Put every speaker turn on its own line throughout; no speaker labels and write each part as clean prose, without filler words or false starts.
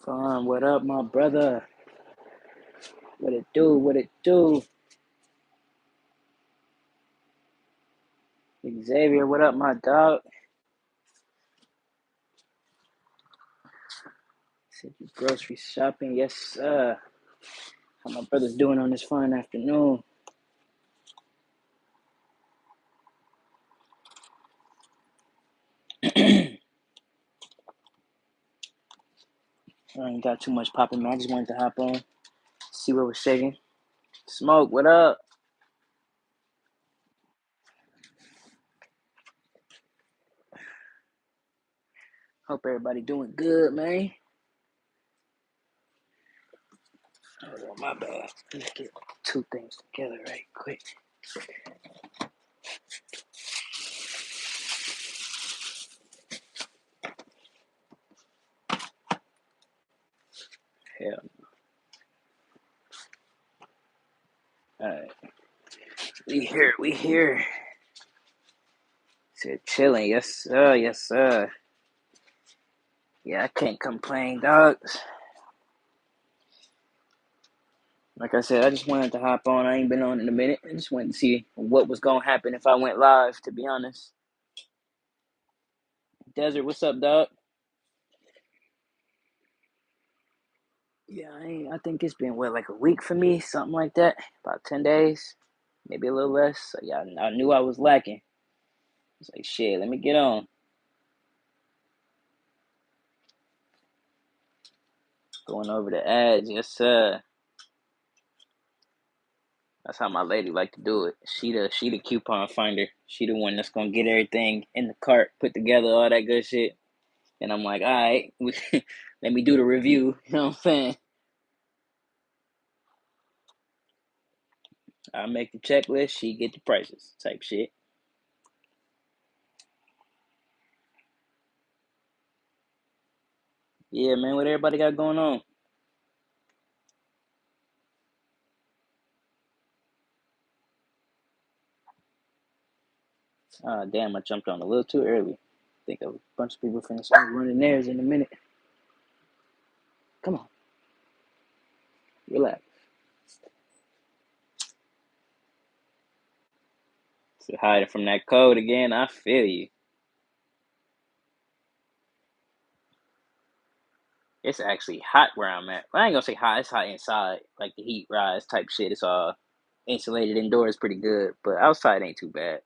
What up, my brother? What it do? What it do? Xavier, what up, my dog? Said you grocery shopping? Yes, sir. How my brother's doing on this fine afternoon? I ain't got too much popping, man. I just wanted to hop on, see what was shaking. Smoke, what up? Hope everybody doing good, man. Hold on, my bad. Let's get two things together right quick. Hell, all right. We here. Said chilling, yes, sir, yes, sir. Yeah, I can't complain, dogs. Like I said, I just wanted to hop on. I ain't been on in a minute. I just wanted to see what was gonna happen if I went live, to be honest. Desert, what's up, dog? Yeah, I think it's been like a week for me, something like that. About 10 days, maybe a little less. So yeah, I knew I was lacking. It's like shit. Let me get on. Going over the ads, yes sir. That's how my lady like to do it. She the coupon finder. She the one that's gonna get everything in the cart, put together all that good shit. And I'm like, all right, let me do the review. You know what I'm saying? I make the checklist, she get the prices, type shit. Yeah, man, what everybody got going on? Ah, damn, I jumped on a little too early. I think a bunch of people finna start running theirs in a minute. Come on, relax. So hiding from that code again, I feel you. It's actually hot where I'm at. Well, I ain't gonna say hot, it's hot inside. Like the heat rise type shit. It's all insulated indoors pretty good, but outside ain't too bad.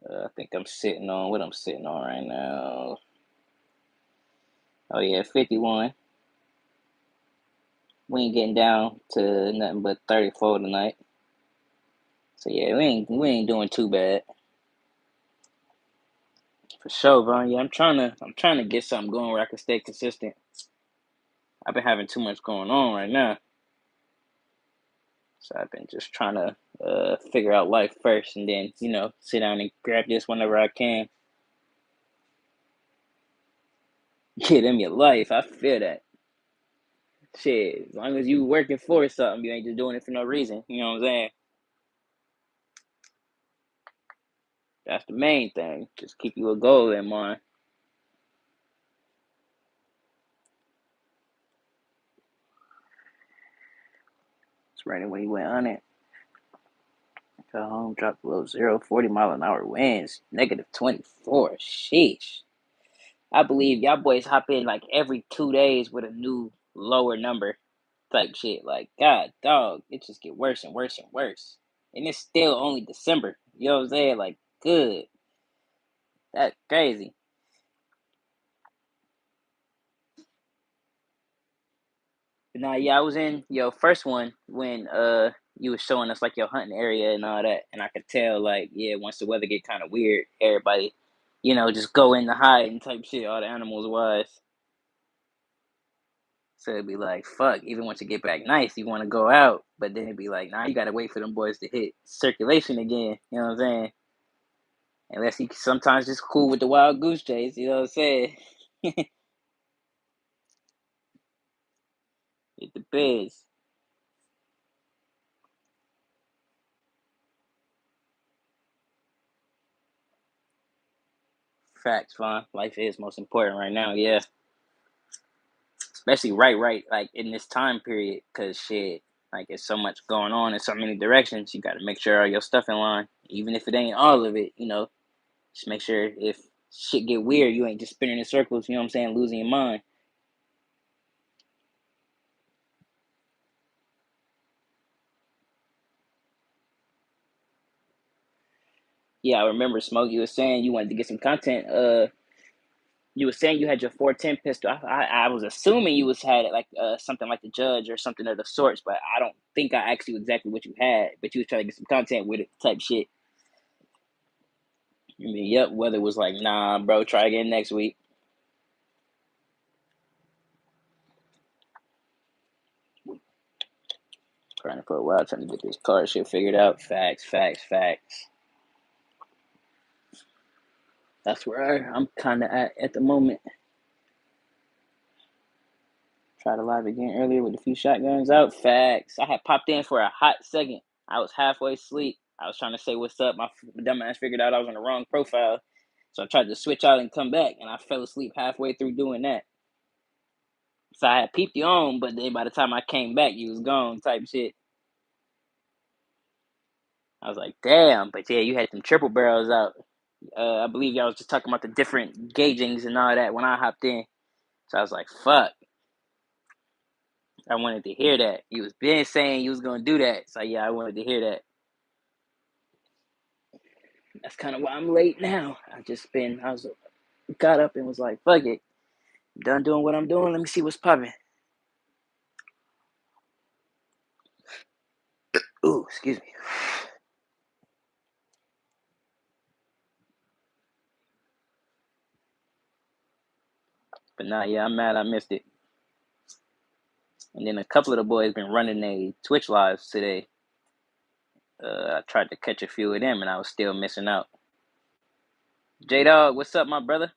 I think I'm sitting on what I'm sitting on right now. Oh yeah, 51. We ain't getting down to nothing but 34 tonight. So yeah, we ain't doing too bad. For sure, Vaughn. Yeah, I'm trying to get something going where I can stay consistent. I've been having too much going on right now. So I've been just trying to figure out life first and then, sit down and grab this whenever I can. Get them your life. I feel that. Shit, as long as you working for something, you ain't just doing it for no reason. You know what I'm saying? That's the main thing. Just keep you a goal in mind. It's raining when he went on it. Got home, dropped below zero, 40-mile-an-hour winds, -24. Sheesh. I believe y'all boys hop in like every 2 days with a new lower number type shit. Like, God, dog, it just get worse and worse and worse. And it's still only December. You know what I'm saying? Like, good. That's crazy. But nah, yeah, I was in your first one when you was showing us like your hunting area and all that, and I could tell like, yeah, once the weather get kind of weird, everybody, just go in the hide and type shit. All the animals wise. So it'd be like, fuck, even once you get back nice, you want to go out. But then it'd be like, nah, you got to wait for them boys to hit circulation again. You know what I'm saying? Unless he sometimes just cool with the wild goose chase. You know what I'm saying? It depends. Facts, fine. Life is most important right now. Yeah. especially right, like in this time period, because shit, like it's so much going on in so many directions. You got to make sure all your stuff in line, even if it ain't all of it. Just make sure if shit get weird, you ain't just spinning in circles. You know what I'm saying? Losing your mind. Yeah, I remember Smoke. You was saying you wanted to get some content. You were saying you had your 410 pistol. I was assuming you was had it like something like the Judge or something of the sorts, but I don't think I asked you exactly what you had. But you was trying to get some content with it, type shit. I mean, yep. Weather was like, nah, bro, try again next week. Trying for a while, trying to get this car shit figured out. Facts. That's where I'm kind of at the moment. Tried to live again earlier with a few shotguns out. Facts. I had popped in for a hot second. I was halfway asleep. I was trying to say what's up. My dumbass figured out I was on the wrong profile. So I tried to switch out and come back, and I fell asleep halfway through doing that. So I had peeped you on, but then by the time I came back, you was gone type shit. I was like, damn. But yeah, you had some triple barrels out. I believe y'all was just talking about the different gaugings and all that when I hopped in. So I was like, fuck. I wanted to hear that. You was been saying you was gonna do that. So yeah, I wanted to hear that. That's kind of why I'm late now. I was got up and was like, fuck it. I'm done doing what I'm doing. Let me see what's popping. Ooh, excuse me. But nah, yeah, I'm mad I missed it. And then a couple of the boys been running a Twitch lives today. I tried to catch a few of them and I was still missing out. J Dog, what's up, my brother?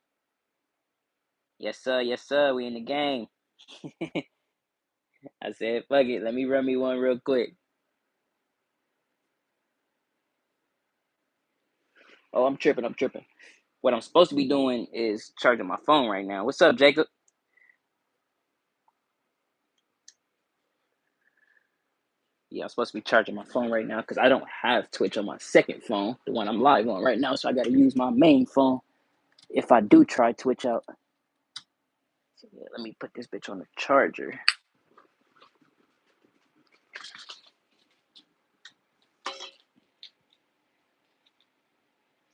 Yes, sir. We in the game. I said, fuck it. Let me run me one real quick. Oh, I'm tripping. What I'm supposed to be doing is charging my phone right now. What's up, Jacob? Yeah, I'm supposed to be charging my phone right now because I don't have Twitch on my second phone, the one I'm live on right now. So I got to use my main phone if I do try Twitch out. So yeah, let me put this bitch on the charger.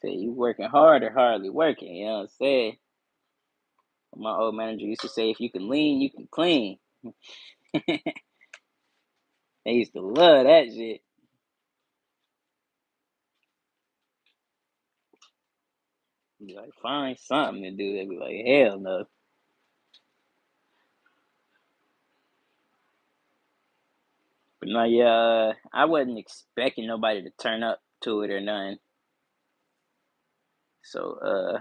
Say you working hard or hardly working, you know what I'm saying? My old manager used to say, if you can lean, you can clean. They used to love that shit. Be like, find something to do. They'd be like, hell no. But no, yeah, I wasn't expecting nobody to turn up to it or nothing. So,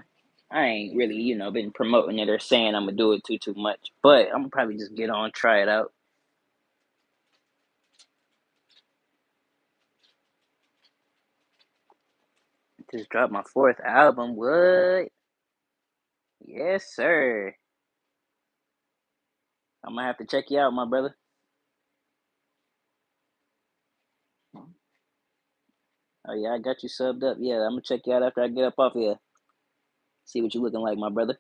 I ain't really, been promoting it or saying I'm gonna do it too much. But I'm gonna probably just get on, try it out. Just dropped my fourth album. What? Yes, sir. I'm gonna have to check you out, my brother. Oh yeah, I got you subbed up. Yeah, I'm gonna check you out after I get up off here. See what you looking like, my brother.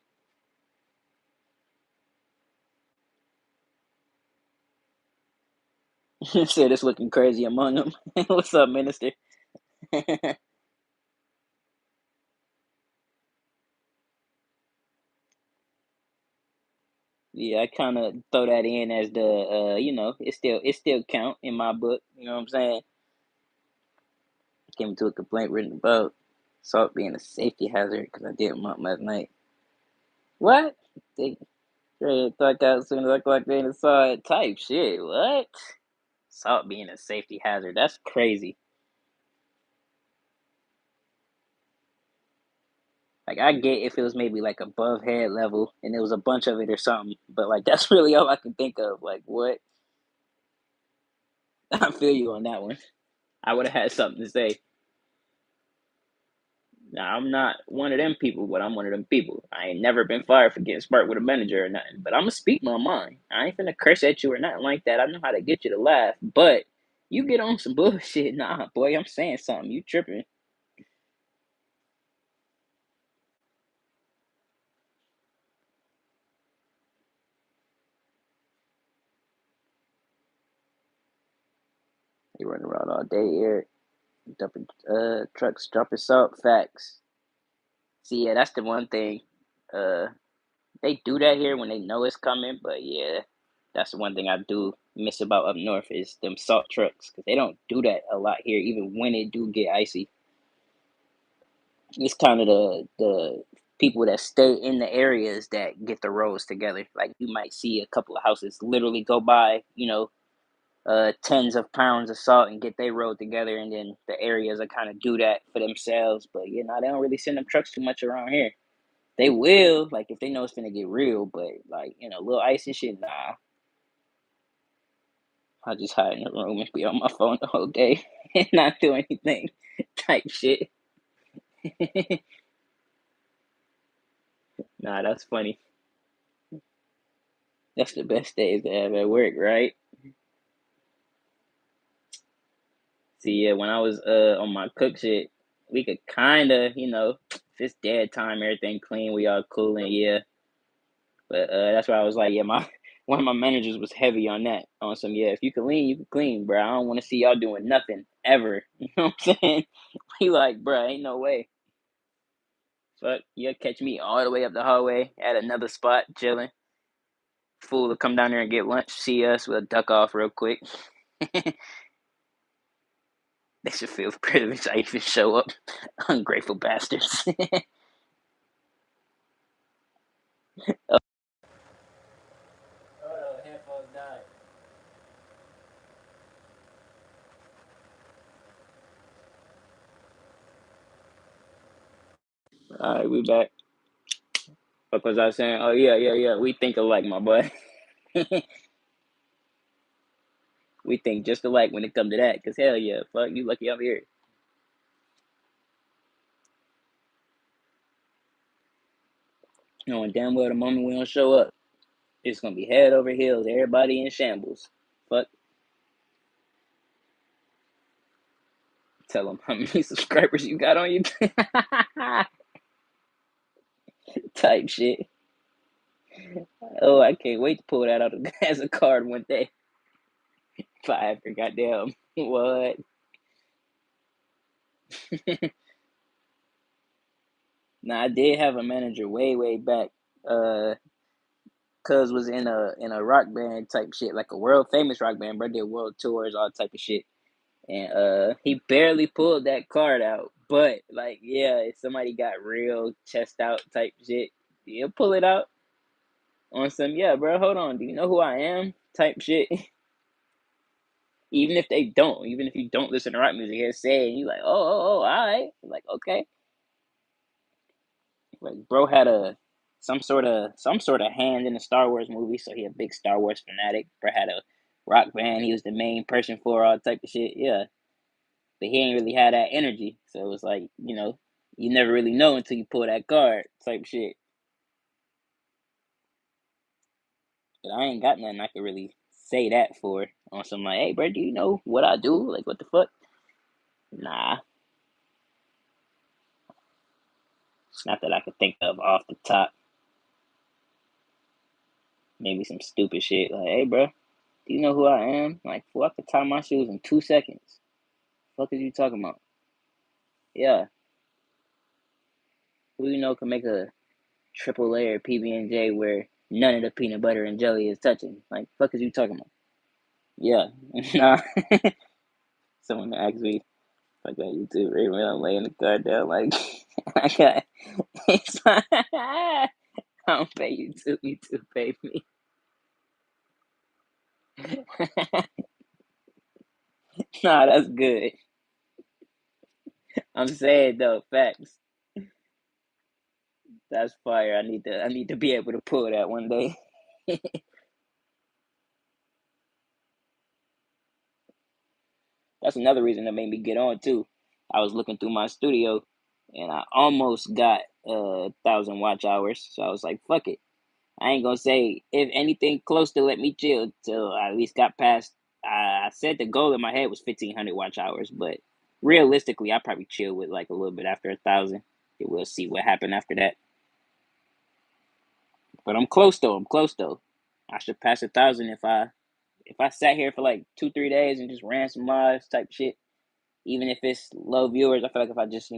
Said it's looking crazy among them. What's up, minister? Yeah, I kind of throw that in as the, it still count in my book. You know what I'm saying? Came to a complaint written about salt being a safety hazard because I did mop last night. What? They thought that as soon as I clocked in and saw it. Type shit. What? Salt being a safety hazard. That's crazy. Like I get if it was maybe like above head level and there was a bunch of it or something, but like that's really all I can think of. Like what? I feel you on that one. I would have had something to say. Now I'm not one of them people, but I'm one of them people. I ain't never been fired for getting smart with a manager or nothing. But I'ma speak my mind. I ain't finna curse at you or nothing like that. I know how to get you to laugh. But you get on some bullshit, nah, boy. I'm saying something. You tripping? You running around all day here, dumping trucks, dropping salt. Facts. See, yeah, that's the one thing. Uh, they do that here when they know it's coming. But yeah, that's the one thing I do miss about up north is them salt trucks because they don't do that a lot here. Even when it do get icy, it's kind of the people that stay in the areas that get the roads together. Like you might see a couple of houses literally go by, tens of pounds of salt and get their road together, and then the areas that kind of do that for themselves. But they don't really send them trucks too much around here. They will, like if they know it's gonna get real, but like little ice and shit. Nah, I just hide in the room and be on my phone the whole day and not do anything, type shit. Nah, that's funny. That's the best days to have at work, right? See, yeah, when I was on my cook shit, we could kind of, if it's dead time, everything clean, we all cool, and yeah. But that's why I was like, yeah, my one of my managers was heavy on that. On some, yeah, if you can clean, you can clean, bro. I don't want to see y'all doing nothing ever. You know what I'm saying? He like, bro, ain't no way. Fuck, you'll catch me all the way up the hallway at another spot, chilling. Fool to come down there and get lunch, see us, we'll duck off real quick. They should feel privileged I even show up. Ungrateful bastards. Oh, headphones died. All right, we back. Because I was saying, oh yeah, yeah, yeah. We think alike, my boy. We think just alike when it comes to that. Cause hell yeah, fuck you, lucky I'm here. Knowing damn well the moment we don't show up, it's gonna be head over heels. Everybody in shambles. Fuck. Tell them how many subscribers you got on you. Type shit. Oh, I can't wait to pull that out as a card one day. If I ever goddamn what? Now I did have a manager way back. Cuz was in a rock band type shit, like a world famous rock band, bro. Did world tours, all type of shit. And he barely pulled that card out. But like, yeah, if somebody got real chest out type shit, he'll pull it out on some, yeah, bro, hold on, do you know who I am? Type shit. Even if you don't listen to rock music, he'll say it, and you like, all right. Like, okay. Like bro had a some sort of hand in the Star Wars movie, so he a big Star Wars fanatic. Bro had a rock band, he was the main person for all type of shit. Yeah. But he ain't really had that energy. So it was like, you never really know until you pull that card type shit. But I ain't got nothing I could really say that for on some like, hey bro, do you know what I do? Like what the fuck? Nah. It's not that I could think of off the top. Maybe some stupid shit like, hey bro, do you know who I am? Like, fool, I could tie my shoes in 2 seconds. Fuck is you talking about? Yeah, who you know can make a triple layer PB and J where none of the peanut butter and jelly is touching? Like, fuck is you talking about? Yeah, nah. Someone asked me if I got YouTube right when I'm laying the car down. Like, I got. It's like, I don't pay YouTube. YouTube pay me. Nah, that's good. I'm saying though, facts. That's fire. I need to be able to pull that one day. That's another reason that made me get on too. I was looking through my studio. and I almost got 1,000 watch hours. So I was like, fuck it. I ain't gonna say if anything close to let me chill till I at least got past. I said the goal in my head was 1,500 watch hours, but realistically, I probably chill with like a little bit after 1,000. We'll see what happened after that. But I'm close though. I'm close though. I should pass 1,000 if I sat here for like 2 3 days and just ran some lives type shit. Even if it's low viewers, I feel like if I just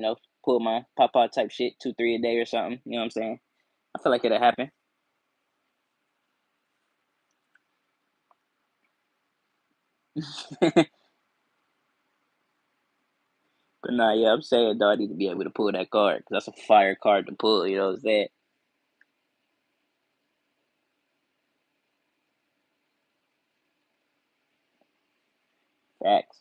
pull my pop out type shit 2 3 a day or something, you know what I'm saying? I feel like it'll happen. But nah, yeah, I'm saying though, I need to be able to pull that card because that's a fire card to pull. You know what I'm saying? Facts.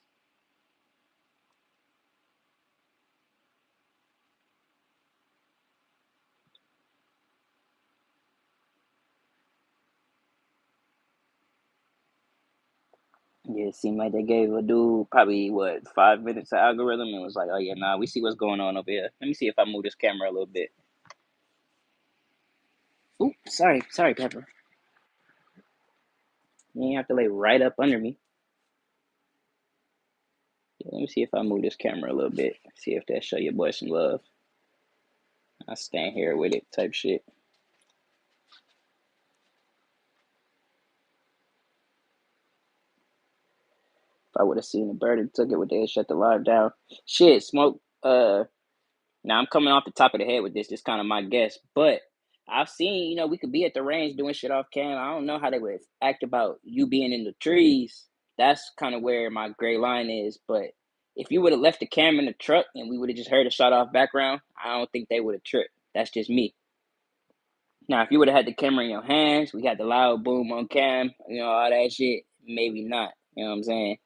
Yeah, it seemed like they gave a dude probably what 5 minutes of algorithm and was like, oh yeah, nah, we see what's going on over here. Let me see if I move this camera a little bit. Oop, sorry, Pepper. You ain't have to lay right up under me. Yeah, let me see if I move this camera a little bit. See if that show your boy some love. I stand here with it type shit. If I would have seen the bird and took it, would they have shut the live down? Shit, smoke. Now I'm coming off the top of the head with this. This kind of my guess, but I've seen, we could be at the range doing shit off cam. I don't know how they would act about you being in the trees. That's kind of where my gray line is. But if you would have left the cam in the truck and we would have just heard a shot off background, I don't think they would have tripped. That's just me. Now, if you would have had the camera in your hands, we got the loud boom on cam, all that shit, maybe not. You know what I'm saying?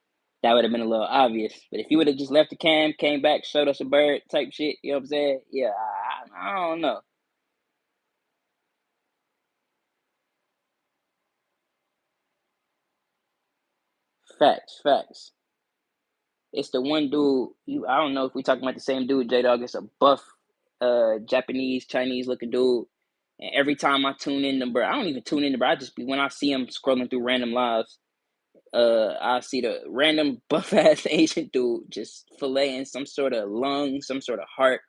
That would have been a little obvious. But if you would have just left the cam, came back, showed us a bird type shit, you know what I'm saying? Yeah, I don't know. Facts, facts. It's the one dude, I don't know if we talking about the same dude, J Dog. It's a buff, Japanese, Chinese looking dude. And every time I tune in to bro, I don't even tune in to bro. I just be when I see him scrolling through random lives, I see the random buff ass Asian dude just filleting some sort of lung, some sort of heart.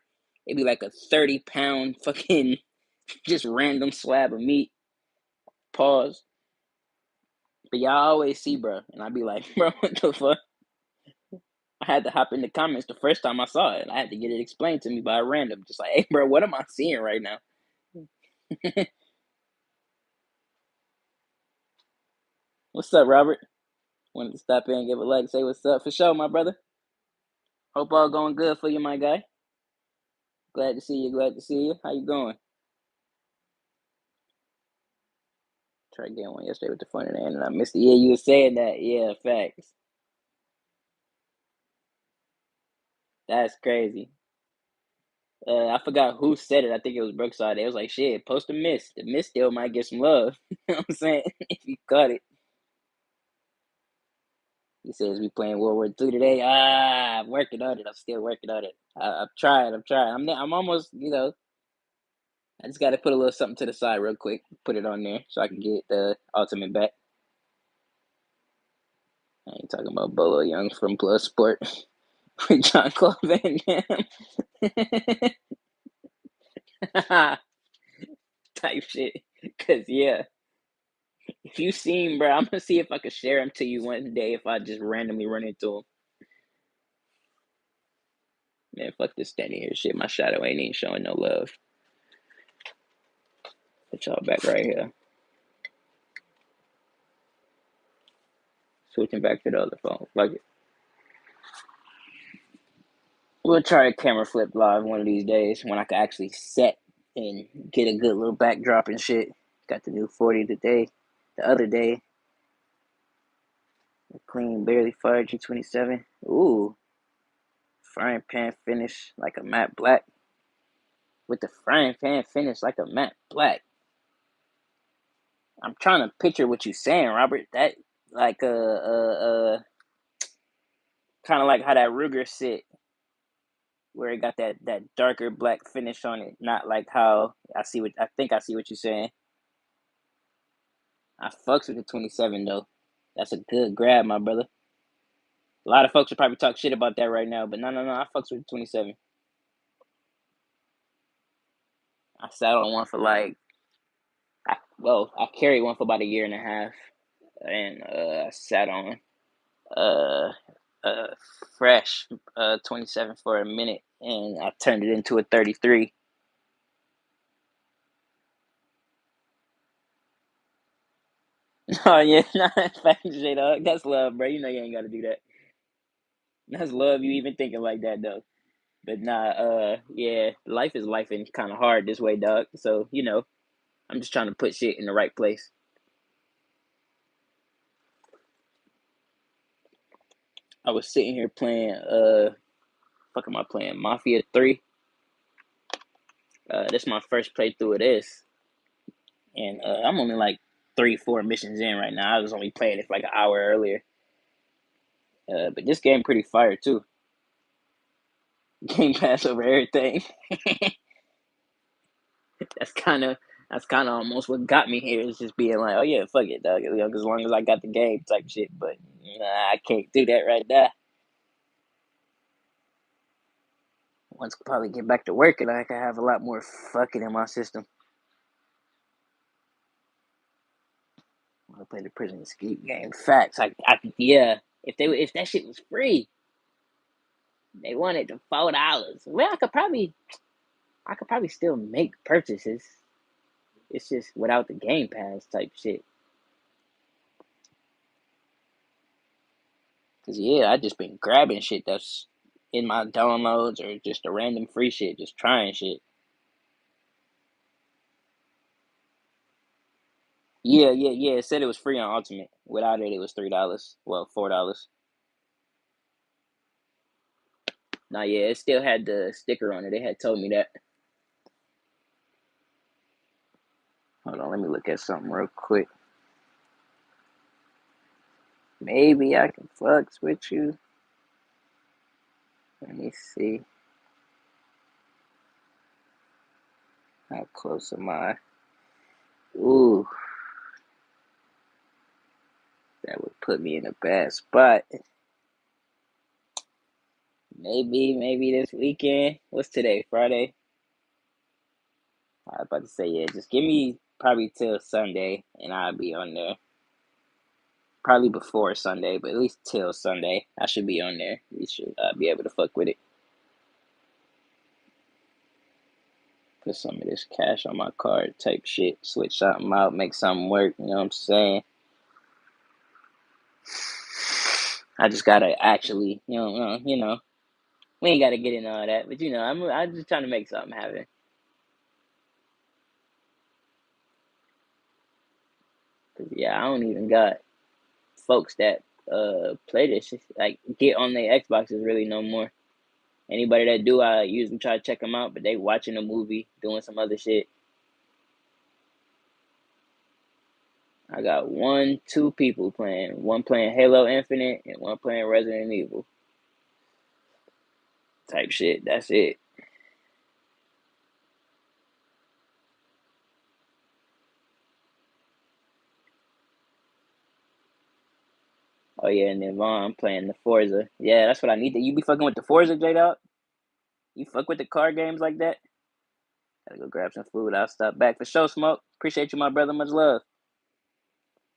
It'd be like a 30 pound fucking just random slab of meat. Pause. But y'all always see, bro, and I'd be like, bro, what the fuck? I had to hop in the comments the first time I saw it. I had to get it explained to me by a random, just like, hey, bro, what am I seeing right now? What's up, Robert? Wanted to stop in and give a like, say what's up for sure, my brother. Hope all going good for you, my guy. Glad to see you. Glad to see you. How you going? Tried getting one yesterday with the fun and I missed it. Yeah, you were saying that. Yeah, facts. That's crazy. I forgot who said it. I think it was Brookside. It was like, shit, post a miss. The miss still might get some love. You know what I'm saying? If you cut it. He says we playing World War II today. I'm working on it. I'm still working on it. I'm trying. I'm trying. I'm almost. I just got to put a little something to the side real quick. Put it on there so I can get the ultimate back. I ain't talking about Bolo Young from Plus Sport with John Claude Van Damme type shit. Cause yeah, if you seen, bro, I'm gonna see if I can share him to you one day. If I just randomly run into him, man, fuck this standing here shit. My shadow ain't even showing no love. Put y'all back right here. Switching back to the other phone. Fuck it. We'll try a camera flip live one of these days when I can actually set and get a good little backdrop and shit. Got the new 40 today. The other day, a clean, barely fired G27. Ooh, frying pan finish like a matte black. With the frying pan finish like a matte black. I'm trying to picture what you saying, Robert. That like kind of like how that Ruger sit. where it got that darker black finish on it. Not like how I think I see what you're saying. I fucks with the 27 though. That's a good grab, my brother. A lot of folks would probably talk shit about that right now, but no. I fucks with the 27. I sat on one for like, I carried one for about a year and a half, and I sat on uh uh fresh 27 for a minute, and I turned it into a 33. Oh yeah, nah, fact J dog. That's love, bro. You know you ain't gotta do that. That's love. You even thinking like that though. But nah, yeah, life is life and kind of hard this way, dog. So I'm just trying to put shit in the right place. I was sitting here playing fuck am I playing? Mafia 3. This is my first playthrough of this. And I'm only like 3, 4 missions in right now. I was only playing it for like an hour earlier. But this game pretty fire too. Game Pass over everything. that's kind of that's kind of almost what got me here. Is just being like, oh yeah, fuck it, dog. As long as I got the game type shit. But nah, I can't do that right now. Once I probably get back to work and I can have a lot more fucking in my system. I play the Prison Escape game. Facts. Yeah. If that shit was free, they wanted to $4. Well, I could probably still make purchases. It's just without the Game Pass type shit. Cause yeah, I just been grabbing shit that's in my downloads or just a random free shit, just trying shit. Yeah. It said it was free on Ultimate. Without it, it was $3. Well, $4. Nah, yeah, it still had the sticker on it. They had told me that. Hold on, let me look at something real quick. Maybe I can fucks with you. Let me see. How close am I? Ooh, that would put me in a bad spot. Maybe this weekend. What's today? Friday? I was about to say, yeah, just give me probably till Sunday and I'll be on there. Probably before Sunday, but at least till Sunday. I should be on there. We should be able to fuck with it. Put some of this cash on my card type shit. Switch something out, make something work. You know what I'm saying? I just gotta actually, we ain't gotta get into all that, but I'm just trying to make something happen. Cause yeah, I don't even got folks that play this shit, like get on their Xboxes really no more. Anybody that do, I usually try to check them out, but they watching a movie, doing some other shit. I got 2 people playing. One playing Halo Infinite and one playing Resident Evil type shit. That's it. Oh yeah, and then Vaughn playing the Forza. Yeah, that's what I need. You be fucking with the Forza, J Dog? You fuck with the car games like that? Gotta go grab some food. I'll stop back for sure. Smoke. Appreciate you, my brother. Much love.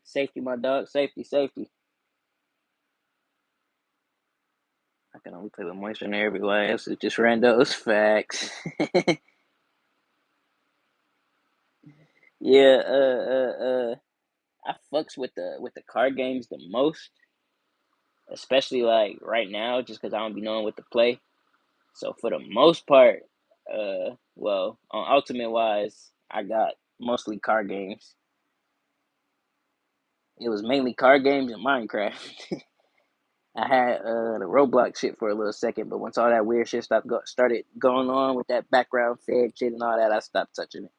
Safety, my dog. Safety, safety. I can only play with Moisture and everybody else is just randos. Facts. Yeah. I fucks with the card games the most, especially like right now, just because I don't be knowing what to play. So for the most part, well, on Ultimate wise, I got mostly card games. It was mainly card games and Minecraft. I had the Roblox shit for a little second, but once all that weird shit started going on with that background fed shit and all that, I stopped touching it.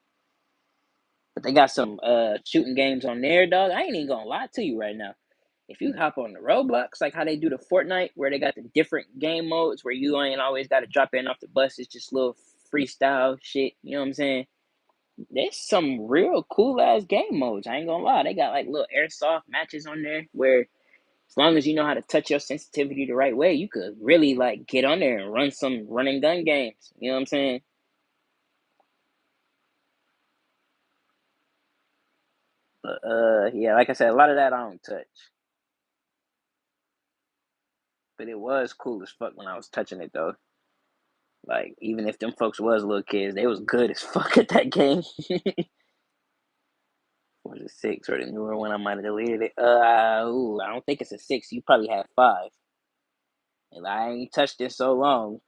But they got some shooting games on there, dog. I ain't even gonna lie to you right now. if you hop on the Roblox, like how they do the Fortnite, where they got the different game modes where you ain't always got to drop in off the bus, it's just little freestyle shit. You know what I'm saying? There's some real cool ass game modes. I ain't gonna lie. They got like little airsoft matches on there where as long as you know how to touch your sensitivity the right way, you could really like get on there and run some run and gun games. You know what I'm saying? But yeah, like I said, a lot of that I don't touch. But it was cool as fuck when I was touching it though. Like even if them folks was little kids, they was good as fuck at that game. Was it six or the newer one? I might have deleted it. Ooh, I don't think it's a six. You probably have five. And I ain't touched it so long,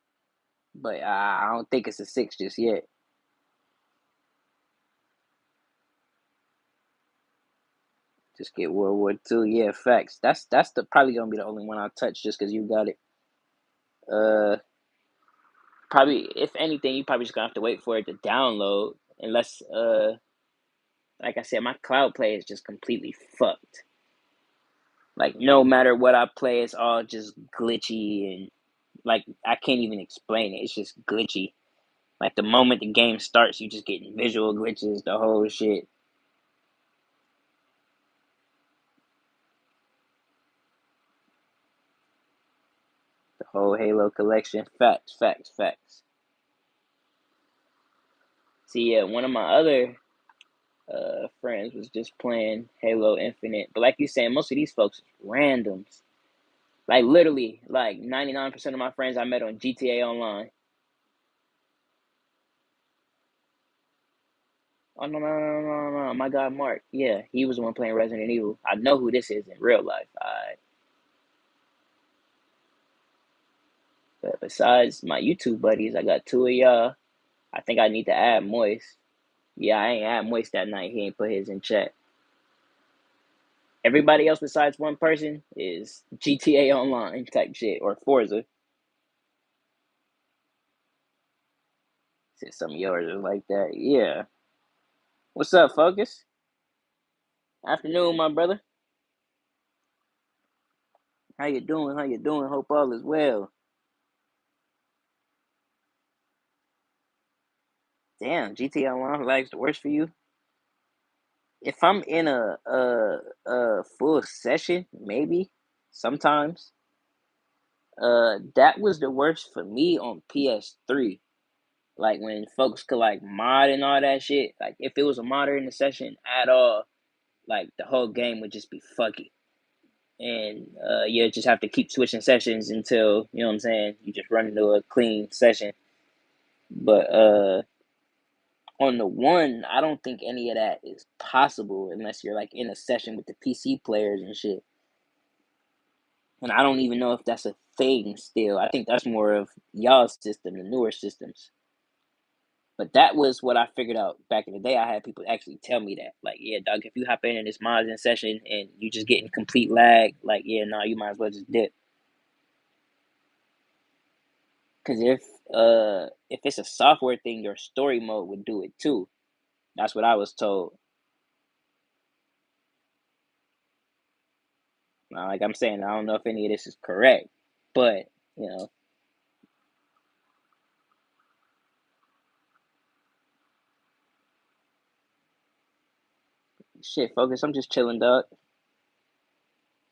but I don't think it's a six just yet. Just get World War Two. Yeah, facts. That's the probably gonna be the only one I'll touch just because you got it. Uh, Probably if anything, you probably just gonna have to wait for it to download. Unless like I said, my cloud play is just completely fucked. Like no matter what I play, it's all just glitchy and like I can't even explain it. It's just glitchy. Like the moment the game starts, you just getting visual glitches, the whole shit. The whole Halo collection. Facts, facts, facts. See, yeah, one of my other friends was just playing Halo Infinite. But like you saying, most of these folks are randoms. Like literally, like 99% of my friends I met on GTA Online. Oh no, my God, Mark. Yeah, he was the one playing Resident Evil. I know who this is in real life. But besides my YouTube buddies, I got two of y'all. I think I need to add Moist. Yeah, I ain't add Moist that night. He ain't put his in chat. Everybody else besides one person is GTA Online type shit or Forza. Said some of yours are like that. Yeah. What's up, Focus? Afternoon, my brother. How you doing? How you doing? Hope all is well. Damn, GTA Online lags the worst for you. If I'm in a full session, maybe sometimes. That was the worst for me on PS3. Like when folks could like mod and all that shit. Like if it was a modder in the session at all, like the whole game would just be fucky. And you just have to keep switching sessions until you know what I'm saying. You just run into a clean session. But on the one, I don't think any of that is possible unless you're like in a session with the PC players and shit. And I don't even know if that's a thing still. I think that's more of y'all's system, the newer systems. But that was what I figured out back in the day. I had people actually tell me that, like, yeah, dog, if you hop in this mods in session and you just getting complete lag, like, yeah, no, you might as well just dip. Because if it's a software thing, your story mode would do it too. That's what I was told. Now, like I'm saying, I don't know if any of this is correct, but you know, shit, focus. I'm just chilling, dog.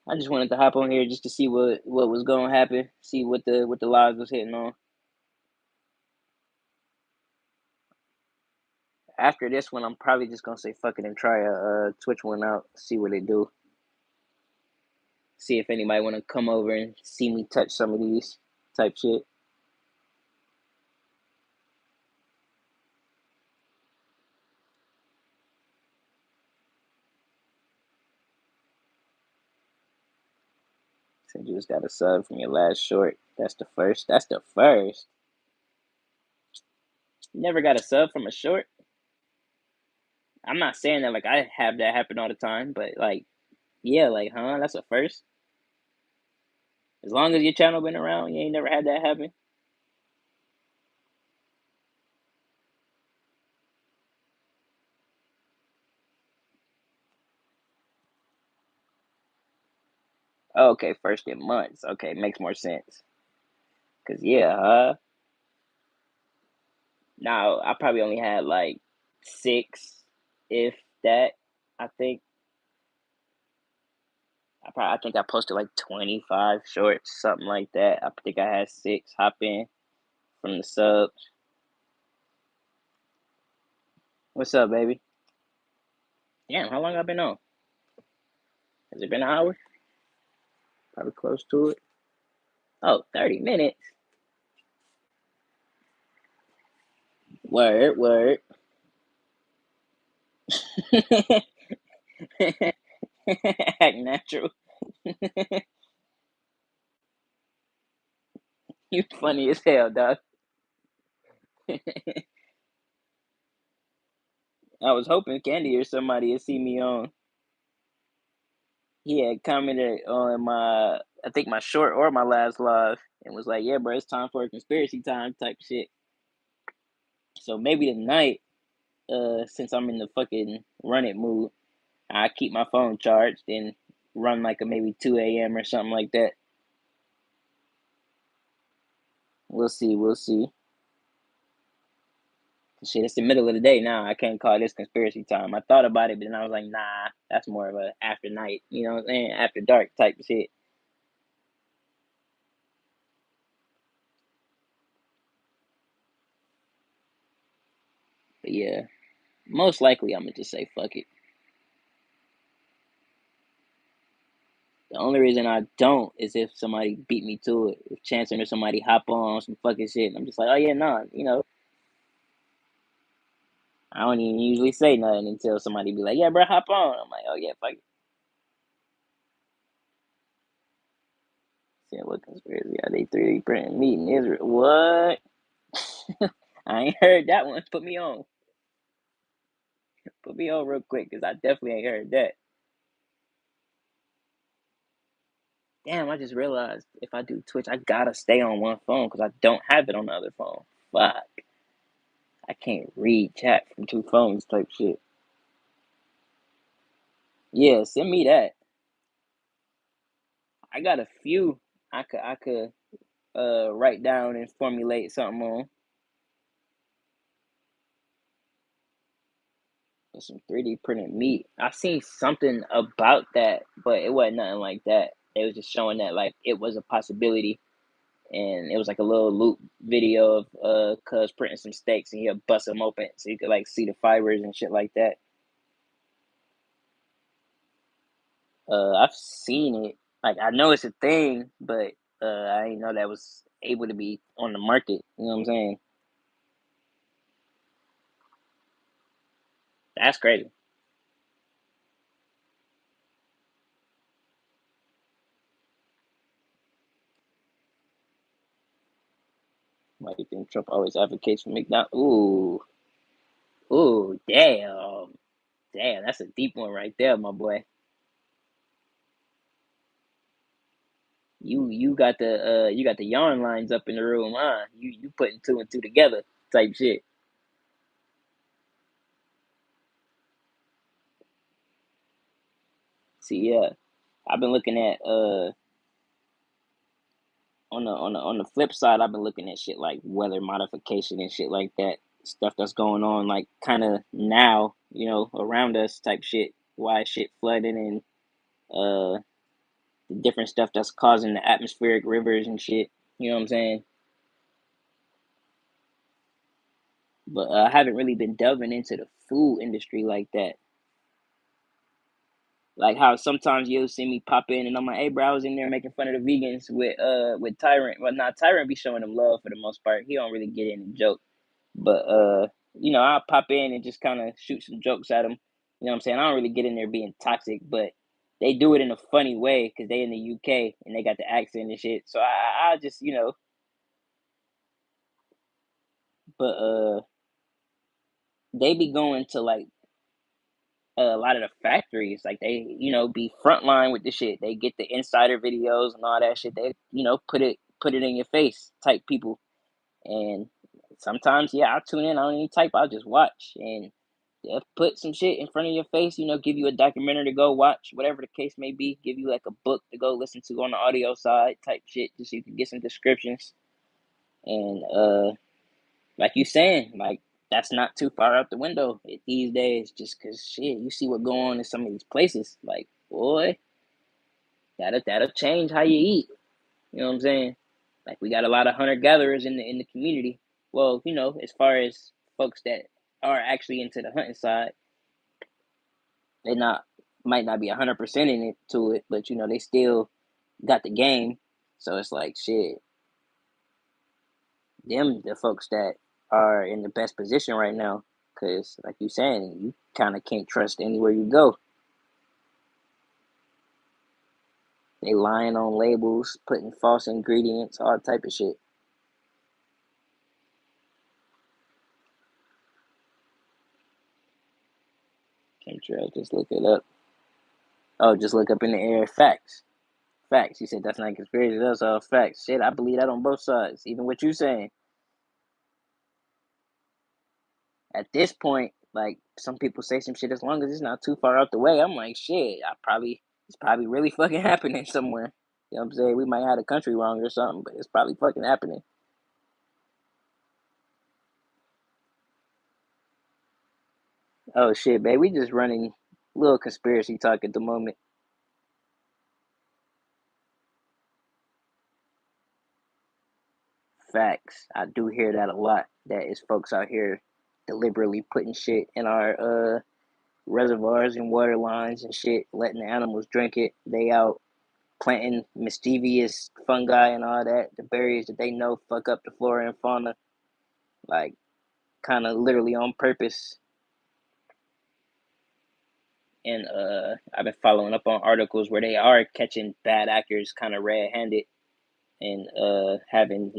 I just wanted to hop on here just to see what was gonna happen, see what the lives was hitting on. After this one, I'm probably just gonna say fuck it and try a Twitch one out, see what they do. See if anybody want to come over and see me touch some of these type shit. Said you just got a sub from your last short. That's the first. That's the first. You never got a sub from a short. I'm not saying that like I have that happen all the time, but like yeah, like huh, that's a first. As long as your channel been around, you ain't never had that happen. Oh, okay, first in months. Okay, makes more sense. Cause yeah, now I probably only had like six, if that. I think I think I posted like 25 shorts, something like that. I think I had six hop in from the subs. What's up, baby? Damn, how long I been on? Has it been an hour? Probably close to it. Oh, 30 minutes. Word, word. Act natural. You funny as hell, dog. I was hoping Candy or somebody would see me on. He had commented on I think my short or my last live, and was like, "Yeah, bro, it's time for a conspiracy time type shit." So maybe tonight, since I'm in the fucking run it mood, I keep my phone charged and run like a maybe 2 a.m. or something like that. We'll see. We'll see. Shit, it's the middle of the day now. I can't call this conspiracy time. I thought about it, but then I was like, nah, that's more of a after night. You know what I'm saying? After dark type of shit. But yeah, most likely I'm gonna just say fuck it. The only reason I don't is if somebody beat me to it. If Chancellor or somebody hop on some fucking shit, and I'm just like, oh yeah, nah, I don't even usually say nothing until somebody be like, yeah, bro, hop on. I'm like, oh yeah, fuck it. Saying what conspiracy are they 3D printing meat in Israel? What? I ain't heard that one. Put me on. Put me on real quick, cause I definitely ain't heard that. Damn, I just realized if I do Twitch, I gotta stay on one phone because I don't have it on the other phone. Fuck. I can't read chat from two phones type shit. Yeah, send me that. I got a few I could write down and formulate something on. Some 3D printed meat. I seen something about that, but it wasn't nothing like that. It was just showing that like it was a possibility, and it was like a little loop video of cuz printing some steaks, and he'll bust them open so you could like see the fibers and shit like that. I've seen it. Like I know it's a thing, but I didn't know that was able to be on the market. You know what I'm saying? That's crazy. Why do you think Trump always advocates for McDonald's? Ooh, damn. That's a deep one right there, my boy. You got the yarn lines up in the room, huh? You putting two and two together type shit. See, yeah, I've been looking at on the flip side, I've been looking at shit like weather modification and shit like that. Stuff that's going on like kind of now, around us type shit. Why shit flooding and uh the different stuff that's causing the atmospheric rivers and shit. You know what I'm saying? But I haven't really been delving into the food industry like that. Like how sometimes you'll see me pop in and I'm like, hey bro, I was in there making fun of the vegans with Tyrant. Well not Tyrant be showing them love for the most part. He don't really get any joke. But I'll pop in and just kinda shoot some jokes at them. You know what I'm saying? I don't really get in there being toxic, but they do it in a funny way because they in the UK and they got the accent and shit. So I just but they be going to like a lot of the factories, like they, be frontline with the shit. They get the insider videos and all that shit. They, put it in your face type people. And sometimes, yeah, I'll tune in. I don't even type. I'll just watch. And they'll put some shit in front of your face, give you a documentary to go watch, whatever the case may be, give you like a book to go listen to on the audio side type shit, just so you can get some descriptions. And like you saying, like that's not too far out the window these days, just cause shit, you see what going on in some of these places. Like, boy, that'll change how you eat. You know what I'm saying? Like we got a lot of hunter gatherers in the community. Well, as far as folks that are actually into the hunting side, they not might not be 100% in it to it, but they still got the game. So it's like shit. Them the folks that are in the best position right now, because like you saying, you kind of can't trust anywhere you go. They lying on labels, putting false ingredients, all type of shit. Chemtrail, just look it up. Oh, just look up in the air. Facts. Facts. You said that's not conspiracy. That's all facts. Shit, I believe that on both sides. Even what you saying. At this point, like some people say some shit as long as it's not too far out the way. I'm like, shit, it's probably really fucking happening somewhere. You know what I'm saying? We might have the country wrong or something, but it's probably fucking happening. Oh shit, babe, we just running little conspiracy talk at the moment. Facts. I do hear that a lot. That is folks out here deliberately putting shit in our reservoirs and water lines and shit, letting the animals drink it. They out planting mischievous fungi and all that, the berries that they know fuck up the flora and fauna, like kind of literally on purpose. And I've been following up on articles where they are catching bad actors kind of red-handed and having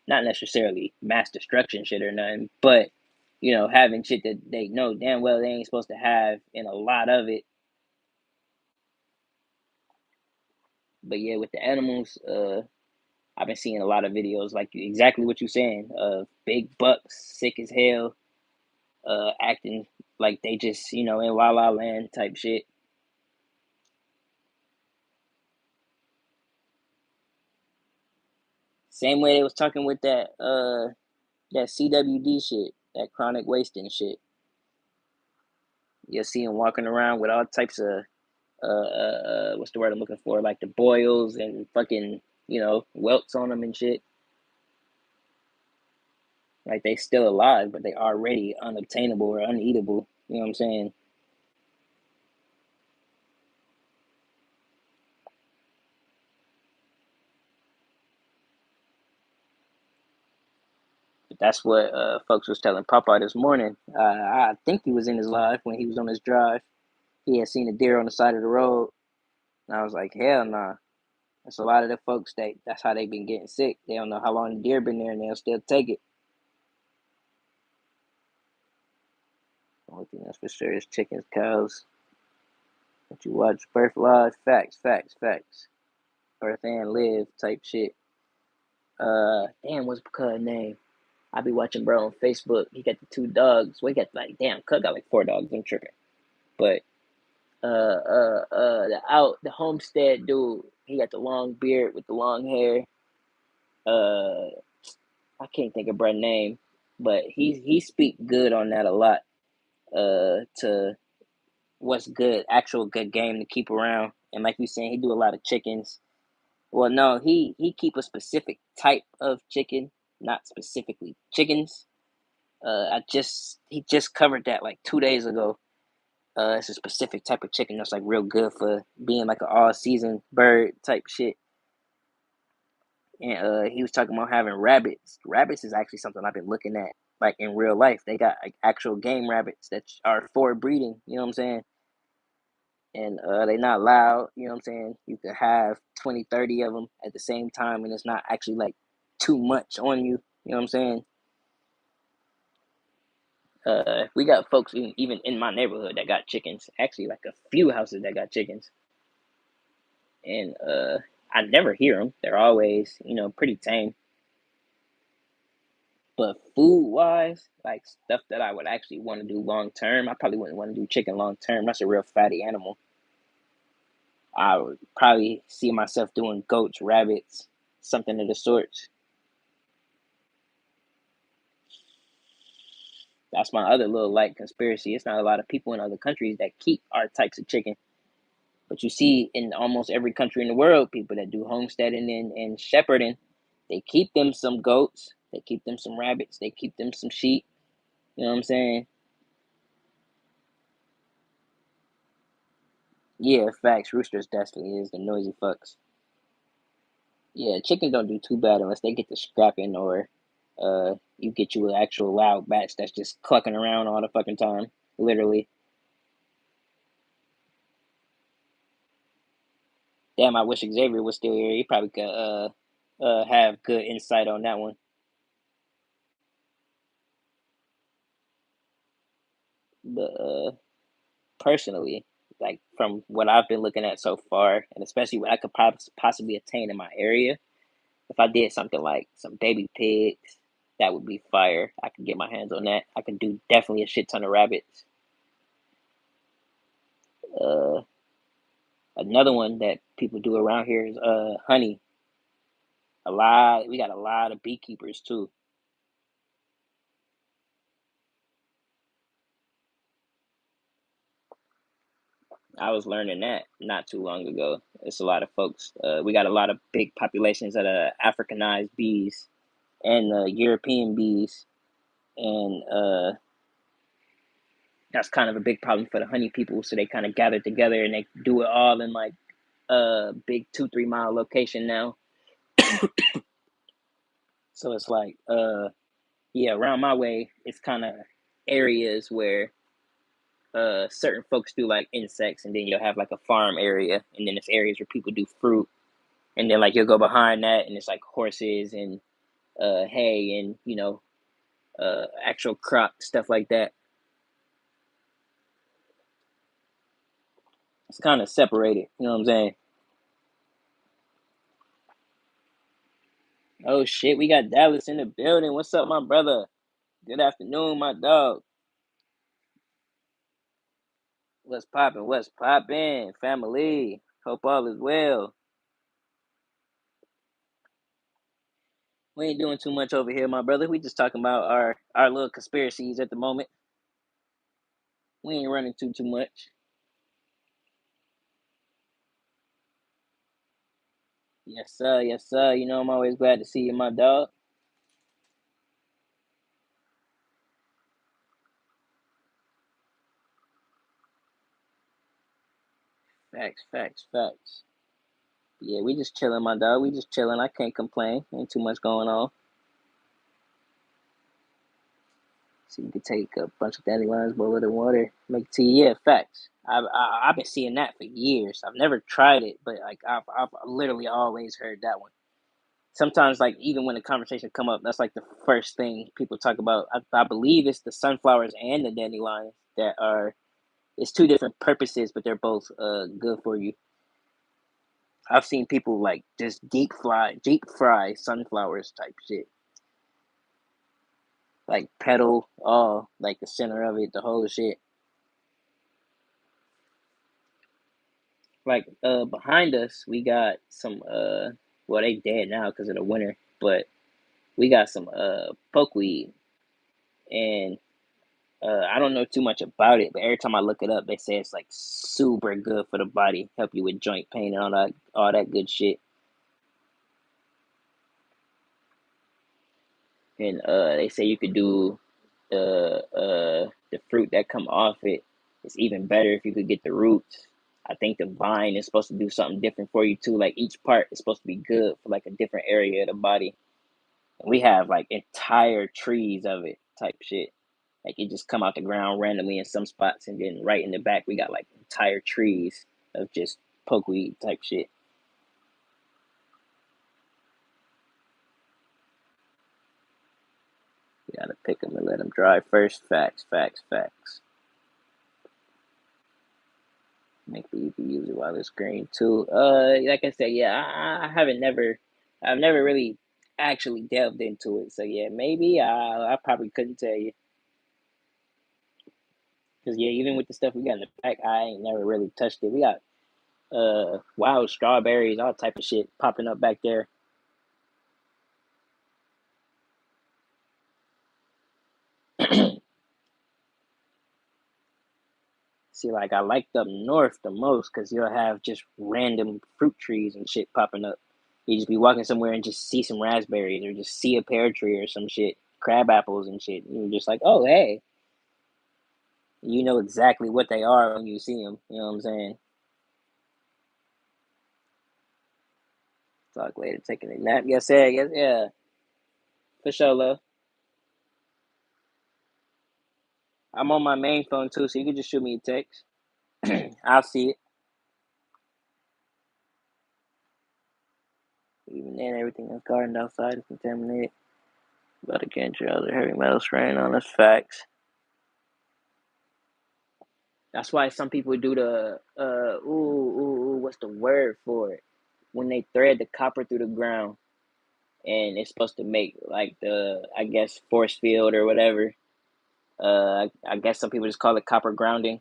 not necessarily mass destruction shit or nothing, but having shit that they know damn well they ain't supposed to have and a lot of it. But yeah, with the animals, I've been seeing a lot of videos like exactly what you're saying of big bucks, sick as hell, acting like they just in La La Land type shit. Same way they was talking with that CWD shit, that chronic wasting shit. You'll see them walking around with all types of what's the word I'm looking for, like the boils and fucking welts on them and shit. Like they still alive, but they already unobtainable or uneatable. You know what I'm saying? That's what folks was telling Papa this morning. I think he was in his live when he was on his drive. He had seen a deer on the side of the road, and I was like, hell nah. That's a lot of the folks that's how they been getting sick. They don't know how long the deer been there, and they'll still take it. The only thing that's for sure is chickens, cows. That you watch birth live, facts, facts, facts. Birth and live type shit. Damn, what's Cuz name? I be watching bro on Facebook. He got the two dogs. Well, he got like damn, Cuz got like four dogs. I'm tripping, but the homestead dude. He got the long beard with the long hair. Uh, I can't think of bro name, but he speak good on that a lot. To what's good, actual good game to keep around, and like you saying, he do a lot of chickens. Well, no, he keep a specific type of chicken, not specifically chickens. I just he just covered that like 2 days ago. It's a specific type of chicken that's like real good for being like an all season bird type shit. And he was talking about having rabbits. Rabbits is actually something I've been looking at like in real life. They got like actual game rabbits that are for breeding. You know what I'm saying? And they not loud. You know what I'm saying? You could have 20, 30 of them at the same time, and it's not actually like too much on you. You know what I'm saying? We got folks even in my neighborhood that got chickens. Actually, like a few houses that got chickens, and I never hear them. They're always pretty tame. But food wise, like stuff that I would actually want to do long term, I probably wouldn't want to do chicken long term. That's a real fatty animal. I would probably see myself doing goats, rabbits, something of the sorts. That's my other little light conspiracy. It's not a lot of people in other countries that keep our types of chicken. But you see in almost every country in the world, people that do homesteading and shepherding, they keep them some goats, they keep them some rabbits, they keep them some sheep. You know what I'm saying? Yeah, facts. Roosters definitely is the noisy fucks. Yeah, chickens don't do too bad unless they get to scrapping or you get you an actual loud batch that's just clucking around all the fucking time. Literally. Damn, I wish Xavier was still here. He probably could have good insight on that one. But personally, like from what I've been looking at so far, and especially what I could possibly attain in my area, if I did something like some baby pigs, that would be fire. I could get my hands on that. I could do definitely a shit ton of rabbits. Uh, Another one that people do around here is honey. A lot. We got a lot of beekeepers too. I was learning that not too long ago. It's a lot of folks. We got a lot of big populations of Africanized bees and European bees, and that's kind of a big problem for the honey people. So they kind of gather together and they do it all in like a big 2-3 mile location now. So it's like yeah, around my way, it's kind of areas where certain folks do like insects, and then you'll have like a farm area, and then there's areas where people do fruit, and then like you'll go behind that, and it's like horses and hay and actual crop stuff like that. It's kind of separated. You know what I'm saying? Oh shit, we got Dallas in the building. What's up, my brother? Good afternoon, my dog. What's poppin'? What's poppin'? Family. Hope all is well. We ain't doing too much over here, my brother. We just talking about our little conspiracies at the moment. We ain't running too much. Yes, sir. Yes, sir. You know I'm always glad to see you, my dog. Facts, facts, facts. Yeah, we just chilling, my dog. We just chilling. I can't complain. Ain't too much going on. So you could take a bunch of dandelions, boil it in water, make tea. Yeah, facts. I've been seeing that for years. I've never tried it, but like I've literally always heard that one. Sometimes like even when the conversation come up, that's like the first thing people talk about. I believe it's the sunflowers and the dandelions that are. It's two different purposes, but they're both good for you. I've seen people like just deep fry sunflowers type shit, like petal, all like the center of it, the whole shit. Like behind us, we got some well they dead now because of the winter, but we got some pokeweed, and I don't know too much about it, but every time I look it up, they say it's like super good for the body, help you with joint pain and all that good shit. And they say you could do the fruit that come off it. It's even better if you could get the roots. I think the vine is supposed to do something different for you too. Like each part is supposed to be good for like a different area of the body. And we have like entire trees of it type shit. Like it just come out the ground randomly in some spots, and then right in the back we got like entire trees of just pokeweed type shit. You gotta pick them and let them dry first. Facts, facts, facts. Make the EP use it while it's green too. Like I said, yeah, I haven't never, I've never really. actually delved into it. So yeah, maybe I probably couldn't tell you because yeah, even with the stuff we got in the back, I ain't never really touched it. We got wild strawberries, all type of shit popping up back there. See, like I liked up north the most because you'll have just random fruit trees and shit popping up. You just be walking somewhere and just see some raspberries or just see a pear tree or some shit, crab apples and shit. You're just like, oh hey, you know exactly what they are when you see them. You know what I'm saying? Talk later, taking a nap. Yes, yeah, yes, yeah, for sure, love. I'm on my main phone too, so you can just shoot me a text. I'll see it. Even then, everything that's gardened outside is contaminated. About to catch other heavy metal strain on us. Facts. That's why some people do the what's the word for it? When they thread the copper through the ground and it's supposed to make like the I guess force field or whatever. I guess some people just call it copper grounding,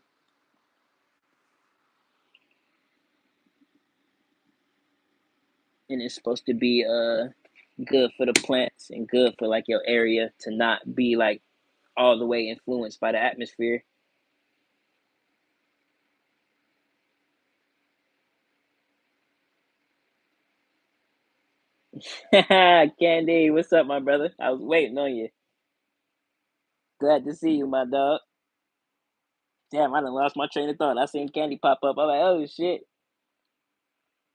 and it's supposed to be good for the plants and good for like your area to not be like all the way influenced by the atmosphere. Candy, what's up, my brother? I was waiting on you. Glad to see you, my dog. Damn, I done lost my train of thought. I seen Candy pop up. I'm like, oh shit.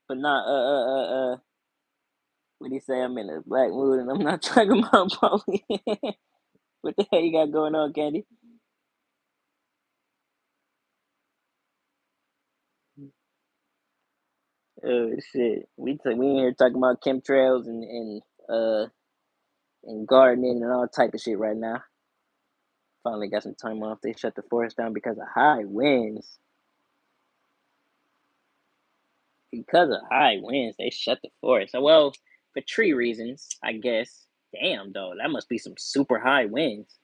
But not what do you say? I'm in a black mood and I'm not talking about Paulie. What the hell you got going on, Candy? Oh shit. We in here talking about chemtrails uh and gardening and all type of shit right now. Finally got some time off. They shut the forest down because of high winds. Because of high winds, they shut the forest. Well, for tree reasons, I guess. Damn, though, that must be some super high winds.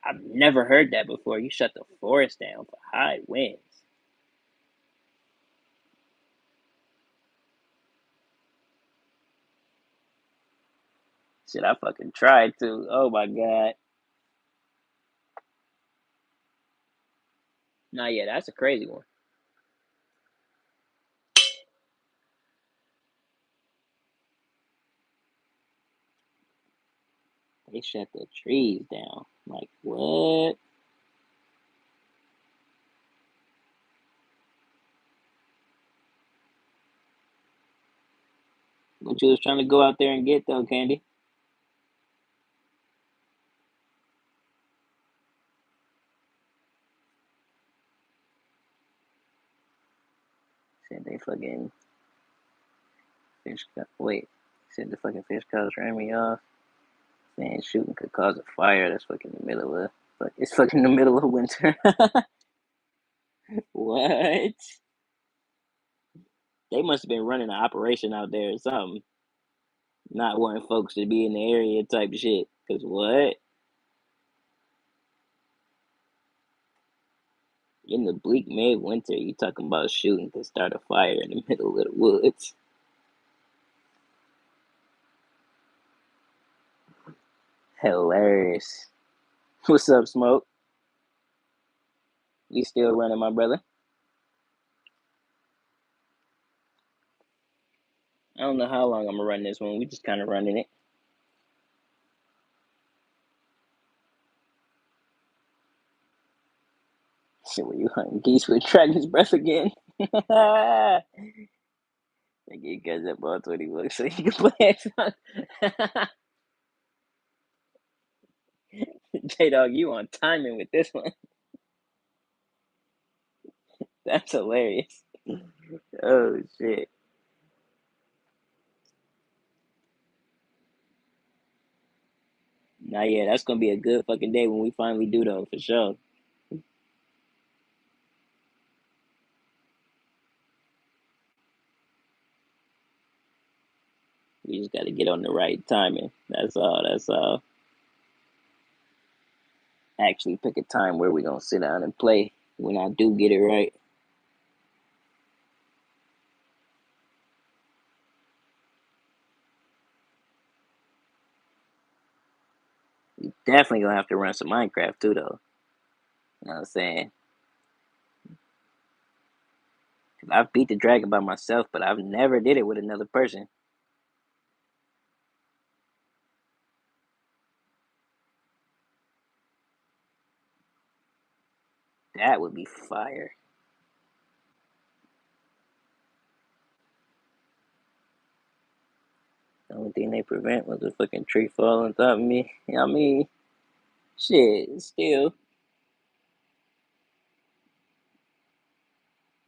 I've never heard that before. You shut the forest down for high winds. Shit, I fucking tried to. Oh my god. Nah, yeah, that's a crazy one. They shut the trees down. Like, what? What you was trying to go out there and get, though, Candy? Said they fucking fish cut. Wait. Said the fucking fish cutters ran me off. Saying shooting could cause a fire. That's fucking the middle of. But it's fucking the middle of winter. What? They must have been running an operation out there or something. Not wanting folks to be in the area type shit. Cause what? In the bleak midwinter, you talking about shooting to start a fire in the middle of the woods. Hilarious. What's up, Smoke? We still running, my brother. I don't know how long I'm gonna run this one. We just kind of running it. Shit, were you hunting geese with dragon's breath again? I get you guys up all 20 bucks so you can play Xbox. J Dog, you on timing with this one. That's hilarious. Oh shit. Nah, yeah, that's gonna be a good fucking day when we finally do though, for sure. You just got to get on the right timing. That's all. That's all. Actually, pick a time where we're gonna sit down and play. When I do get it right, we definitely gonna have to run some Minecraft too, though. You know what I'm saying? 'Cause I've beat the dragon by myself, but I've never did it with another person. That would be fire. The only thing they prevent was a fucking tree falling on top of me. I mean, shit, still.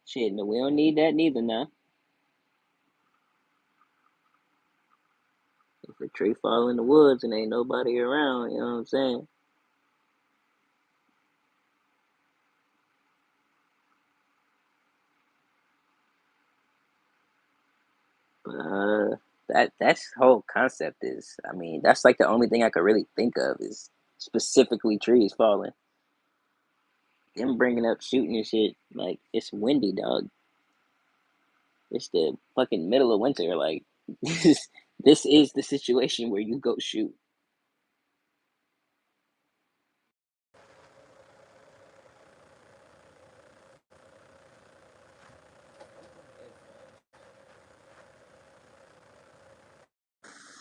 Shit, no, we don't need that neither now. If a tree fall in the woods and ain't nobody around, you know what I'm saying? But that's whole concept is. I mean, that's like the only thing I could really think of is specifically trees falling. Them bringing up shooting and shit. Like it's windy, dog. It's the fucking middle of winter. Like this is the situation where you go shoot.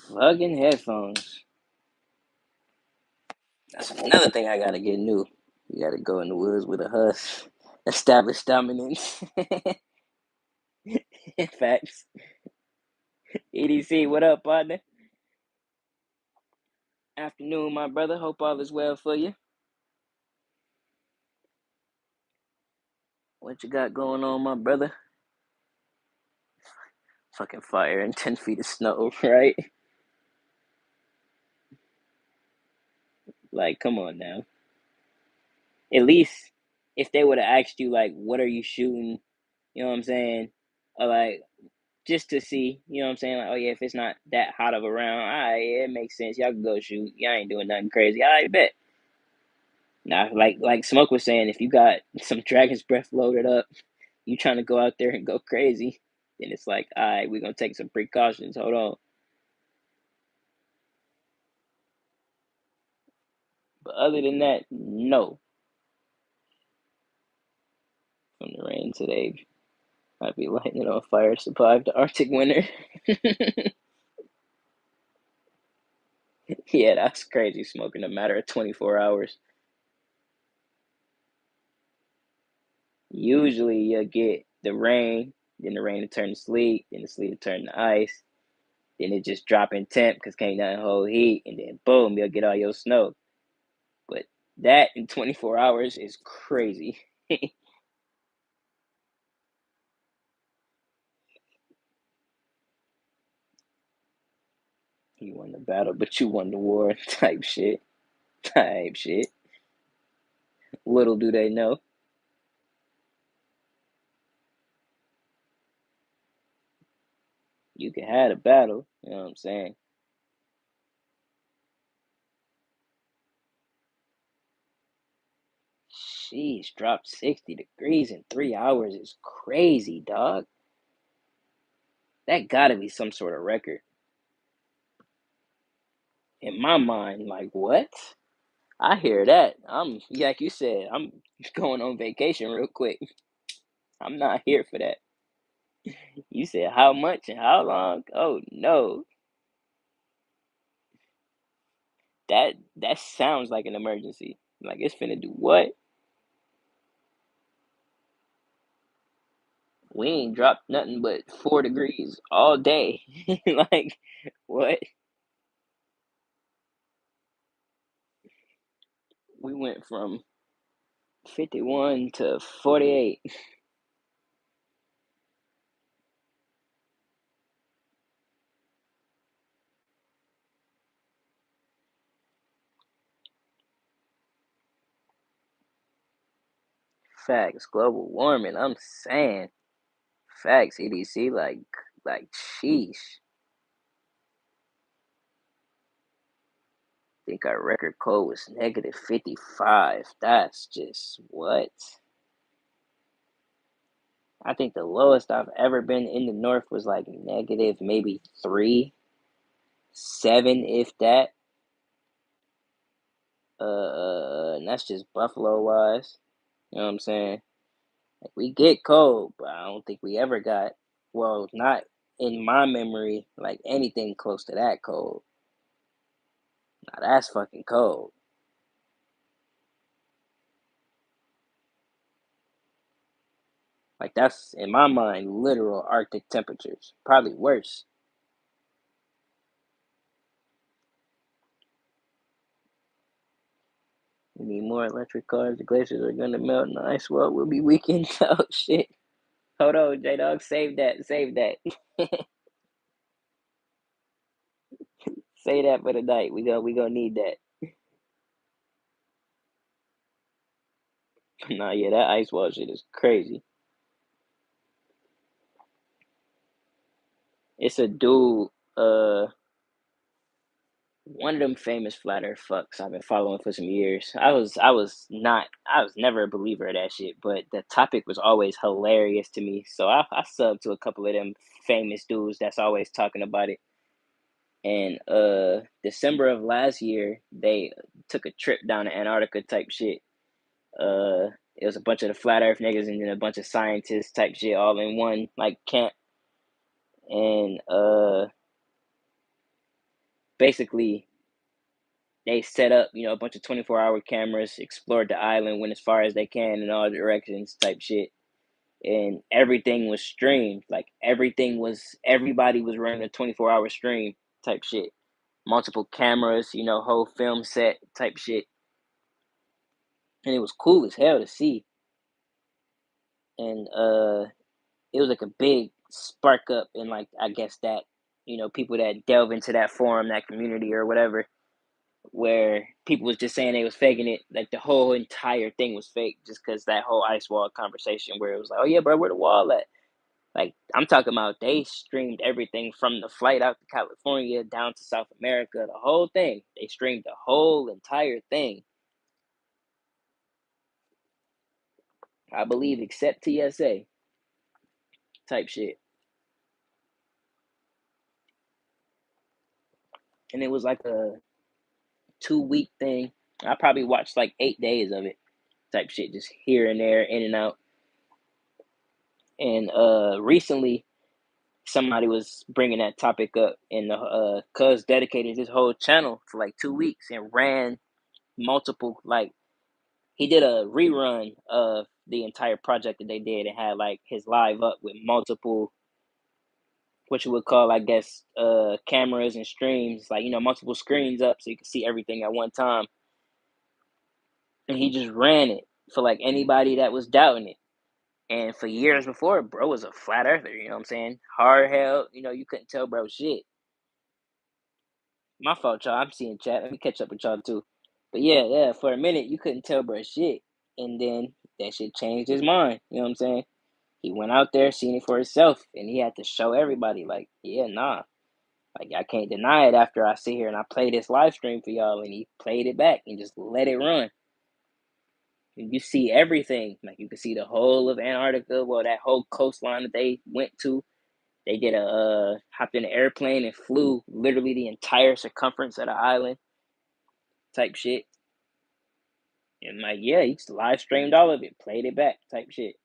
Fucking headphones. That's another thing I gotta get new. You gotta go in the woods with a husk. Establish dominance. Facts. EDC, what up, partner? Afternoon, my brother. Hope all is well for you. What you got going on, my brother? Fucking fire and 10 feet of snow, right? Like, come on now. At least if they would have asked you, like, what are you shooting? You know what I'm saying? Or, like, just to see, you know what I'm saying? Like, oh, yeah, if it's not that hot of a round, all right, yeah, it makes sense. Y'all can go shoot. Y'all ain't doing nothing crazy. I bet. Now, like Smoke was saying, if you got some Dragon's Breath loaded up, you trying to go out there and go crazy, then it's like, all right, we're gonna take some precautions. Hold on. But other than that, no. From the rain today, I'd be lighting it on fire to survive the Arctic winter. Yeah, that's crazy. Smoking a matter of 24 hours. Usually, you get the rain, then the rain to turn to sleet, then the sleet to turn to ice, then it just drop in temp because can't nothing hold heat, and then boom, you'll get all your snow. But that in 24 hours is crazy. You won the battle, but you won the war type shit. Type shit. Little do they know. You can have a battle. You know what I'm saying? Sheesh, dropped 60 degrees in 3 hours is crazy, dog. That gotta be some sort of record. In my mind, like, what? I hear that. like you said, I'm going on vacation real quick. I'm not here for that. You said how much and how long? Oh no. That sounds like an emergency. Like it's finna do what? We ain't dropped nothing but 4 degrees all day. Like what? We went from 51 to 48. Facts, global warming. I'm saying facts, EDC. Like sheesh. think our record cold was negative 55. That's just what? I think the lowest I've ever been in the north was like negative maybe 3, 7, if that. And that's just Buffalo wise. You know what I'm saying? Like, we get cold, but I don't think we ever got, well, not in my memory, like anything close to that cold. Now that's fucking cold. Like, that's in my mind literal Arctic temperatures. Probably worse. We need more electric cars. The glaciers are gonna melt and the ice wall will be weakened. Oh shit. Hold on, J Dog. Save that. Save that. Say that for the night. We gonna need that. Nah, yeah, that ice wall shit is crazy. It's a dude, one of them famous flat earth fucks I've been following for some years. I was never a believer of that shit, but the topic was always hilarious to me. So I subbed to a couple of them famous dudes that's always talking about it. And December of last year, they took a trip down to Antarctica type shit. It was a bunch of the flat earth niggas and then a bunch of scientists type shit all in one like camp. And basically they set up, a bunch of 24-hour cameras, explored the island, went as far as they can in all directions type shit. And everything was streamed. Like everybody was running a 24-hour stream type shit. Multiple cameras, whole film set type shit. And it was cool as hell to see. And it was like a big spark up in, like, I guess that, people that delve into that forum, that community or whatever, where people was just saying they was faking it. Like the whole entire thing was fake, just because that whole ice wall conversation where it was like, oh yeah, bro, where the wall at? Like, I'm talking about they streamed everything from the flight out to California down to South America, the whole thing. They streamed the whole entire thing, I believe, except TSA type shit. And it was like a 2 week thing. I probably watched like 8 days of it type shit, just here and there, in and out. And recently, somebody was bringing that topic up, and Cuz dedicated his whole channel for like 2 weeks and ran multiple, like, he did a rerun of the entire project that they did and had like his live up with multiple, what you would call, I guess, cameras and streams, like, multiple screens up so you could see everything at one time. And he just ran it for like anybody that was doubting it. And for years before, bro was a flat earther, you know what I'm saying? Hard hell, you couldn't tell bro shit. My fault, y'all. I'm seeing chat. Let me catch up with y'all too. But yeah, for a minute you couldn't tell bro shit. And then that shit changed his mind. You know what I'm saying? He went out there, seen it for himself, and he had to show everybody, like, yeah, nah. Like, I can't deny it after I sit here and I play this live stream for y'all, and he played it back and just let it run. And you see everything. Like, you can see the whole of Antarctica, well, that whole coastline that they went to. They did hopped in an airplane and flew literally the entire circumference of the island type shit. And like, yeah, he just live streamed all of it, played it back type shit.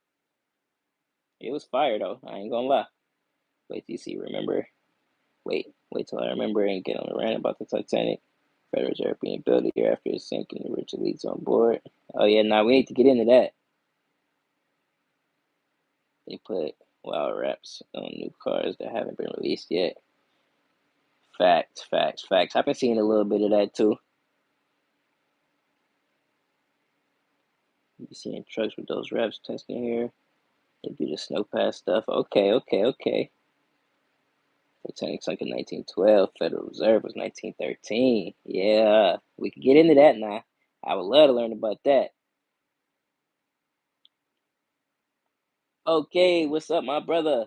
It was fire though. I ain't gonna lie. Wait till you see. Remember? Wait till I remember and get on the rant about the Titanic. Federal Reserve being built a year after it sank and the rich elites on board. Oh yeah, now we need to get into that. They put wild wraps on new cars that haven't been released yet. Facts. I've been seeing a little bit of that too. You seeing trucks with those wraps testing here. They do the snow pass stuff. Okay. Titanic sunk in 1912. Federal Reserve was 1913. Yeah, we can get into that now. I would love to learn about that. Okay, what's up, my brother?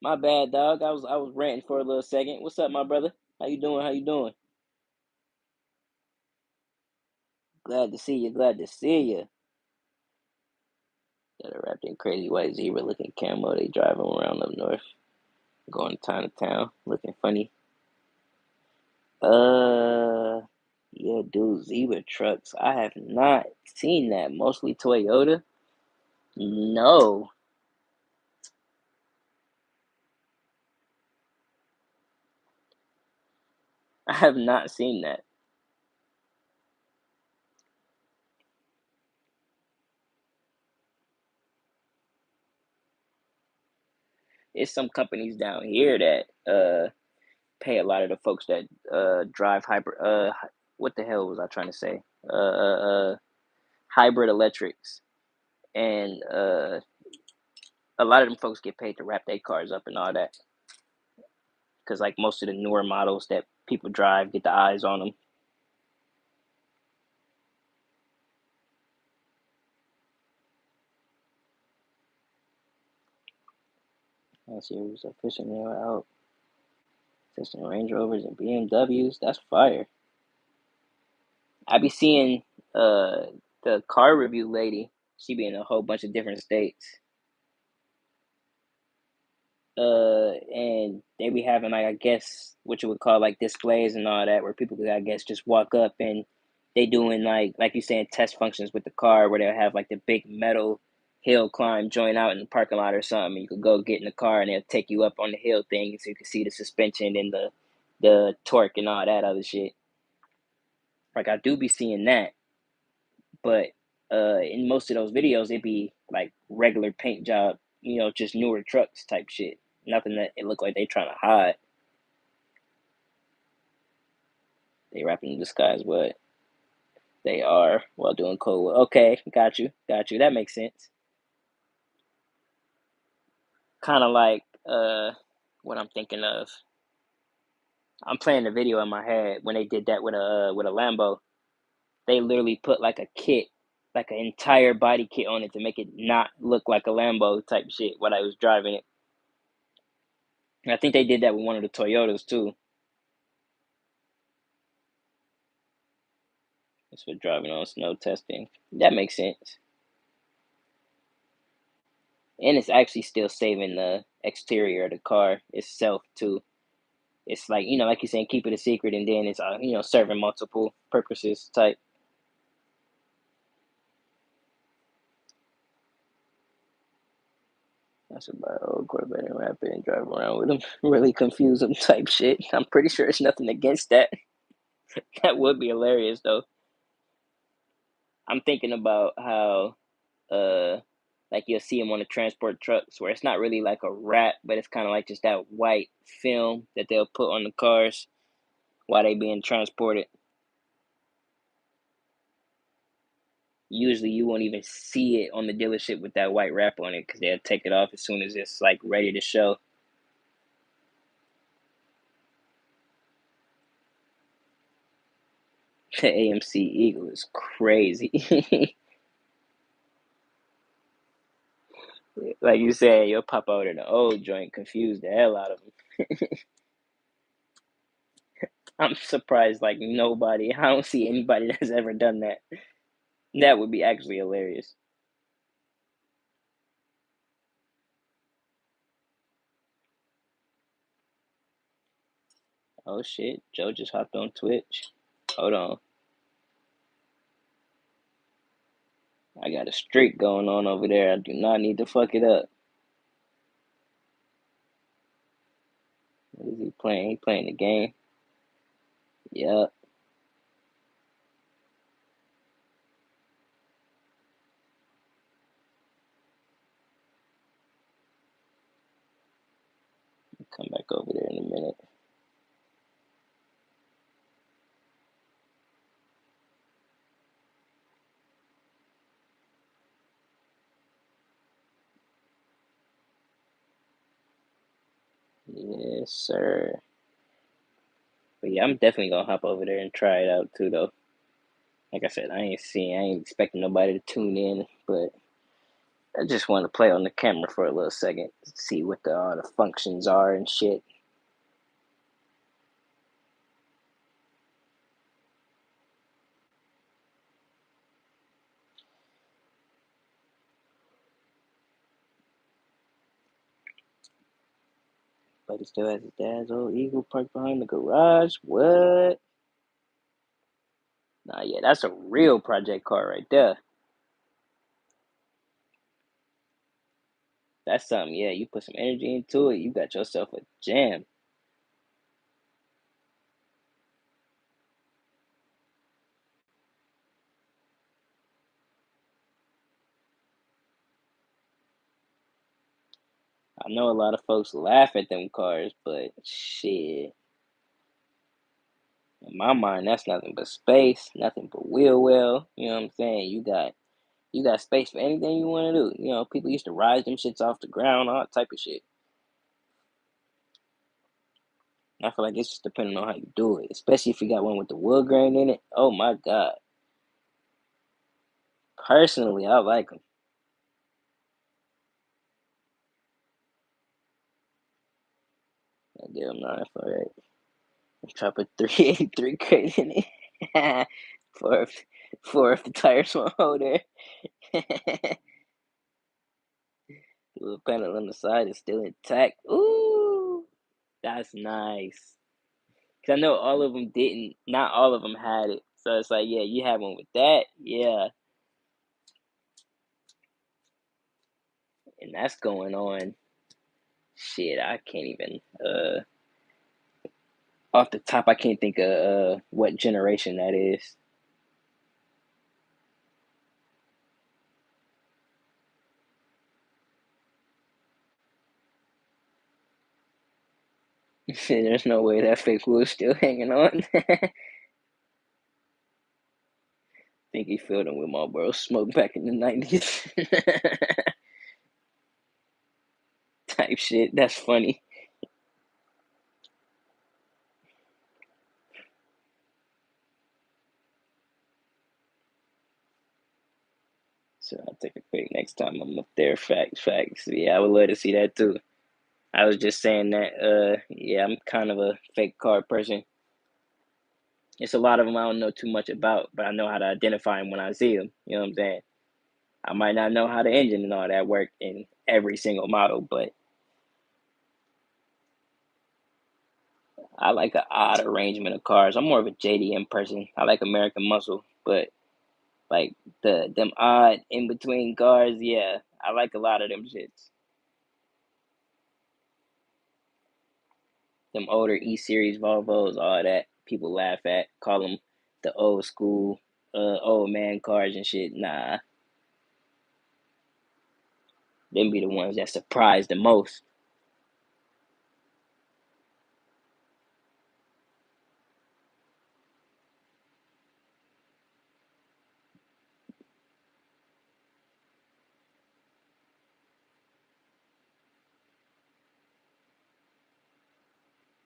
My bad, dog. I was ranting for a little second. What's up, my brother? How you doing? Glad to see you. Glad to see you. Got a wrapped in crazy white zebra looking camo. They drive them around up north, going town to town, looking funny. Uh, yeah, dude, zebra trucks. I have not seen that. Mostly Toyota. No, I have not seen that. It's some companies down here that pay a lot of the folks that drive hybrid. What the hell was I trying to say? Hybrid electrics, and a lot of them folks get paid to wrap their cars up and all that. Because like most of the newer models that people drive get the eyes on them. I see who's a fishing there out testing Range Rovers and BMWs. That's fire. I be seeing uh the car review lady. She be in a whole bunch of different states. And they be having like I guess what you would call like displays and all that, where people could I guess just walk up and they doing like you saying test functions with the car, where they'll have like the big metal hill climb joint out in the parking lot or something. And you could go get in the car and they'll take you up on the hill thing, so you can see the suspension and the torque and all that other shit. Like I do be seeing that, but in most of those videos, it be like regular paint job, just newer trucks type shit. Nothing that it look like they trying to hide. They rapping in disguise what they are while doing cold. Okay, got you. That makes sense. Kind of like what I'm thinking of. I'm playing the video in my head when they did that with a Lambo. They literally put like a kit, like an entire body kit on it to make it not look like a Lambo type shit while I was driving it. And I think they did that with one of the Toyotas too. It's for driving on snow testing. That makes sense. And it's actually still saving the exterior of the car itself too. It's like like you're saying, keep it a secret, and then it's serving multiple purposes type. That's about old Corvette and Rapid and drive around with them, really confuse them type shit. I'm pretty sure it's nothing against that. That would be hilarious though. I'm thinking about how uh like you'll see them on the transport trucks where it's not really like a wrap, but it's kind of like just that white film that they'll put on the cars while they being transported. Usually, you won't even see it on the dealership with that white wrap on it because they'll take it off as soon as it's like ready to show. The AMC Eagle is crazy. Like you said, you'll pop out in the old joint, confuse the hell out of them. I'm surprised, like nobody. I don't see anybody that's ever done that. That would be actually hilarious. Oh shit, Joe just hopped on Twitch. Hold on, I got a streak going on over there. I do not need to fuck it up. What is he playing? He playing the game. Yup. Come back over there in a minute. Yes, sir. But yeah, I'm definitely gonna hop over there and try it out too, though. Like I said, I ain't expecting nobody to tune in, but I just want to play on the camera for a little second, see what all the functions are and shit. But he still has his dad's old Eagle parked behind the garage. What? Nah, yeah, that's a real project car right there. That's something, yeah. You put some energy into it, you got yourself a gem. I know a lot of folks laugh at them cars, but shit, in my mind, that's nothing but space, nothing but wheel well. You know what I'm saying? You got space for anything you want to do. You know, people used to rise them shits off the ground, all type of shit. I feel like it's just depending on how you do it, especially if you got one with the wood grain in it. Oh my god! Personally, I like them. I give them 9 for it. Drop a 383 crate in it. for if the tires won't hold it. The little panel on the side is still intact. Ooh, that's nice. Cause I know all of them didn't. Not all of them had it. So it's like, yeah, you have one with that, yeah, and that's going on. Shit, I can't even. Off the top, I can't think of what generation that is. There's no way that fake wood's still hanging on. Think he filled him with Marlboro smoke back in the 90s. Type shit. That's funny. So I'll take a quick next time I'm up there. Facts, facts. Yeah, I would love to see that too. I was just saying that, yeah, I'm kind of a fake car person. It's a lot of them I don't know too much about, but I know how to identify them when I see them. You know what I'm saying? I might not know how the engine and all that work in every single model, but I like an odd arrangement of cars. I'm more of a JDM person. I like American Muscle, but like them odd in between cars, yeah, I like a lot of them shits. Them older E series Volvos, all that people laugh at, call them the old school, old man cars and shit. Nah, them be the ones that surprise the most.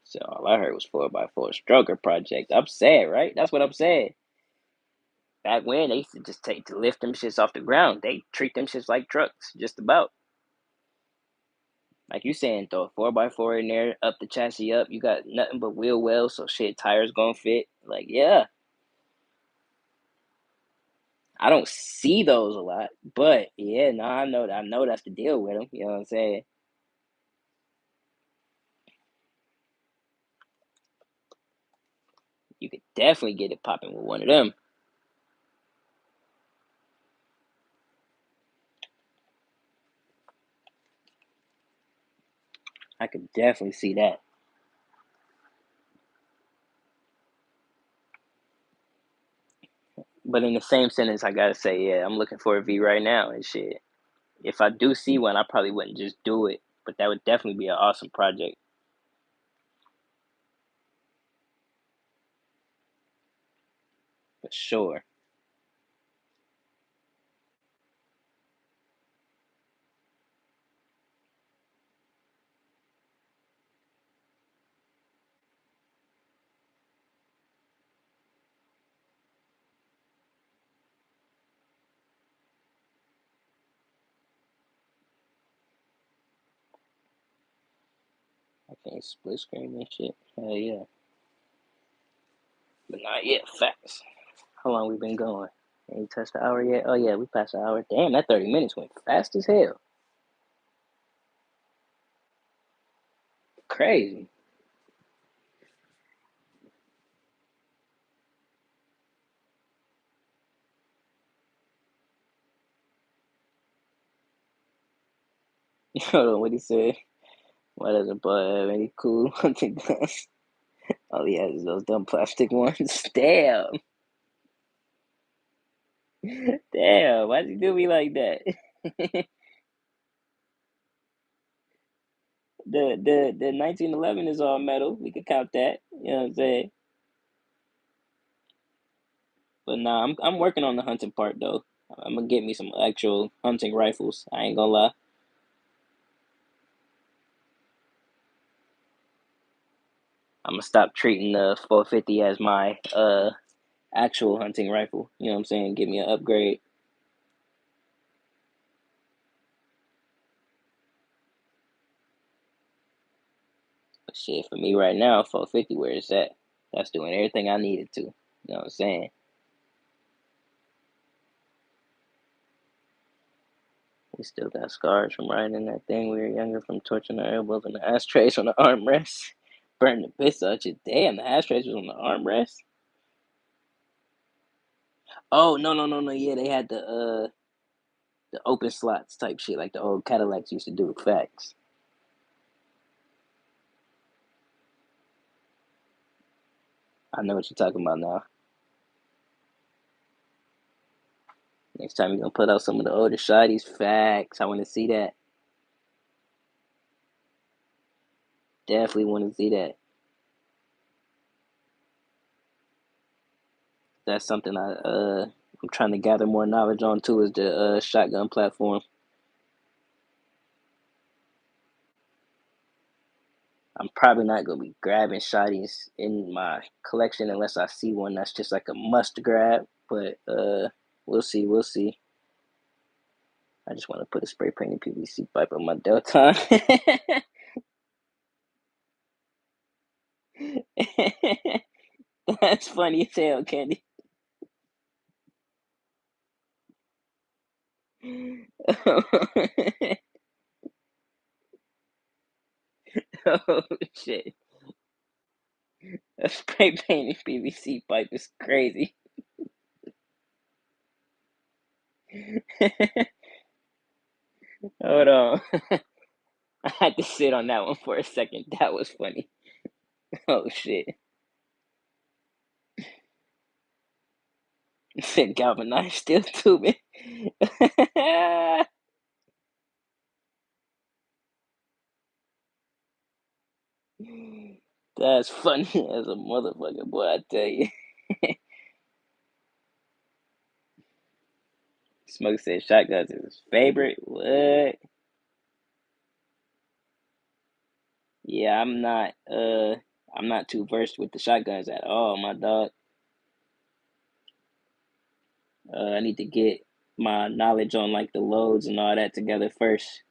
So all I heard was 4x4 stroker project. I'm sad, right? That's what I'm saying. Back when they used to just take to lift them shits off the ground. They treat them shits like trucks, just about. Like you saying, throw a 4x4 in there, up the chassis up. You got nothing but wheel wells, so shit, tires gonna fit. Like, yeah, I don't see those a lot, but yeah, no, I know that's the deal with them. You know what I'm saying? You could definitely get it popping with one of them. I could definitely see that. But in the same sentence, I gotta say, yeah, I'm looking for a V right now and shit. If I do see one, I probably wouldn't just do it, but that would definitely be an awesome project for sure. I can't split screen and shit. Hell yeah, but not yet. Facts. How long we been going? Ain't touched the hour yet? Oh yeah, we passed the hour. Damn, that 30 minutes went fast as hell. crazy. Hold on, what he said? Why doesn't Bud have any cool hunting guns? All he has is those dumb plastic ones. Damn, damn. Why'd you do me like that? The 1911 is all metal. We could count that. You know what I'm saying? But nah, I'm working on the hunting part though. I'm gonna get me some actual hunting rifles. I ain't gonna lie. I'm gonna stop treating the 450 as my actual hunting rifle. You know what I'm saying? Give me an upgrade. But shit, for me right now, 450, where it's at, that's doing everything I needed to. You know what I'm saying? We still got scars from riding in that thing. We were younger from torching our elbows on the ashtrays on the armrest. Burning the piss out you. Damn, the ashtrays was on the armrest. Oh no no no no! Yeah, they had the open slots type shit like the old Cadillacs used to do. Facts. I know what you're talking about now. Next time you're gonna put out some of the older shotties. Facts. I want to see that. Definitely want to see that. That's something I'm trying to gather more knowledge on too. Is the shotgun platform. I'm probably not gonna be grabbing shotties in my collection unless I see one that's just like a must grab. But we'll see. We'll see. I just want to put a spray painted PVC pipe on my Delta. That's funny as hell, Candy. Oh shit! A spray painted PVC pipe is crazy. Hold on. I had to sit on that one for a second. That was funny. Oh shit. Said galvanized steel tubing. That's funny as a motherfucker, boy, I tell you. Smoke said shotguns is his favorite. What? Yeah, I'm not too versed with the shotguns at all, my dog. I need to get my knowledge on like the loads and all that together first.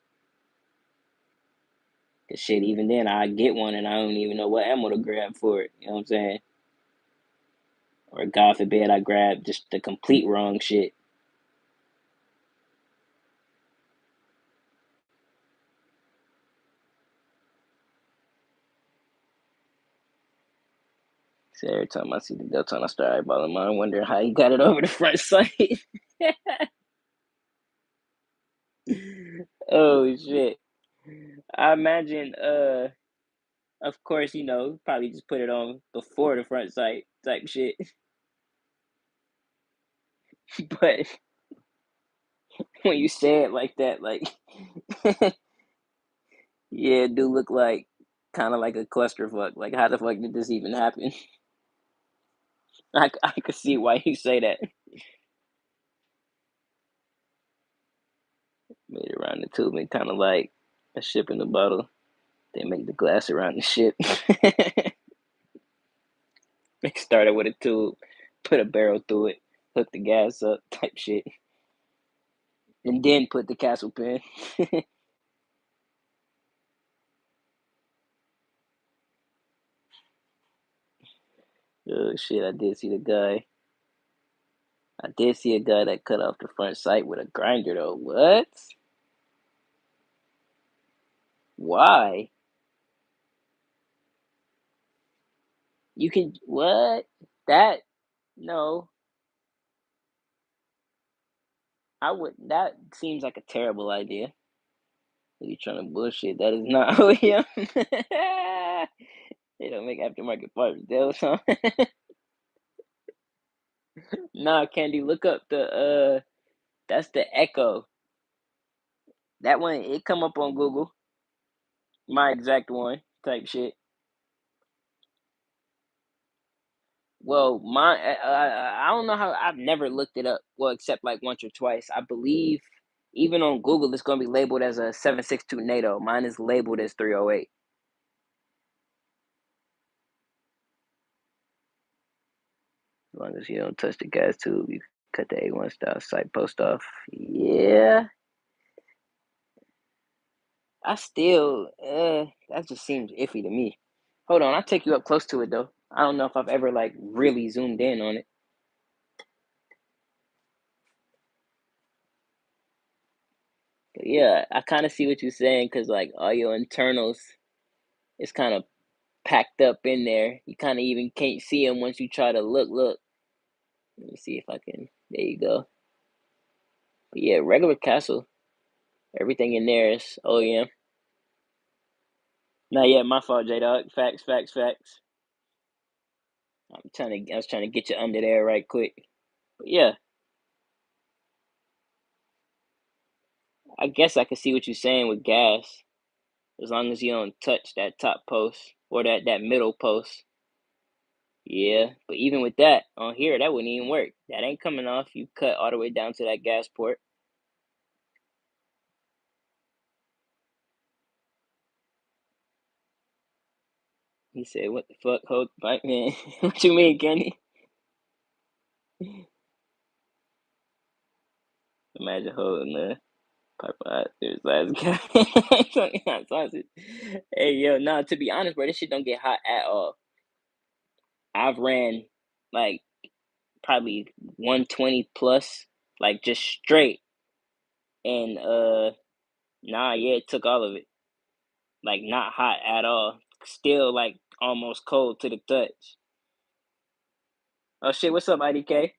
Cause shit, even then I get one and I don't even know what ammo to grab for it. You know what I'm saying? Or God forbid I grab just the complete wrong shit. So every time I see the Delta, I start eyeballing mine, wondering how he got it over the front sight. Oh shit! I imagine, of course, probably just put it on before the front sight type shit. But when you say it like that, like, yeah, it do look like kind of like a clusterfuck. Like, how the fuck did this even happen? I could see why you say that. Made it around the tubing, kind of like a ship in a bottle. They make the glass around the ship. They started with a tube, put a barrel through it, hook the gas up, type shit, and then put the castle pin. Oh shit! I did see a guy that cut off the front sight with a grinder though. What? Why? You can what? That no, I would. That seems like a terrible idea. You trying to bullshit? That is not OEM. They don't make aftermarket parts. They'll some. Nah, Candy, look up the that's the Echo. That one it come up on Google. My exact one type shit. Well, I don't know how. I've never looked it up. Well, except like once or twice. I believe even on Google, it's gonna be labeled as a 762 NATO. Mine is labeled as 308. As long as you don't touch the gas tube, you cut the A1 style sight post off. Yeah, I still, that just seems iffy to me. Hold on, I'll take you up close to it though. I don't know if I've ever like really zoomed in on it. But yeah, I kind of see what you're saying because like all your internals is kind of packed up in there. You kind of even can't see them once you try to look. Look, let me see if I can. There you go. But yeah, regular castle. Everything in there is OEM. Not yet. My fault, J Dog. Facts, facts, facts. I was trying to get you under there right quick. But yeah, I guess I can see what you're saying with gas. As long as you don't touch that top post or that middle post. Yeah, but even with that on here, that wouldn't even work. That ain't coming off. You cut all the way down to that gas port. He said, "What the fuck, hold bike man? What you mean, Kenny? Imagine holding the Popeye there's last guy talking hot sausage. Hey yo, nah. To be honest, bro, this shit don't get hot at all. I've ran like probably 120 plus, like just straight, and nah, yeah, it took all of it. Like not hot at all. Still like almost cold to the touch. Oh shit, what's up, IDK?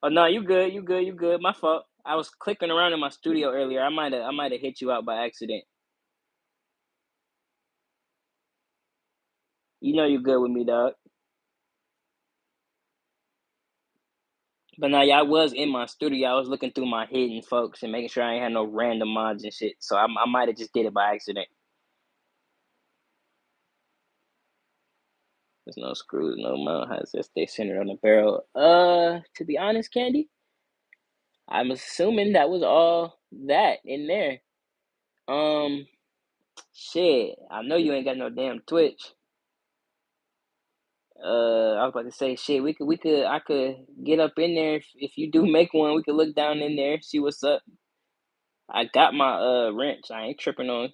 Oh no, you good, you good, you good. My fault. I was clicking around in my studio earlier. I might have hit you out by accident. You know you good with me, dog. But now, yeah, I was in my studio. I was looking through my hidden folks and making sure I ain't had no random mods and shit. So I might have just did it by accident. There's no screws, no mount. How does this stay centered on the barrel? To be honest, Candy, I'm assuming that was all that in there. Um, shit. I know you ain't got no damn Twitch. I was about to say shit. I could get up in there if you do make one. We could look down in there, see what's up. I got my wrench. I ain't tripping on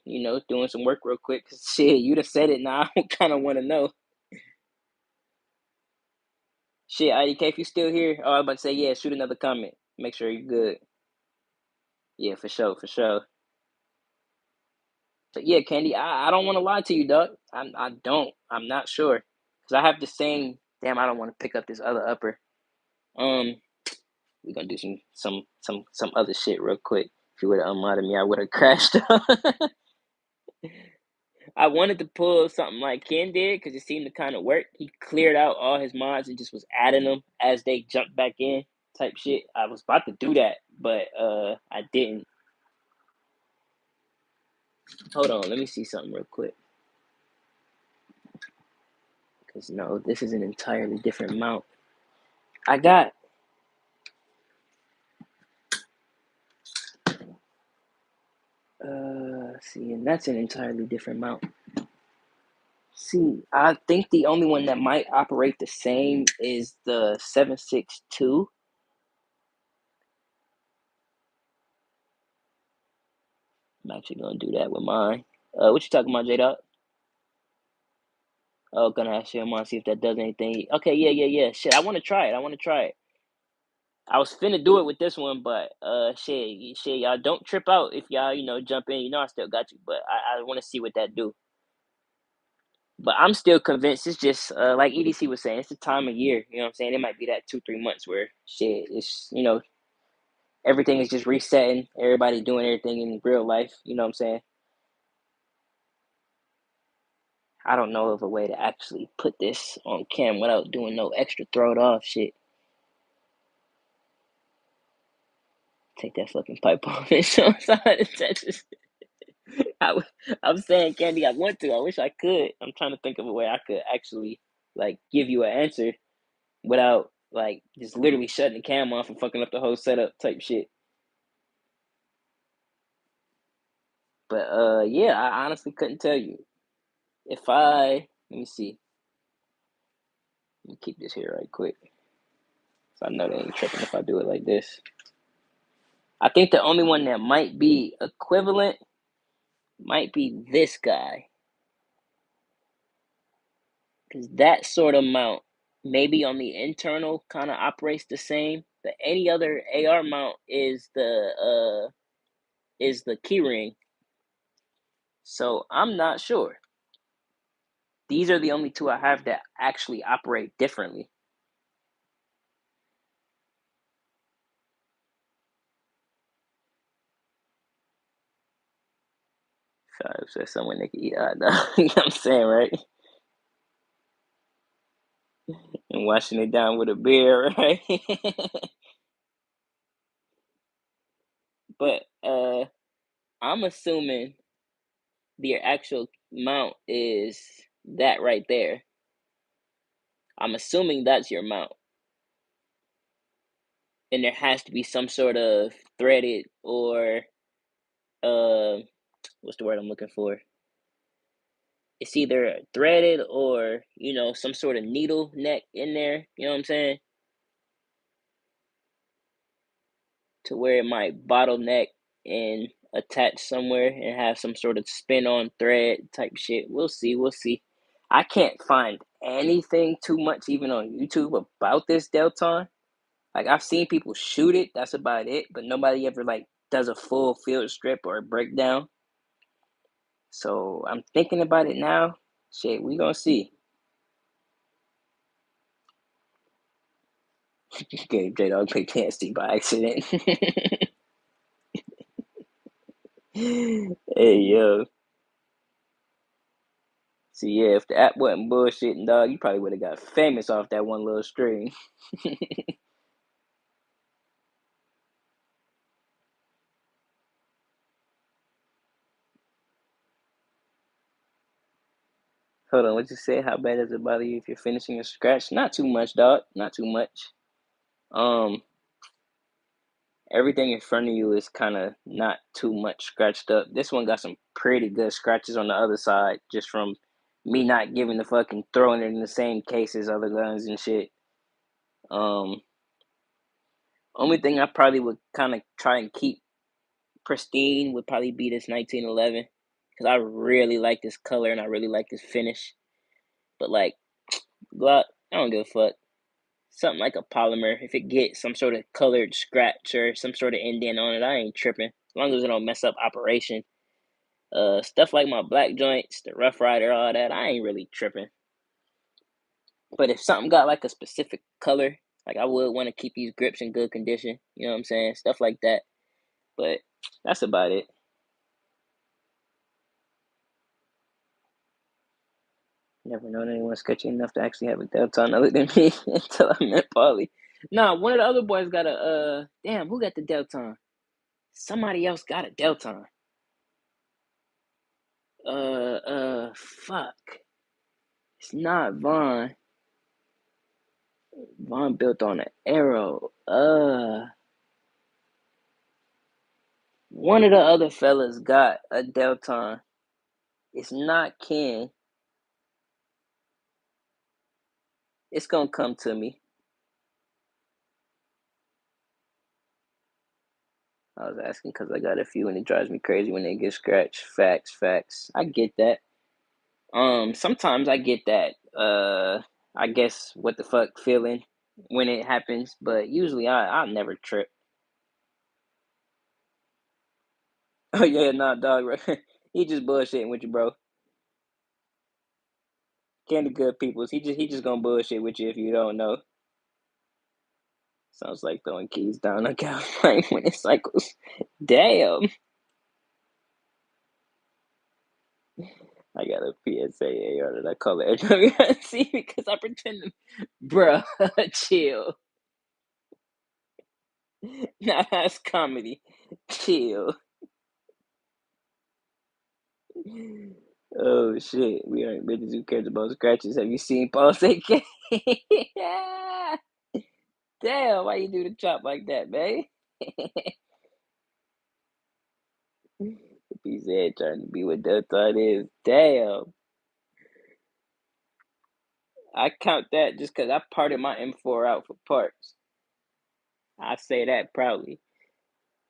doing some work real quick. 'Cause shit, you done said it now. I kind of want to know. Shit, IDK, if you still here, oh, I was about to say yeah. Shoot another comment. Make sure you're good. Yeah, for sure, for sure. So yeah, Candy, I don't want to lie to you, Doug. I don't. I'm not sure because I have the same. Damn, I don't want to pick up this other upper. Um, we're gonna do some other shit real quick. If you would have unmodded me, I would have crashed. I wanted to pull something like Ken did because it seemed to kind of work. He cleared out all his mods and just was adding them as they jumped back in, type shit. I was about to do that, but I didn't. Hold on, let me see something real quick. Because no, this is an entirely different mount. I got see, and that's an entirely different mount. See, I think the only one that might operate the same is the 762. I'm actually gonna do that with mine. What you talking about, J Dot? Oh, gonna ask you. I'm gonna see if that does anything. Okay, yeah, yeah, yeah. Shit, I want to try it. I want to try it. I was finna do it with this one, but shit, y'all don't trip out if y'all jump in. I still got you, but I want to see what that do. But I'm still convinced it's just like EDC was saying, it's the time of year. You know what I'm saying? It might be that 2-3 months where shit, it's everything is just resetting. Everybody doing everything in real life. You know what I'm saying? I don't know of a way to actually put this on cam without doing no extra throwed off shit. Take that fucking pipe off and show us how to Texas. I'm saying, Candy, I want to. I wish I could. I'm trying to think of a way I could actually like give you an answer without like just literally shutting the cam off and fucking up the whole setup type shit. But yeah, I honestly couldn't tell you. If I let me see. Let me keep this here right quick. So I know they ain't tripping if I do it like this. I think the only one that might be equivalent might be this guy. Because that sort of mount, maybe on the internal, kind of operates the same. But any other AR mount is the keyring. So I'm not sure. These are the only two I have that actually operate differently. Sorry, so someone they can eat hot dog. You know what I'm saying, right? And washing it down with a beer, right? But I'm assuming the actual mount is that right there. I'm assuming that's your mount. And there has to be some sort of threaded or uh what's the word I'm looking for? It's either threaded or, some sort of needle neck in there, you know what I'm saying? To where it might bottleneck and attach somewhere and have some sort of spin on thread type shit. We'll see, we'll see. I can't find anything too much even on YouTube about this Delton. Like I've seen people shoot it, that's about it, but nobody ever like does a full field strip or a breakdown. So I'm thinking about it now. Shit, we gonna see. Gave J Dog play Nasty by accident. Hey yo. See, yeah, if the app wasn't bullshitting, dog, you probably would have got famous off that one little string. Hold on, what you say? How bad does it bother you if you're finishing a scratch? Not too much, dog. Not too much. Um, Everything in front of you is kind of not too much scratched up. This one got some pretty good scratches on the other side, just from me not giving the fucking throwing it in the same case as other guns and shit. Um, Only thing I probably would kind of try and keep pristine would probably be this 1911 because I really like this color and I really like this finish. But like Glock, I don't give a fuck. Something like a polymer, if it gets some sort of colored scratch or some sort of indent on it, I ain't tripping. As long as it don't mess up operation. Stuff like my black joints, the Rough Rider, all that, I ain't really tripping. But if something got like a specific color, like I would want to keep these grips in good condition. You know what I'm saying? Stuff like that. But that's about it. Never known anyone sketchy enough to actually have a Delton other than me until I met Paulie. Nah, one of the other boys got a damn, who got the Delton? Somebody else got a Delton. Fuck. It's not Vaughn. Vaughn built on an arrow. One of the other fellas got a Delton. It's not Ken. It's gonna come to me. I was asking because I got a few and it drives me crazy when they get scratched. Facts, facts. I get that. Sometimes I get that. I guess what the fuck feeling when it happens, but usually I never trip. Oh yeah, nah, dog. He just bullshitting with you, bro. Candy Good Peoples. He just gonna bullshit with you if you don't know. Sounds like throwing keys down a California when it cycles. Damn. I got a PSA AR that I call it HWC because I pretend to, bruh, chill. Nah, that's comedy. Chill. Oh shit, we aren't bitches who cares about scratches. Have you seen Paul say yeah. Damn, why you do the chop like that, man? He said trying to be what Death Thought is. Damn. I count that just because I parted my M4 out for parts. I say that proudly.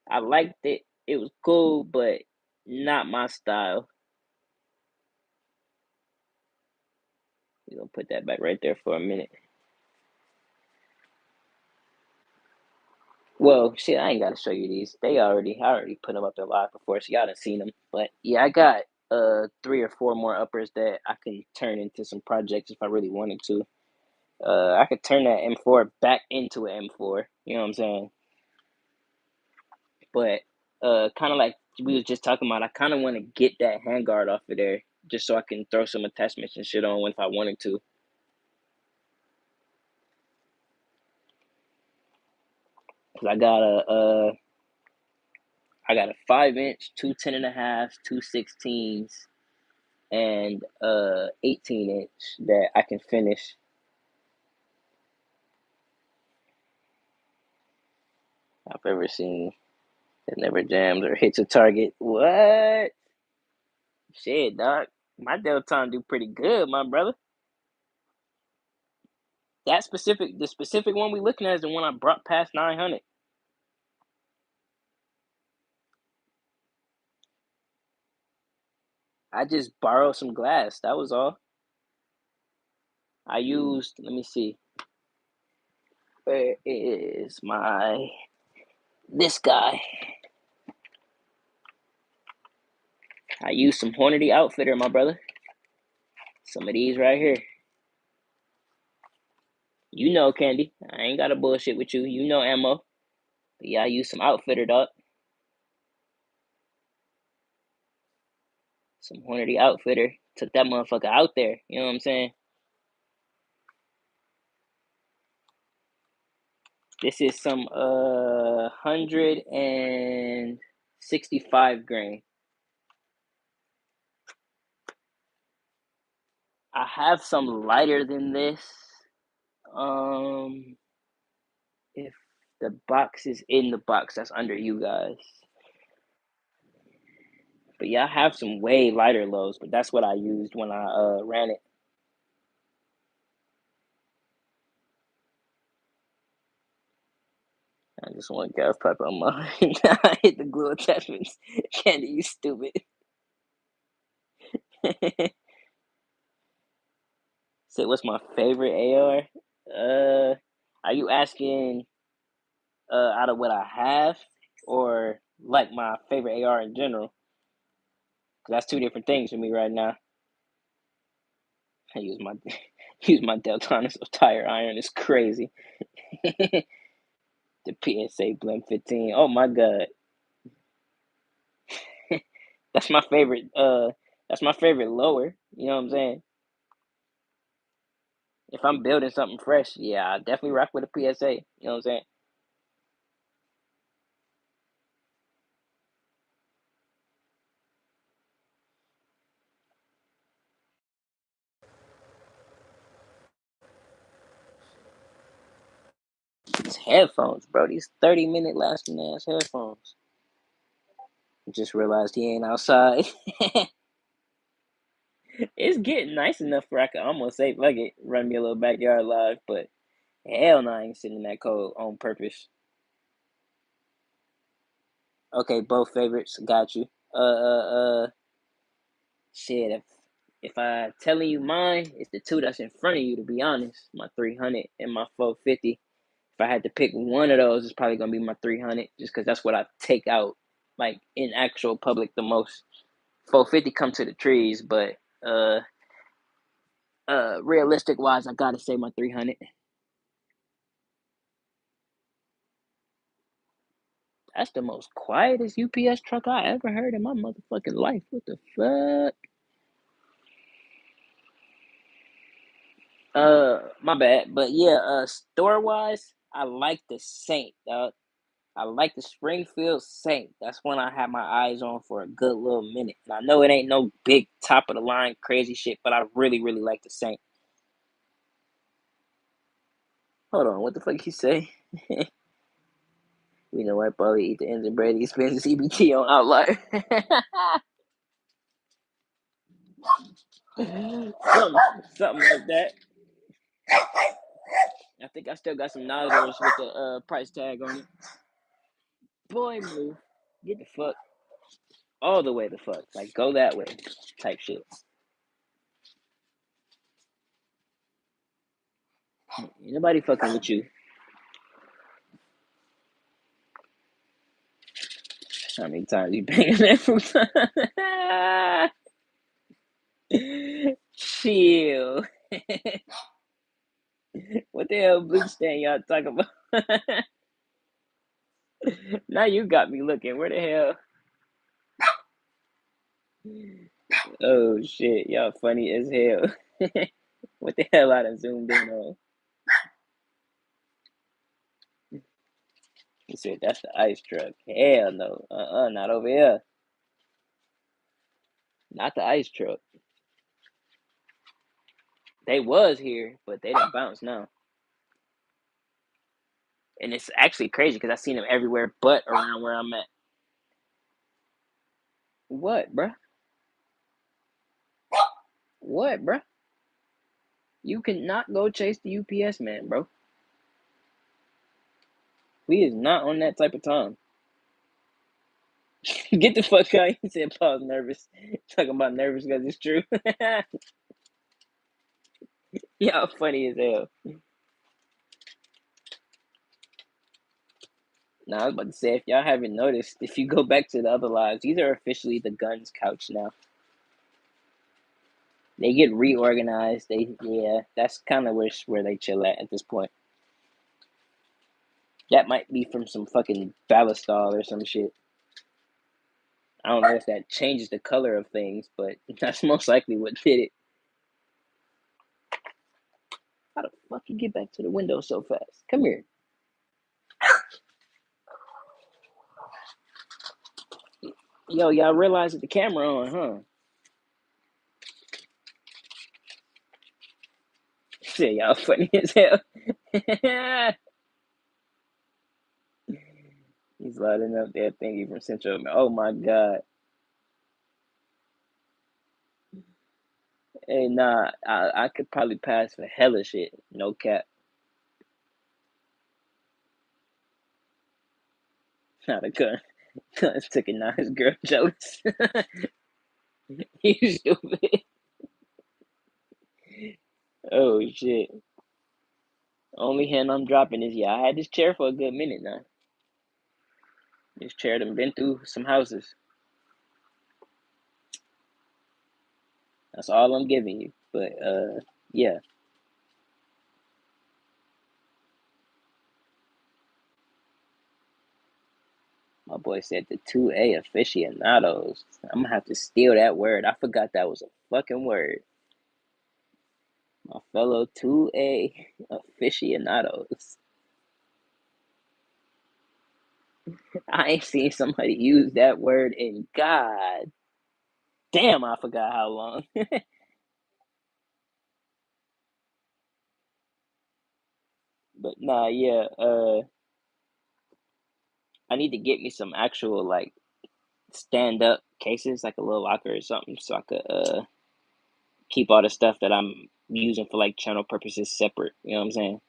I liked it. It was cool, but not my style. We're gonna put that back right there for a minute. Well, shit, I ain't gotta show you these. I already put them up in live before, so y'all done seen them. But yeah, I got 3 or 4 more uppers that I can turn into some projects if I really wanted to. I could turn that M4 back into an M4. You know what I'm saying? But kind of like we was just talking about, I kind of want to get that handguard off of there just so I can throw some attachments and shit on if I wanted to. Cause I got a 5-inch, 2 10.5, 2 16s, and 18-inch that I can finish. I've ever seen that never jams or hits a target. What? Shit, dog. My Delton do pretty good, my brother. The specific one we looking at is the one I brought past 900. I just borrowed some glass. That was all. I used. Let me see. Where is my this guy? I used some Hornady Outfitter, my brother. Some of these right here. You know, Candy. I ain't got to bullshit with you. You know, ammo. But yeah, I used some Outfitter, dog. Some Hornady Outfitter. Took that motherfucker out there. You know what I'm saying? This is some 165 grain. I have some lighter than this. If the box is in the box, that's under you guys. But yeah, I have some way lighter lows, but that's what I used when I ran it. I just want gas pipe on mine. I hit the glue attachments. Candy, you stupid. Say, what's my favorite AR? Are you asking out of what I have, or like my favorite AR in general? 'Cause that's two different things for me right now. I use my use my Deltonis of tire iron. It's crazy. The PSA Blend 15. Oh my god. That's my favorite that's my favorite lower. You know what I'm saying? If I'm building something fresh, yeah, I definitely rock with a PSA. You know what I'm saying? These headphones, bro. These 30-minute lasting ass headphones. Just realized he ain't outside. It's getting nice enough where I can almost say, fuck it, run me a little backyard live, but hell no, I ain't sitting in that cold on purpose. Okay, both favorites, got you. Shit, if I telling you mine, it's the two that's in front of you. To be honest, my 300 and my 450. If I had to pick one of those, it's probably gonna be my 300, just because that's what I take out, like in actual public the most. 450 come to the trees, but Realistic wise, I gotta say my 300. That's the most quietest UPS truck I ever heard in my motherfucking life. What the fuck? My bad. But yeah, store wise, I like the Saint, dog. I like the Springfield Saint. That's one I had my eyes on for a good little minute. And I know it ain't no big top of the line crazy shit, but I really, really like the Saint. Hold on, what the fuck you say? We know I probably eat the ends of Brady spends CBT on Outlier. something like that. I think I still got some Nosers with the price tag on it. Boy, move. Get the fuck all the way the fuck. Like, go that way type shit. Ain't nobody fucking with you. How many times you banging that fruit? Chill. What the hell blue stand y'all talking about? Now you got me looking. Where the hell? Oh shit, y'all funny as hell. What the hell I done zoomed in on? He said that's the ice truck. Hell no. Not over here. Not the ice truck. They was here, but they done bounced now. And it's actually crazy because I seen them everywhere but around where I'm at. What, bruh? What, bruh? You cannot go chase the UPS man, bro. We is not on that type of time. Get the fuck out. He said, Paul's nervous. Talking about nervous because it's true. Y'all funny as hell. Now, I was about to say, if y'all haven't noticed, if you go back to the other lives, these are officially the Guns couch now. They get reorganized. Yeah, that's kind of where they chill at this point. That might be from some fucking Ballistol or some shit. I don't know if that changes the color of things, but that's most likely what did it. How the fuck you get back to the window so fast? Come here. Yo, y'all realize that the camera on, huh? Shit, y'all funny as hell. He's lighting up that thingy from Central. Oh my god. Hey, nah, I could probably pass for hella shit. No cap. Not a gun. Guns took it. Now his girl jealous. You stupid. Oh shit. Only hand I'm dropping is yeah. I had this chair for a good minute now. This chair done been through some houses. That's all I'm giving you. But yeah. My boy said the 2A aficionados. I'm gonna have to steal that word. I forgot that was a fucking word. My fellow 2A aficionados. I ain't seen somebody use that word in God damn, I forgot how long. But nah, yeah, I need to get me some actual like stand up cases, like a little locker or something, so I could keep all the stuff that I'm using for like channel purposes separate. You know what I'm saying?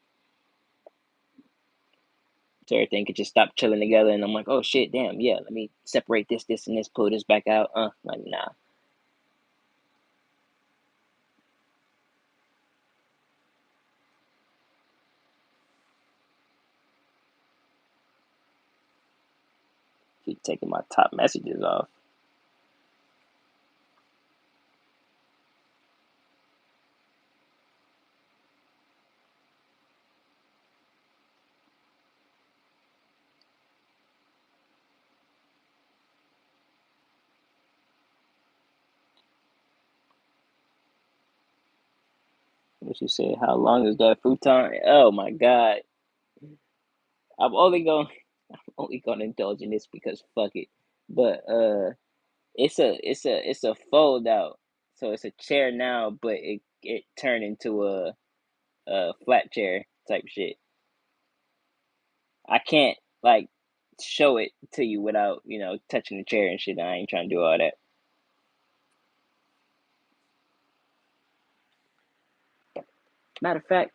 So everything could just stop chilling together, and I'm like, oh shit, damn, yeah, let me separate this, and this, pull this back out. Like nah. Keep taking my top messages off. What you said? How long is that futon? Oh my god! I'm only gonna indulge in this because fuck it. But it's a fold out. So it's a chair now, but it turned into a flat chair type shit. I can't like show it to you without touching the chair and shit. I ain't trying to do all that. Matter of fact,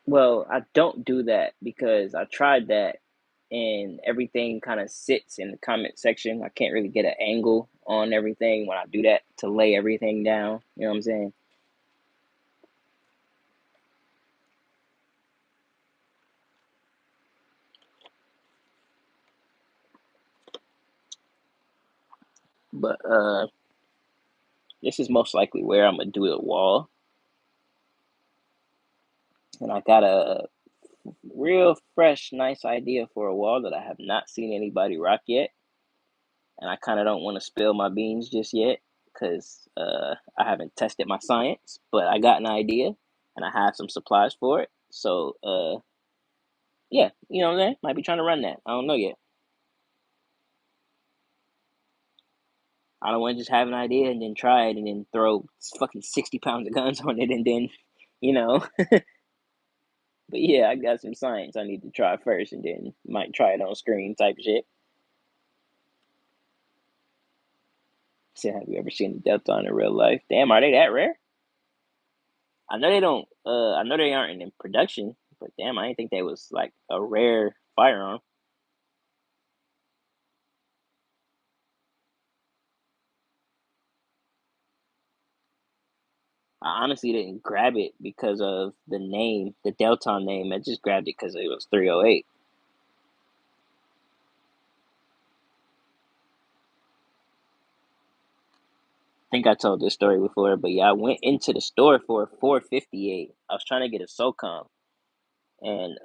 well, I don't do that because I tried that and everything kind of sits in the comment section. I can't really get an angle on everything when I do that to lay everything down. You know what I'm saying? But this is most likely where I'm gonna do the wall, and I got a real fresh, nice idea for a wall that I have not seen anybody rock yet, and I kind of don't want to spill my beans just yet because I haven't tested my science. But I got an idea, and I have some supplies for it. So yeah, you know what I'm saying? Might be trying to run that. I don't know yet. I don't want to just have an idea and then try it and then throw fucking 60 pounds of guns on it and then, you know. But yeah, I got some science I need to try first and then might try it on screen type shit. So have you ever seen a Delta in real life? Damn, are they that rare? I know they don't. I know they aren't in production, but damn, I didn't think they was like a rare firearm. I honestly didn't grab it because of the name, the Delton name. I just grabbed it because it was 308. I think I told this story before, but yeah, I went into the store for a 458. I was trying to get a SOCOM, and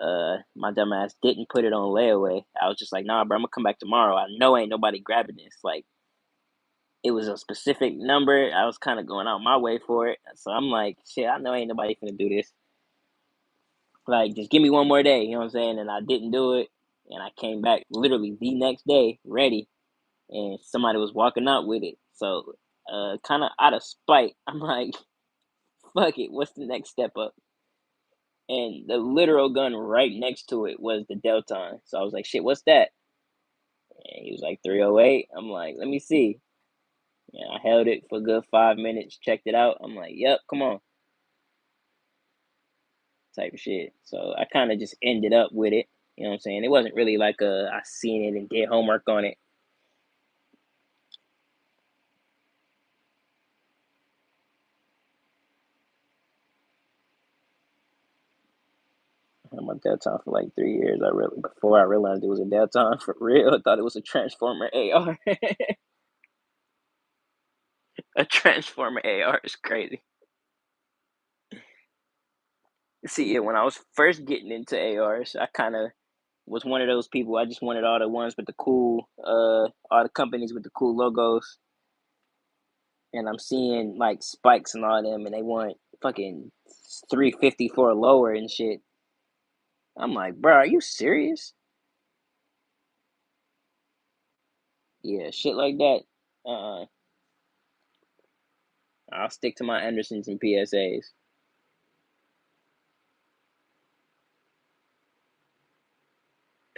my dumb ass didn't put it on layaway. I was just like, nah, bro, I'm gonna come back tomorrow. I know ain't nobody grabbing this. Like, it was a specific number. I was kind of going out my way for it, so I'm like, shit, I know ain't nobody gonna do this. Like, just give me one more day, you know what I'm saying? And I didn't do it, and I came back literally the next day ready, and somebody was walking out with it. So, kind of out of spite, I'm like, fuck it, what's the next step up? And the literal gun right next to it was the Delton. So I was like, shit, what's that? And he was like 308. I'm like, let me see. And I held it for a good 5 minutes, checked it out. I'm like, yep, come on, type of shit. So I kind of just ended up with it. You know what I'm saying? It wasn't really like I seen it and did homework on it. I had my Delton for like 3 years. Before I realized it was a Delton for real. I thought it was a Transformer AR. A Transformer AR is crazy. See, yeah, when I was first getting into ARs, I kind of was one of those people. I just wanted all the ones with the cool, all the companies with the cool logos. And I'm seeing like Spikes and all them, and they want fucking 350 for a lower and shit. I'm like, bro, are you serious? Yeah, shit like that. I'll stick to my Andersons and PSAs.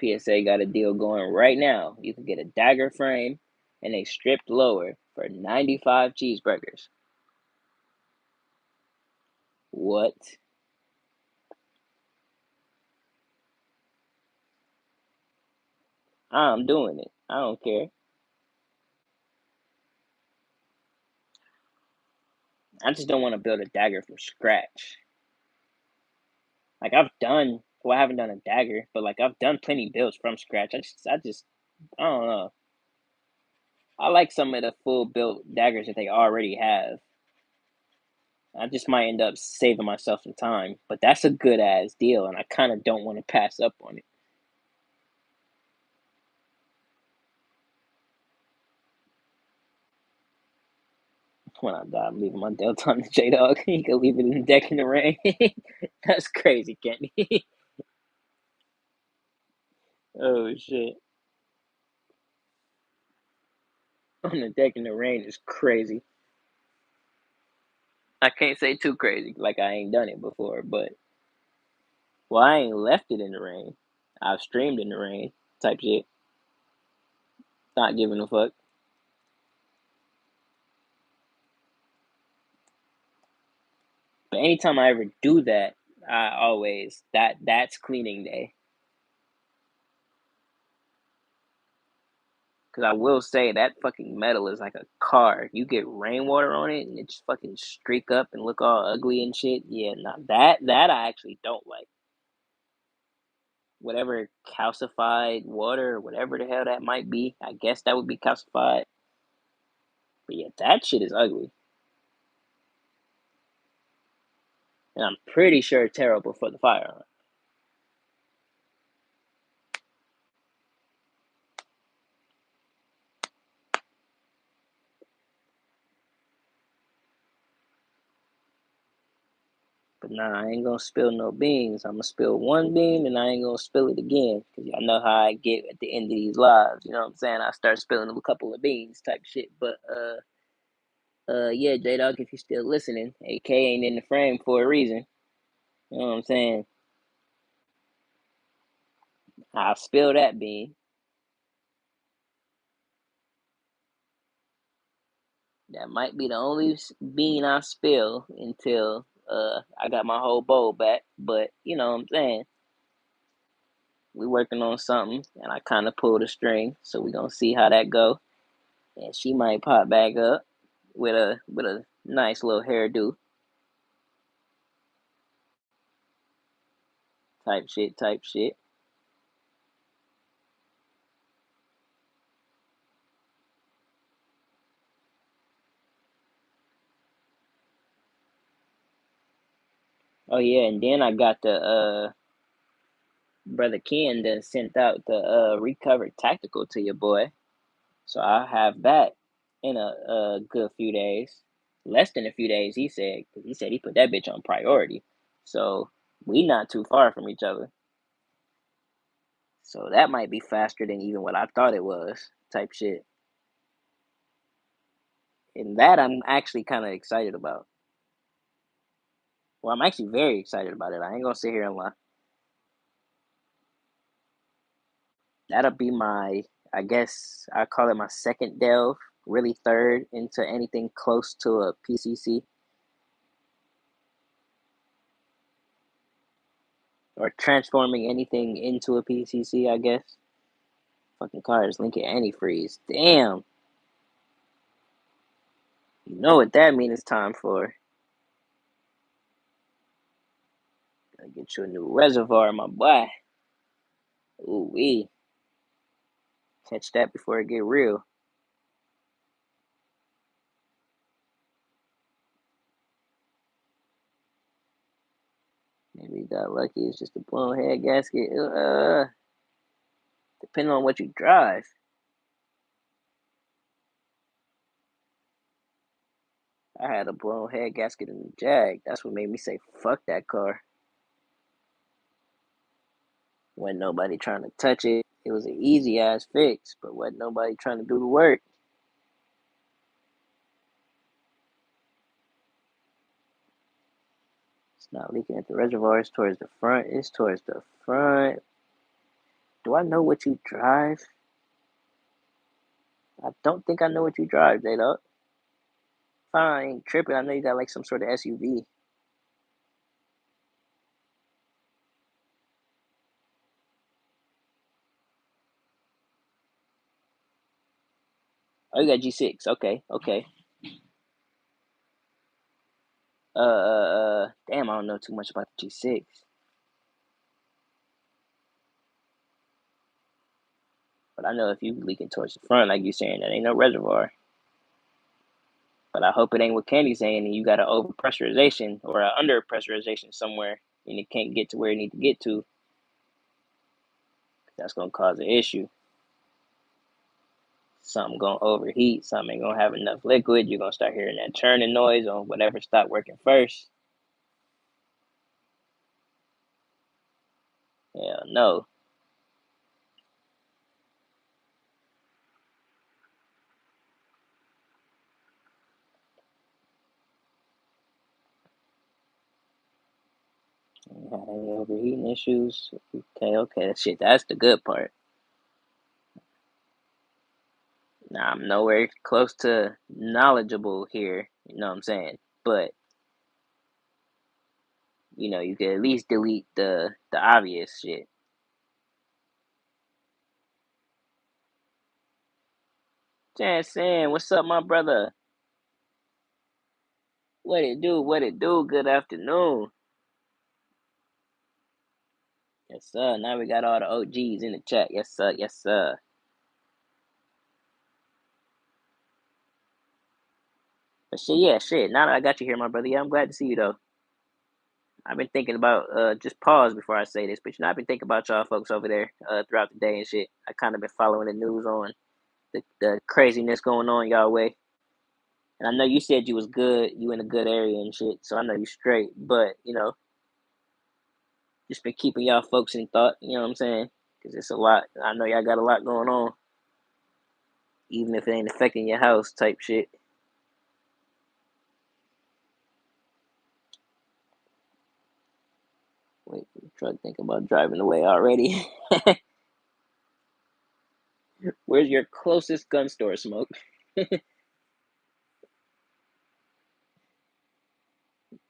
PSA got a deal going right now. You can get a dagger frame and a stripped lower for 95 cheeseburgers. What? I'm doing it. I don't care. I just don't want to build a dagger from scratch. Like I've done, well, I haven't done a dagger, but like I've done plenty builds from scratch. I don't know. I like some of the full built daggers that they already have. I just might end up saving myself some time, but that's a good ass deal, and I kind of don't want to pass up on it. When I die, I'm leaving my Delta on the J Dog. You can leave it in the deck in the rain. That's crazy, Kenny. Oh shit. On the deck in the rain is crazy. I can't say too crazy, like I ain't done it before, but well, I ain't left it in the rain. I've streamed in the rain, type shit. Not giving a fuck. But anytime I ever do that, I always that's cleaning day. Cause I will say that fucking metal is like a car. You get rainwater on it and it just fucking streak up and look all ugly and shit. Yeah, nah, that I actually don't like. Whatever calcified water or whatever the hell that might be, I guess that would be calcified. But yeah, that shit is ugly. And I'm pretty sure terrible for the firearm. But nah, I ain't gonna spill no beans. I'm gonna spill one bean and I ain't gonna spill it again. Cause y'all know how I get at the end of these lives. You know what I'm saying? I start spilling a couple of beans type shit. But yeah, J Dog, if you're still listening, AK ain't in the frame for a reason. You know what I'm saying? I'll spill that bean. That might be the only bean I spill until I got my whole bowl back. But you know what I'm saying? We working on something, and I kind of pulled a string, so we gonna see how that go. And she might pop back up with a nice little hairdo type shit. Oh yeah, and then I got the brother Ken that sent out the recovered tactical to your boy, so I'll have that in a good few days, less than a few days. He said, because he said he put that bitch on priority, so we not too far from each other. So that might be faster than even what I thought it was, type shit. And that I'm actually kind of excited about. Well, I'm actually very excited about it. I ain't gonna sit here and lie. That'll be my, I guess I call it my second delve, really third into anything close to a PCC or transforming anything into a PCC. I guess. Fucking cars, Lincoln antifreeze. Damn, you know what that means? It's time for. Gotta get you a new reservoir, my boy. Ooh wee, catch that before it get real. Maybe you got lucky. It's just a blown head gasket. Depending on what you drive. I had a blown head gasket in the Jag. That's what made me say fuck that car. Wasn't nobody trying to touch it. It was an easy ass fix, but wasn't nobody trying to do the work. It's not leaking at the reservoir. It's towards the front. It's towards the front. Do I know what you drive? I don't think I know what you drive, J Dog. If I ain't tripping, I know you got like some sort of SUV. Oh, you got G6. Okay, okay. Damn, I don't know too much about the G6. But I know if you leaking towards the front, like you saying, that ain't no reservoir. But I hope it ain't what Candy's saying, and you got an over pressurization or an under pressurization somewhere, and it can't get to where it need to get to. That's gonna cause an issue. something gonna overheat, something ain't gonna have enough liquid. You're gonna start hearing that churning noise on whatever stopped working first. Hell no. Ain't had any overheating issues. Okay, shit, that's the good part. Now I'm nowhere close to knowledgeable here, you know what I'm saying? But you can at least delete the obvious shit. Just saying, what's up, my brother? What it do? What it do? Good afternoon. Yes, sir. Now we got all the OGs in the chat. Yes, sir. Yes, sir. But shit, yeah, shit. Now that I got you here, my brother, yeah, I'm glad to see you though. I've been thinking about just pause before I say this, but I've been thinking about y'all folks over there throughout the day and shit. I kind of been following the news on the craziness going on y'all way. And I know you said you was good, you in a good area and shit, so I know you straight. But just been keeping y'all folks in thought. You know what I'm saying? Because it's a lot. I know y'all got a lot going on, even if it ain't affecting your house type shit. Wait for the truck. Think about driving away already. Where's your closest gun store, Smoke?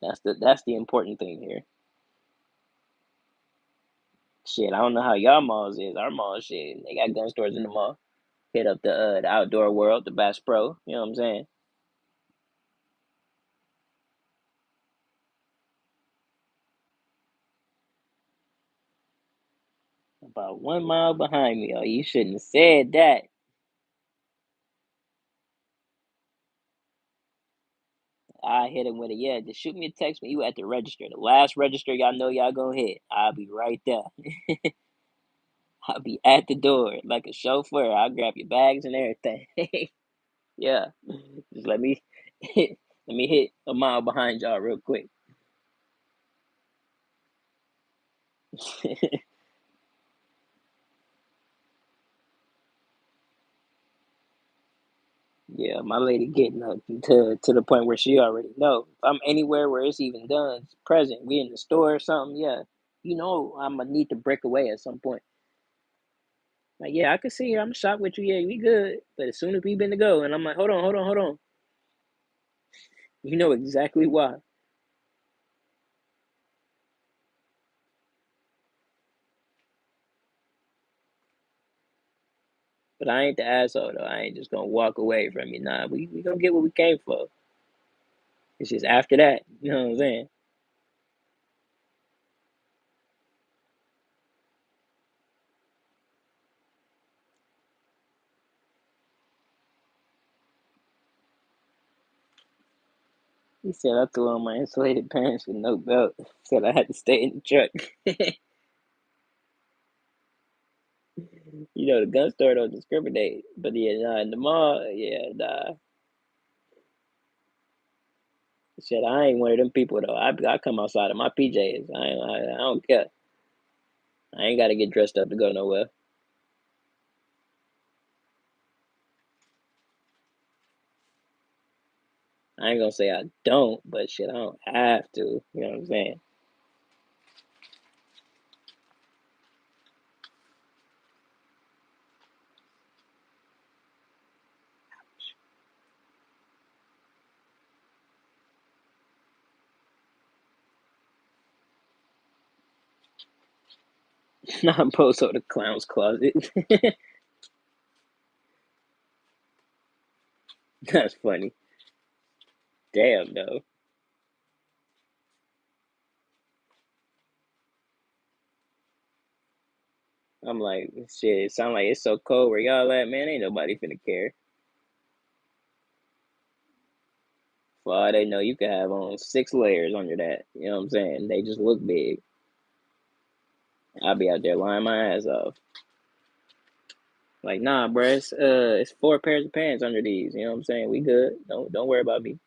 That's the important thing here. Shit, I don't know how y'all malls is. Our mall, shit, they got gun stores in the mall. Hit up the outdoor world, the Bass Pro. You know what I'm saying? About 1 mile behind me. Oh, you shouldn't have said that. I hit him with it. Yeah, just shoot me a text when you at the register. The last register y'all know y'all gonna hit. I'll be right there. I'll be at the door like a chauffeur. I'll grab your bags and everything. Yeah, just let me hit a mile behind y'all real quick. Yeah, my lady getting up to the point where she already know. If I'm anywhere where it's even done, it's present. We in the store or something. Yeah, I'm gonna need to break away at some point. Like, yeah, I can see you. I'm shocked with you. Yeah, we good. But as soon as we been to go, and I'm like, hold on, hold on, hold on. You know exactly why. But I ain't the asshole though. I ain't just gonna walk away from you. Nah, we gonna get what we came for. It's just after that. You know what I'm saying? He said I threw on my insulated pants with no belt. Said I had to stay in the truck. The gun store don't discriminate. But yeah, nah, in the mall, yeah, nah. Shit, I ain't one of them people though. I come outside of my PJs. I don't care. I ain't gotta get dressed up to go nowhere. I ain't gonna say I don't, but shit, I don't have to. You know what I'm saying? Not post on the clown's closet. That's funny. Damn though. I'm like, shit, it sound like it's so cold where y'all at, man. Ain't nobody finna care. For all they know, you could have on 6 layers under that. You know what I'm saying? They just look big. I'll be out there lying my ass off. Like, nah, bruh, it's 4 pairs of pants under these. You know what I'm saying? We good. Don't worry about me.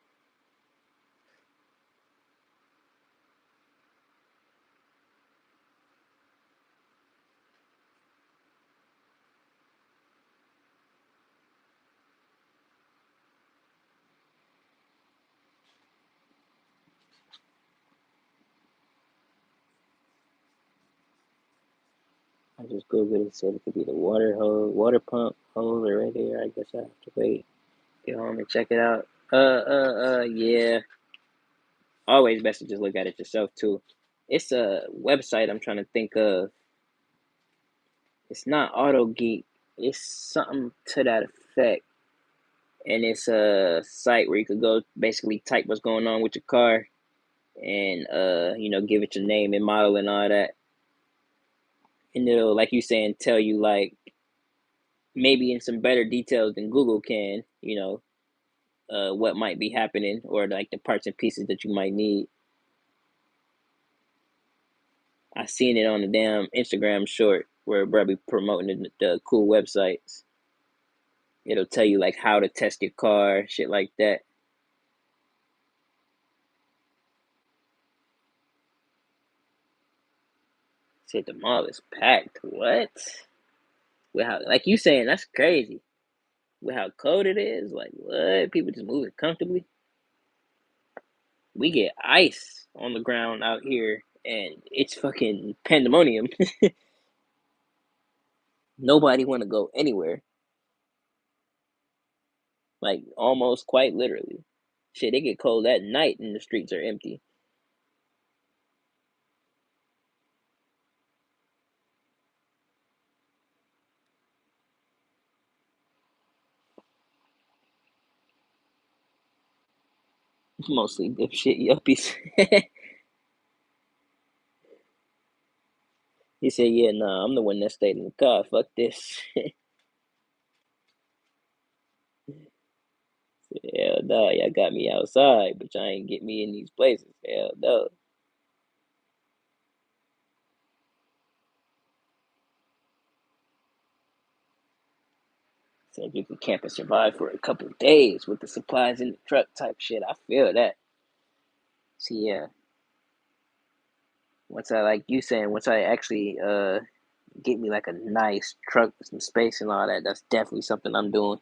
I just googled it. Said it could be the water pump holder right there. I guess I have to wait. Get home and check it out. Yeah. Always best to just look at it yourself too. It's a website I'm trying to think of. It's not Auto Geek. It's something to that effect. And it's a site where you could go basically type what's going on with your car and give it your name and model and all that. And it'll, like you saying, tell you like maybe in some better details than Google can, what might be happening or like the parts and pieces that you might need. I seen it on the damn Instagram short where bro be promoting the cool websites. It'll tell you like how to test your car, shit like that. Said the mall is packed. What? With how, like you saying, that's crazy. With how cold it is, like what? People just moving comfortably. We get ice on the ground out here, and it's fucking pandemonium. Nobody want to go anywhere. Like almost quite literally. Shit, it get cold at night and the streets are empty. Mostly dipshit yuppies. He said, "Yeah, nah, I'm the one that stayed in the car. Fuck this." Hell no, y'all got me outside, but y'all ain't get me in these places. Hell no. Said you can camp and survive for a couple of days with the supplies in the truck type shit. I feel that. See, yeah. Once I like you saying, once I actually get me like a nice truck with some space and all that, that's definitely something I'm doing.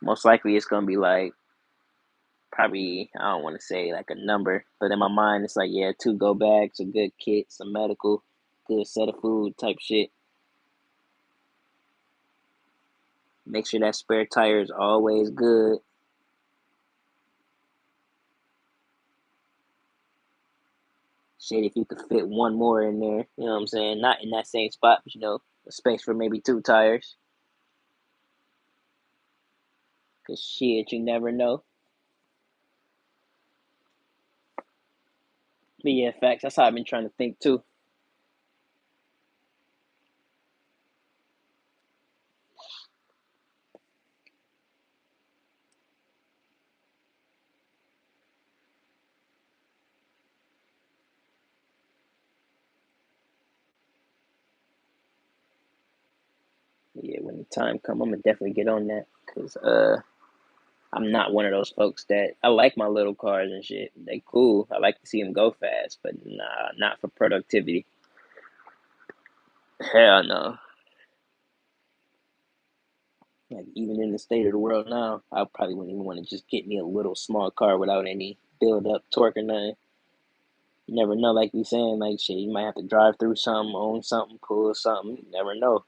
Most likely it's gonna be like probably I don't want to say like a number, but in my mind it's like yeah, 2 go bags, a good kit, some medical, good set of food type shit. Make sure that spare tire is always good. Shit, if you could fit one more in there, you know what I'm saying? Not in that same spot, but a space for maybe 2 tires. Cause shit, you never know. But yeah, facts. That's how I've been trying to think too. But yeah, when the time come, I'm gonna definitely get on that. Cause I'm not one of those folks that I like my little cars and shit. They cool. I like to see them go fast, but nah, not for productivity. Hell no. Like even in the state of the world now, I probably wouldn't even want to just get me a little small car without any build up torque or nothing. You never know, like we saying, like shit, you might have to drive through something, own something, pull something. You never know.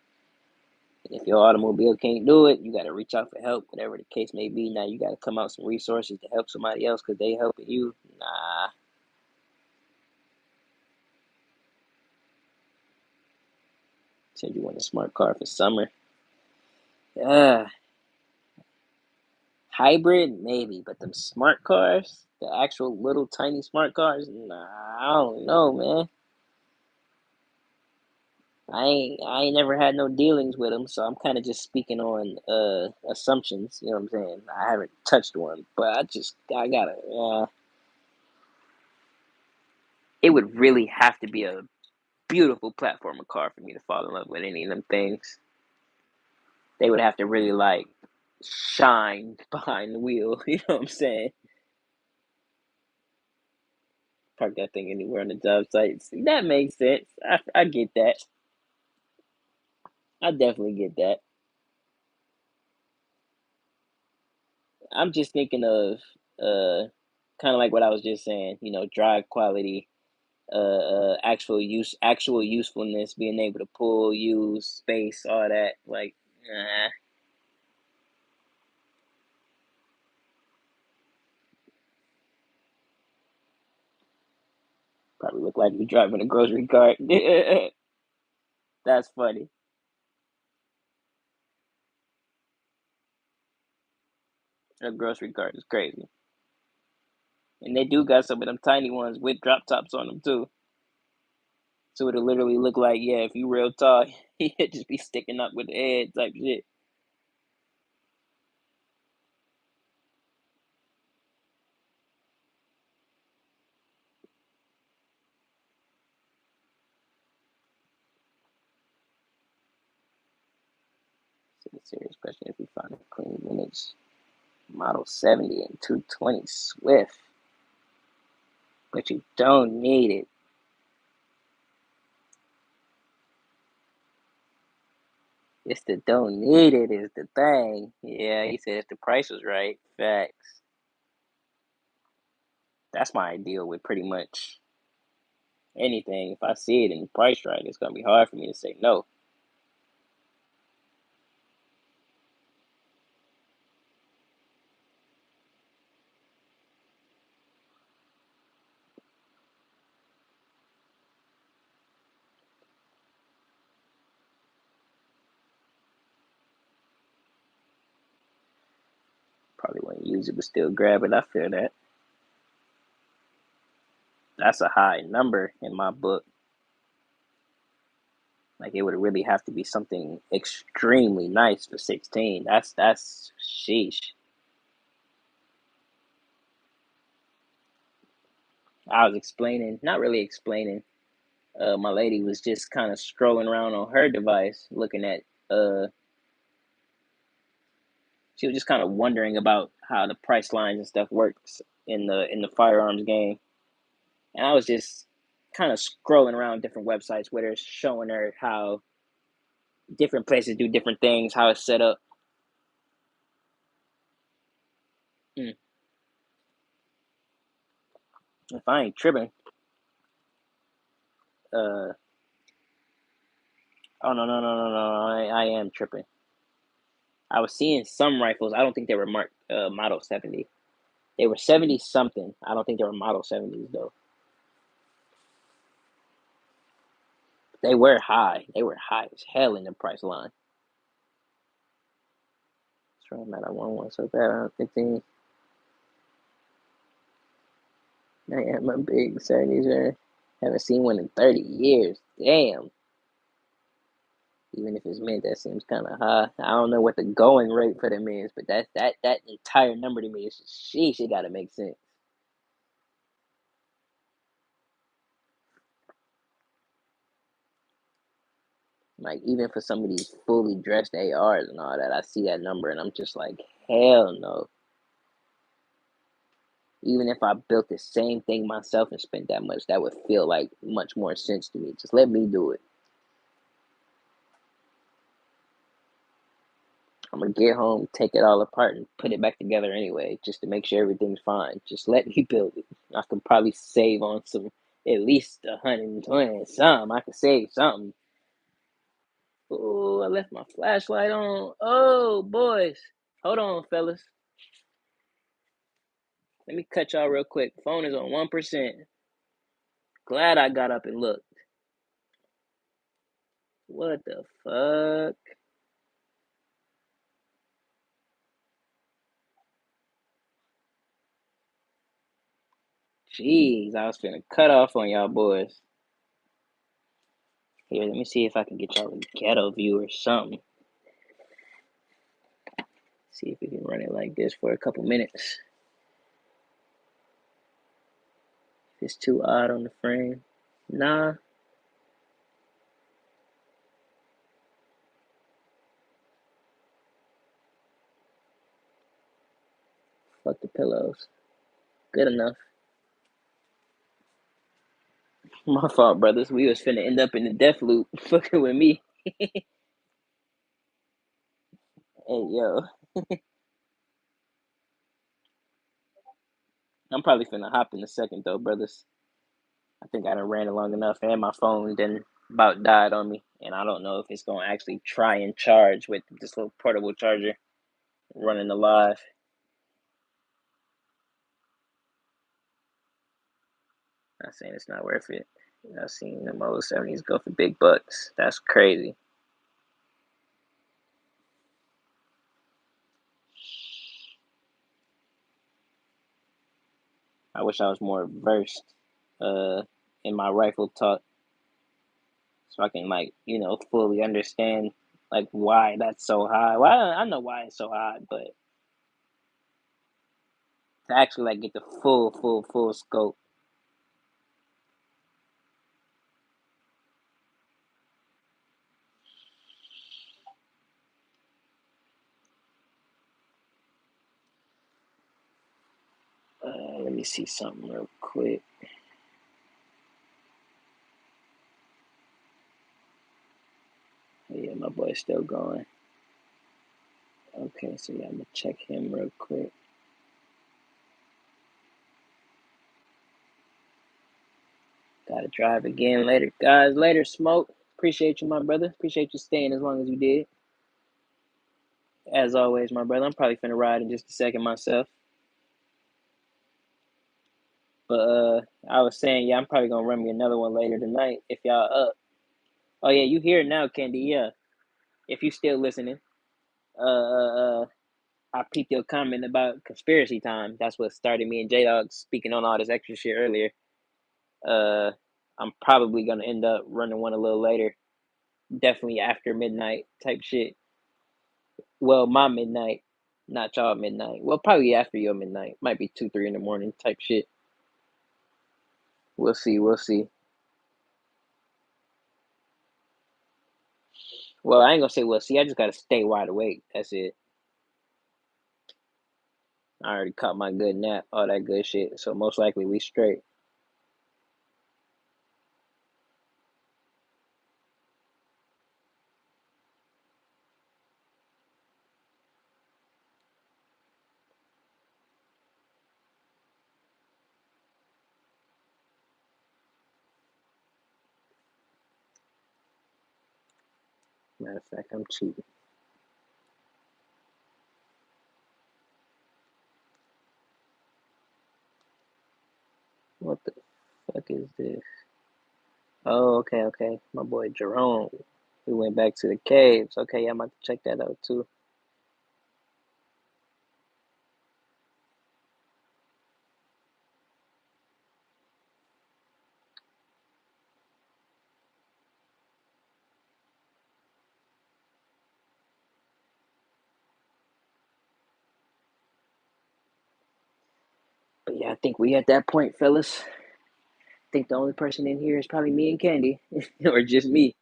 And if your automobile can't do it, you got to reach out for help, whatever the case may be. Now you got to come out some resources to help somebody else because they helping you. Nah, said you want a smart car for summer. Uh, hybrid maybe, but them smart cars, the actual little tiny smart cars, nah, I don't know, man. I ain't never had no dealings with them, so I'm kind of just speaking on assumptions. You know what I'm saying? I haven't touched one, but I gotta. It would really have to be a beautiful platformer car for me to fall in love with any of them things. They would have to really like shine behind the wheel. You know what I'm saying? Park that thing anywhere on the job site. See, that makes sense. I get that. I definitely get that. I'm just thinking of kind of like what I was just saying. You know, drive quality, actual usefulness, being able to pull, use space, all that. Like, probably look like you driving a grocery cart. That's funny. A grocery cart is crazy. And they do got some of them tiny ones with drop tops on them too. So it'll literally look like, yeah, if you real tall, you'd just be sticking up with the head type shit. So the serious question: if we find a clean vintage Model 70 and 220 Swift, but you don't need it. It's the don't need it is the thing. Yeah, he said if the price was right. Facts. That's my ideal with pretty much anything. If I see it and the price right, it's gonna be hard for me to say no. Probably wouldn't use it, but still grab it. I feel that. That's a high number in my book. Like it would really have to be something extremely nice for 16. That's sheesh. I was explaining, not really explaining. My lady was just kind of strolling around on her device, looking at. She was just kind of wondering about how the price lines and stuff works in the firearms game, and I was just kind of scrolling around different websites where they're showing her how different places do different things, how it's set up. Mm. If I ain't tripping, uh, oh no, I am tripping. I was seeing some rifles. I don't think they were marked Model 70. They were 70 something. I don't think they were Model 70s though. They were high. They were high as hell in the price line. Sure, I'm at a 1 1 so bad. 15. I am a big 70s man. Haven't seen one in 30 years. Damn. Even if it's mint, that seems kind of high. I don't know what the going rate for them is, but that entire number to me is just, sheesh. It gotta make sense. Like even for some of these fully dressed ARs and all that, I see that number and I'm just like, hell no. Even if I built the same thing myself and spent that much, that would feel like much more sense to me. Just let me do it. I'm gonna get home, take it all apart, and put it back together anyway, just to make sure everything's fine. Just let me build it. I could probably save on some, at least 120. Some I could save something. Oh, I left my flashlight on. Oh, boys, hold on, fellas. Let me cut y'all real quick. Phone is on 1%. Glad I got up and looked. What the fuck? Jeez, I was finna cut off on y'all boys. Here, let me see if I can get y'all a ghetto view or something. See if we can run it like this for a couple minutes. If it's too odd on the frame. Nah. Fuck the pillows. Good enough. My fault, brothers. We was finna end up in the death loop fucking with me. Hey, yo. I'm probably finna hop in a second, though, brothers. I think I done ran it long enough, and my phone then about died on me. And I don't know if it's gonna actually try and charge with this little portable charger running alive. Not saying it's not worth it. I've seen the Model 70s go for big bucks. That's crazy. I wish I was more versed uh, in my rifle talk so I can, like, fully understand, like, why that's so high. Well, I know why it's so high, but to actually, like, get the full scope. Let me see something real quick. Yeah, my boy's still going. Okay, so yeah, I'm gonna check him real quick. Gotta drive again later, guys. Later, Smoke. Appreciate you, my brother. Appreciate you staying as long as you did. As always, my brother. I'm probably finna ride in just a second myself. But I was saying, yeah, I'm probably gonna run me another one later tonight if y'all up. Oh yeah, you here now, Candy? Yeah, if you still listening. I peeped your comment about conspiracy time. That's what started me and J Dog speaking on all this extra shit earlier. Uh, I'm probably gonna end up running one a little later. Definitely after midnight type shit. Well, my midnight, not y'all midnight. Well, probably after your midnight. Might be 2, 3 in the morning type shit. We'll see. We'll see. Well, I ain't gonna say we'll see. I just gotta stay wide awake. That's it. I already caught my good nap, all that good shit. So most likely we straight. Matter of fact, I'm cheating. What the fuck is this? Oh, okay. My boy Jerome. We went back to the caves. Okay, yeah, I'm about to check that out too. But yeah, I think we at that point, fellas. I think the only person in here is probably me and Candy, or just me.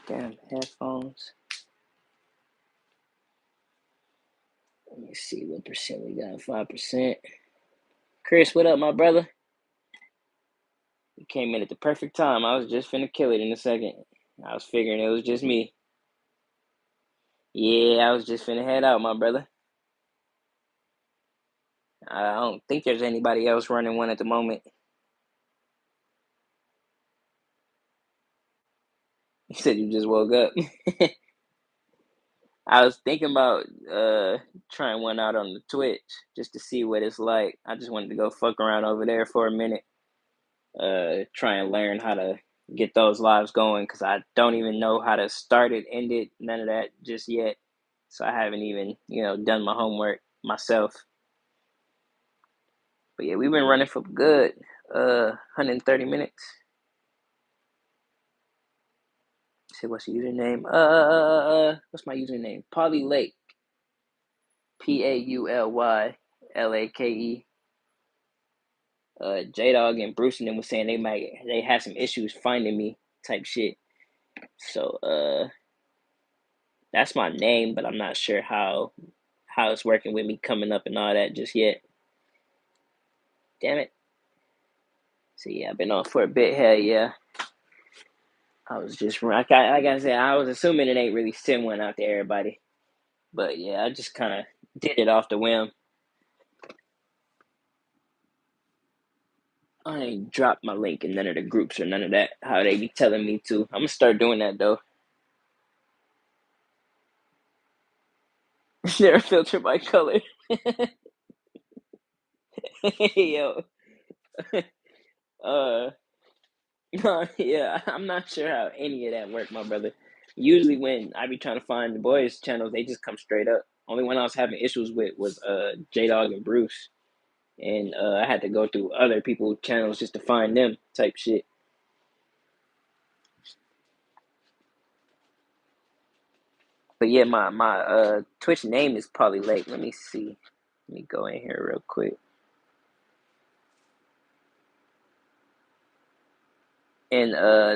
Damn, headphones. Let me see what percent we got. 5%. Chris, what up, my brother? You came in at the perfect time. I was just finna kill it in a second. I was figuring it was just me. Yeah, I was just finna head out, my brother. I don't think there's anybody else running one at the moment. You said you just woke up. I was thinking about trying one out on the Twitch just to see what it's like. I just wanted to go fuck around over there for a minute. Try and learn how to get those lives going because I don't even know how to start it, end it, none of that just yet. So I haven't even, done my homework myself. But yeah, we've been running for good 130 minutes. Say what's the username? What's my username? Polly Lake. PAULYLAKE. J Dog and Bruce and them was saying they had some issues finding me type shit. So that's my name, but I'm not sure how it's working with me coming up and all that just yet. Damn it. So yeah, I've been on for a bit. Hell yeah. I was just like I said, I was assuming it ain't really send one out to everybody. But yeah, I just kind of did it off the whim. I ain't dropped my link in none of the groups or none of that. How they be telling me to. I'm gonna start doing that though. They're filtered by color. Yo, uh, yeah, I'm not sure how any of that worked, my brother. Usually when I be trying to find the boys' channels, they just come straight up. Only one I was having issues with was J Dog and Bruce, and I had to go through other people's channels just to find them type shit. But yeah, my Twitch name is Polly Lake. Let me see. Let me go in here real quick. And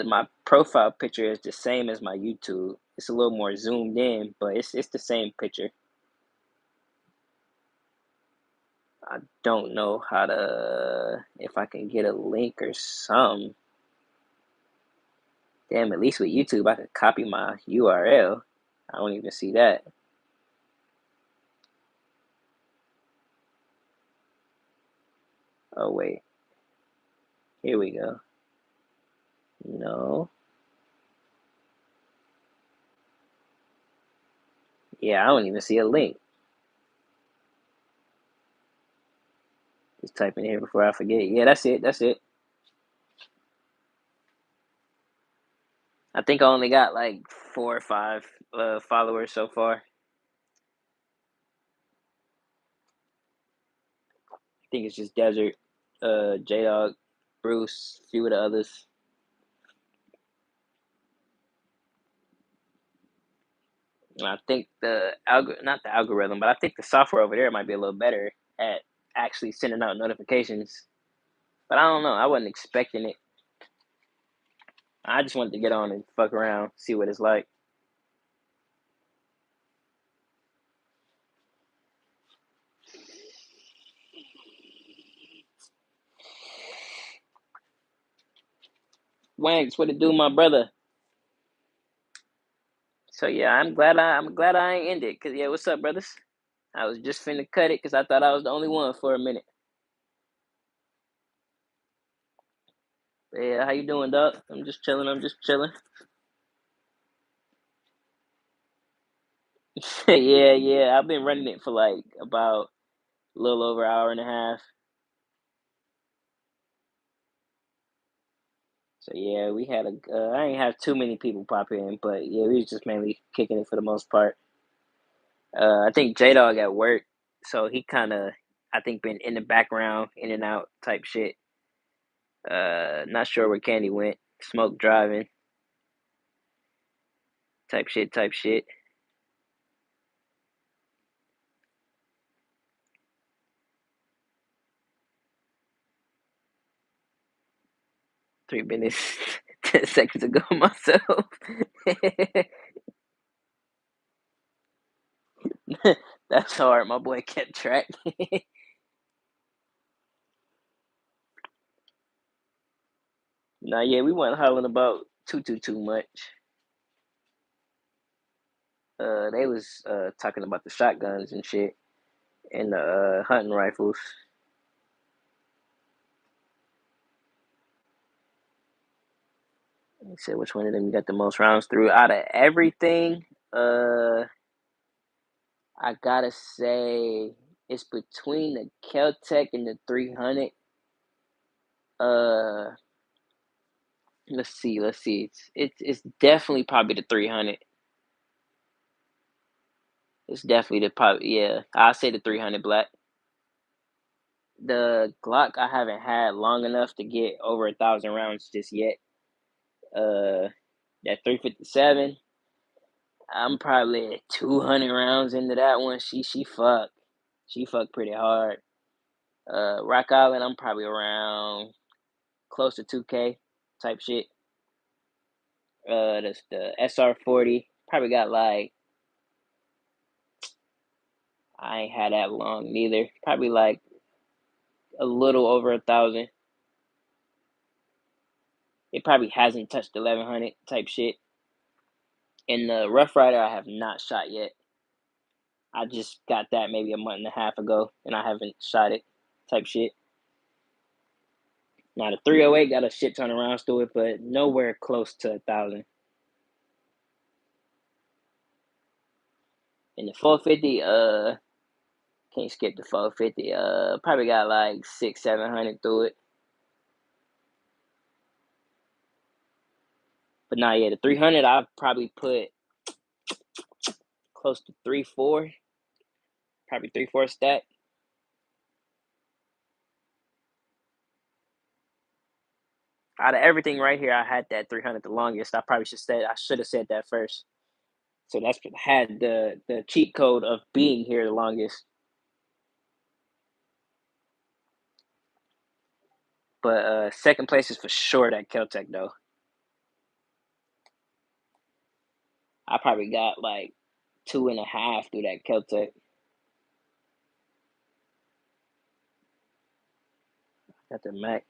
my profile picture is the same as my YouTube. It's a little more zoomed in, but it's the same picture. I don't know how to if I can get a link or something. Damn, at least with YouTube I could copy my URL. I don't even see that. Oh wait. Here we go. No. Yeah, I don't even see a link. Just type in here before I forget. Yeah, that's it. That's it. I think I only got like 4 or 5 followers so far. I think it's just Desert, J Dog, Bruce, a few of the others. I think not the algorithm, but I think the software over there might be a little better at actually sending out notifications. But I don't know. I wasn't expecting it. I just wanted to get on and fuck around, see what it's like. Wanks, what it do, my brother? So yeah, I'm glad I ain't ended. Cause yeah, what's up, brothers? I was just finna cut it because I thought I was the only one for a minute. But yeah, how you doing, Doc? I'm just chilling. I'm just chilling. Yeah, yeah. I've been running it for like about a little over an hour and a half. So yeah, we had a. I ain't have too many people pop in, but yeah, we was just mainly kicking it for the most part. I think J Dog at work, so he kind of, I think, been in the background, in and out type shit. Not sure where Candy went. Smoke driving type shit. Type shit. 3 minutes, 10 seconds ago myself. That's hard. My boy kept track. Nah, yeah, we wasn't hollering about too much. They was talking about the shotguns and shit and the hunting rifles. He said which one of them you got the most rounds through out of everything. Uh, I gotta say it's between the Keltec and the 300. Uh, let's see. It's definitely probably the 300. It's definitely the probably yeah. I'll say the 300 black. The Glock I haven't had long enough to get over 1,000 rounds just yet. Uh, that 357. I'm probably 200 rounds into that one. She fucked pretty hard. Rock Island, I'm probably around close to 2K type shit. That's the SR40. Probably got like, I ain't had that long neither. Probably like a little over 1,000. It probably hasn't touched 1,100 type shit. And the Rough Rider I have not shot yet. I just got that maybe a month and a half ago, and I haven't shot it type shit. Now the 308 got a shit ton of rounds to it, but nowhere close to 1,000. And the 450, can't skip the 450. Probably got like 600-700 through it. But nah, yeah, the 300 I probably put close to 3-4, probably 3-4 stack. Out of everything right here, I had that 300 the longest. I probably should have said that first. So that's had the cheat code of being here the longest. But second place is for sure that Keltec though. I probably got like 2.5 through that Keltec. Got the Mac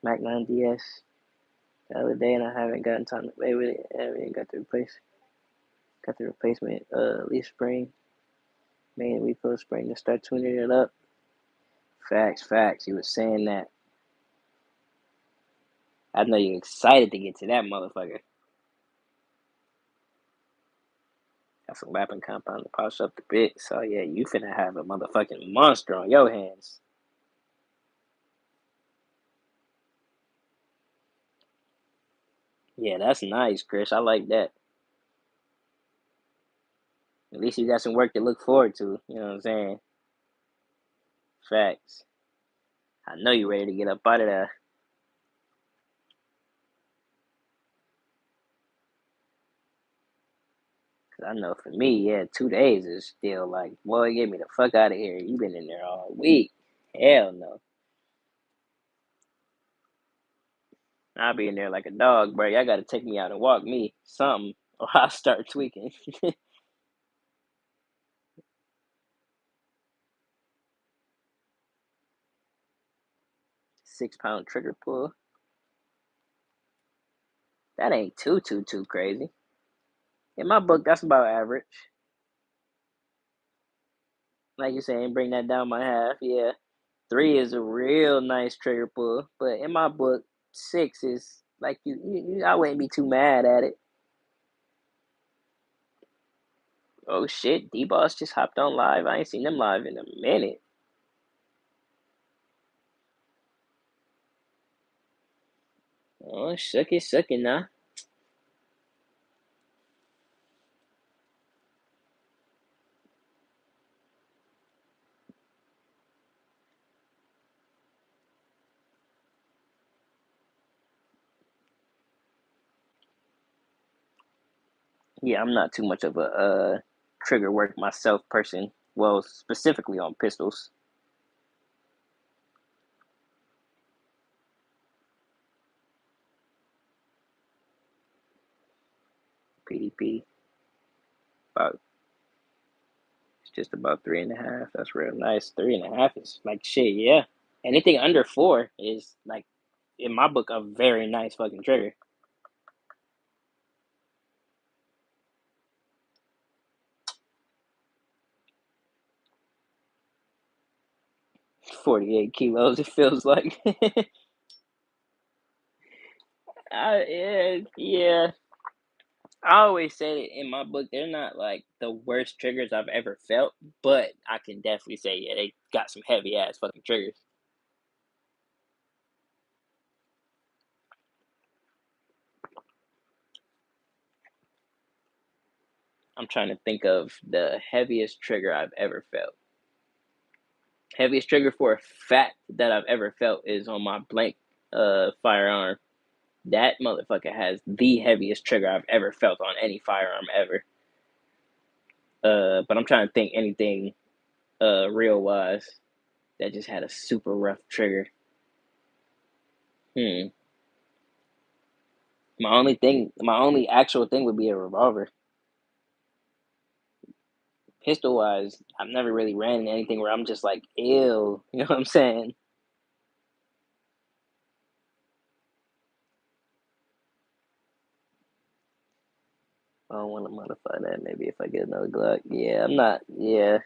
9 DS the other day, and I haven't gotten time to play with it. I haven't got the replacement leaf spring. Man, we put spring to start tuning it up. Facts. You was saying that. I know you're excited to get to that motherfucker. Got some weapon compound to polish up the bit. So yeah, you finna have a motherfucking monster on your hands. Yeah, that's nice, Chris. I like that. At least you got some work to look forward to. You know what I'm saying? Facts. I know you ready to get up out of there. Cause I know for me, yeah, 2 days is still like, boy, get me the fuck out of here. You been in there all week. Hell no. I'll be in there like a dog, bro. Y'all gotta take me out and walk me something, or I'll start tweaking. 6 pound trigger pull. That ain't too crazy. In my book, that's about average. Like you saying, bring that down by half. Yeah, 3 is a real nice trigger pull, but in my book, 6 is like I wouldn't be too mad at it. Oh shit, D Boss just hopped on live. I ain't seen them live in a minute. Oh, suck it now. Yeah, I'm not too much of a trigger work myself person. Well, specifically on pistols. PDP. About It's just about 3.5. That's real nice. 3.5 is like shit, yeah. Anything under 4 is like in my book a very nice fucking trigger. 48 kilos, it feels like. Yeah. I always say that in my book, they're not like the worst triggers I've ever felt, but I can definitely say, yeah, they got some heavy ass fucking triggers. I'm trying to think of the heaviest trigger I've ever felt. Heaviest trigger for a fact that I've ever felt is on my blank firearm. That motherfucker has the heaviest trigger I've ever felt on any firearm ever. But I'm trying to think anything real wise that just had a super rough trigger. Hmm. My only actual thing would be a revolver. Pistol wise, I've never really ran into anything where I'm just like, ew. You know what I'm saying? I don't want to modify that. Maybe if I get another Glock. Yeah, I'm not. Yeah,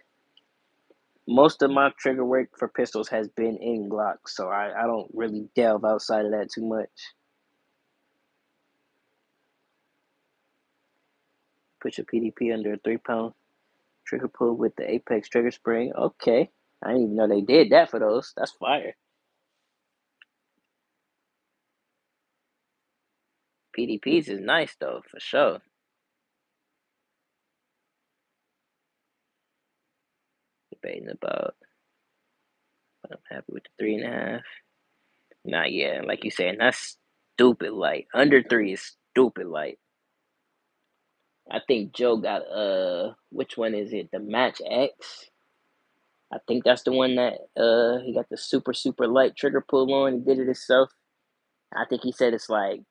most of my trigger work for pistols has been in Glocks, so I don't really delve outside of that too much. Put your PDP under a 3 pound trigger pull with the Apex trigger spring. Okay, I didn't even know they did that for those. That's fire. PDPs is nice though, for sure. Debating about. I'm happy with the 3.5. Not yet. Like you saying, that's stupid light. Under 3 is stupid light. I think Joe got which one is it? The Match X. I think that's the one that he got the super light trigger pull on. He did it himself. I think he said it's like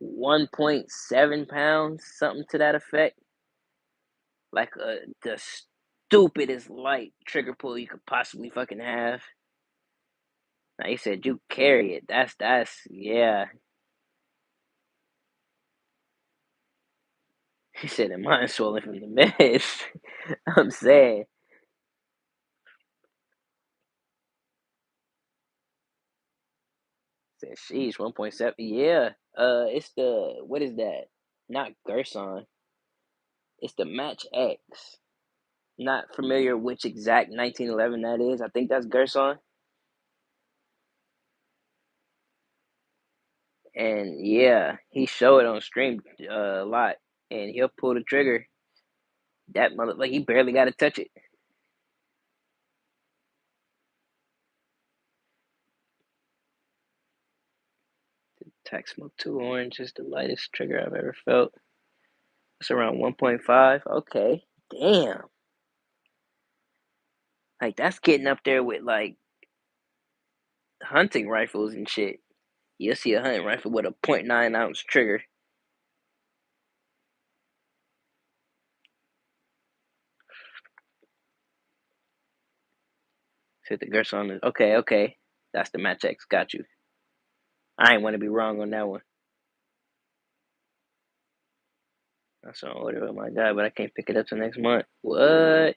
1.7 pounds, something to that effect. Like the stupidest light trigger pull you could possibly fucking have. Now he said you carry it. That's yeah. He said that mine swollen from the meds. I'm saying. Said sheesh, 1.7. Yeah. It's the what is that? Not Gerson. It's the Match X. Not familiar which exact 1911 that is. I think that's Gerson. And yeah, he showed it on stream a lot. And he'll pull the trigger. That mother, like he barely got to touch it. Tac Smoke 2 Orange is the lightest trigger I've ever felt. It's around 1.5. Okay. Damn. Like that's getting up there with like hunting rifles and shit. You'll see a hunting rifle with a .9 ounce trigger. Said the Gerson is okay, okay. That's the Match X. Got you. I ain't want to be wrong on that one. That's on order. Oh my god, but I can't pick it up till next month. What?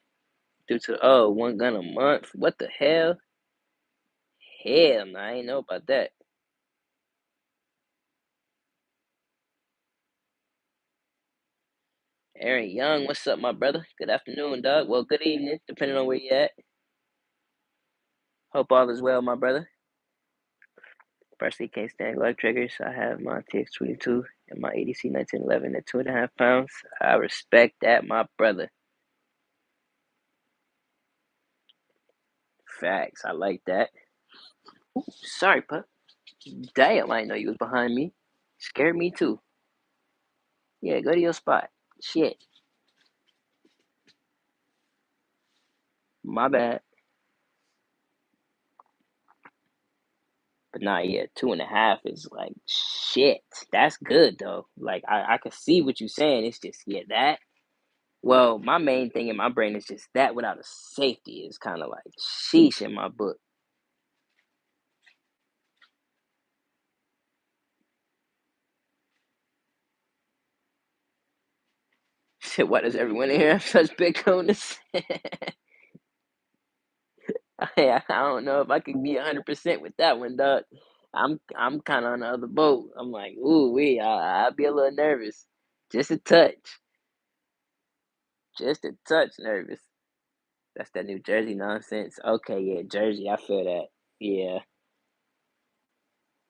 Due to one gun a month? What the hell? Hell, no, I ain't know about that. Aaron Young, what's up, my brother? Good afternoon, dog. Well, good evening, depending on where you at. Hope all is well, my brother. Personally, can't stand Glock triggers. I have my TX22 and my ADC 1911 at 2.5 pounds. I respect that, my brother. Facts. I like that. Sorry, pup. Damn, I didn't know you was behind me. Scared me too. Yeah, go to your spot. Shit. My bad. But not yet. 2.5 is like shit. That's good though. Like I can see what you're saying. It's just yeah, that. Well, my main thing in my brain is just that without a safety is kind of like sheesh in my book. Shit, why does everyone in here have such big cones? I don't know if I could be 100% with that one, dog. I'm kind of on the other boat. I'm like, ooh, I'll be a little nervous, just a touch, just a touch nervous. That's that New Jersey nonsense. Okay, yeah, Jersey, I feel that. Yeah,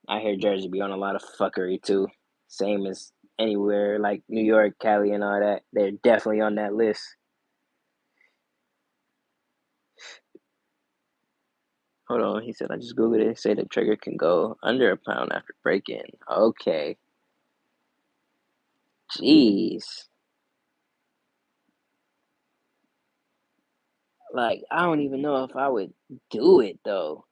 I hear Jersey be on a lot of fuckery too. Same as anywhere like New York, Cali, and all that. They're definitely on that list. Hold on, he said I just googled it. Say the trigger can go under a pound after break-in. Okay, jeez. Like I don't even know if I would do it though,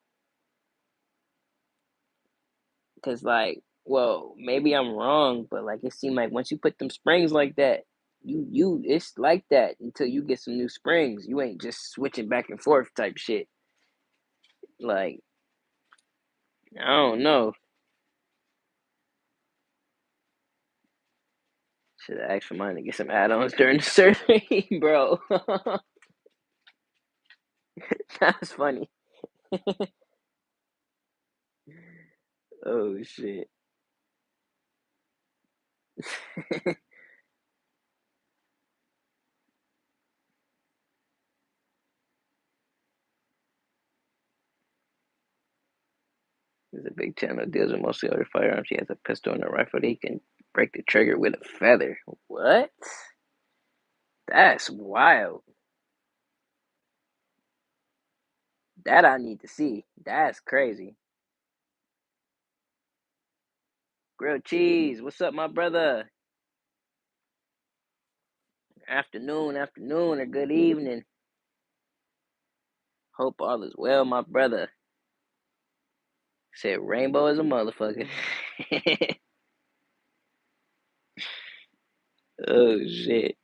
cause like Well, maybe I'm wrong, but like it seemed like once you put them springs like that, you it's like that until you get some new springs. You ain't just switching back and forth type shit. Like I don't know. Should have asked for mine to get some add-ons during the survey, bro. That's funny. Oh shit. There's a big channel that deals with mostly other firearms. He has a pistol and a rifle that he can break the trigger with a feather. What? That's wild. That I need to see. That's crazy. Grilled cheese. What's up, my brother? Afternoon, or good evening. Hope all is well, my brother. Said rainbow is a motherfucker. Oh shit.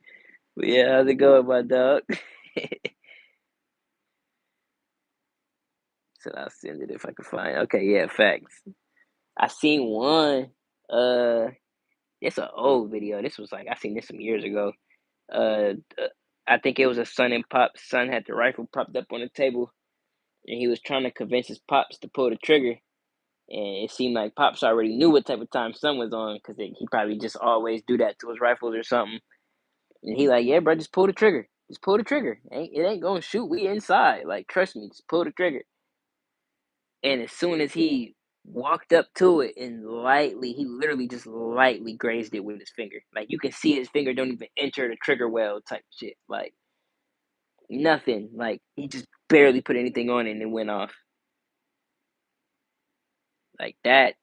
But yeah, how's it going, my dog? Said I'll send it if I can find. Okay, yeah, facts. I seen one. Uh, it's an old video. This was like I seen this some years ago. I think it was a son and pop. Son had the rifle propped up on the table, and he was trying to convince his pops to pull the trigger. And it seemed like pops already knew what type of time son was on because he probably just always do that to his rifles or something. And he like, yeah, bro, just pull the trigger. Just pull the trigger. It ain't gonna shoot. We inside. Like, trust me, just pull the trigger. And as soon as he walked up to it and he literally just lightly grazed it with his finger. Like you can see his finger don't even enter the trigger well type shit. Like nothing. Like he just barely put anything on it and it went off. Like that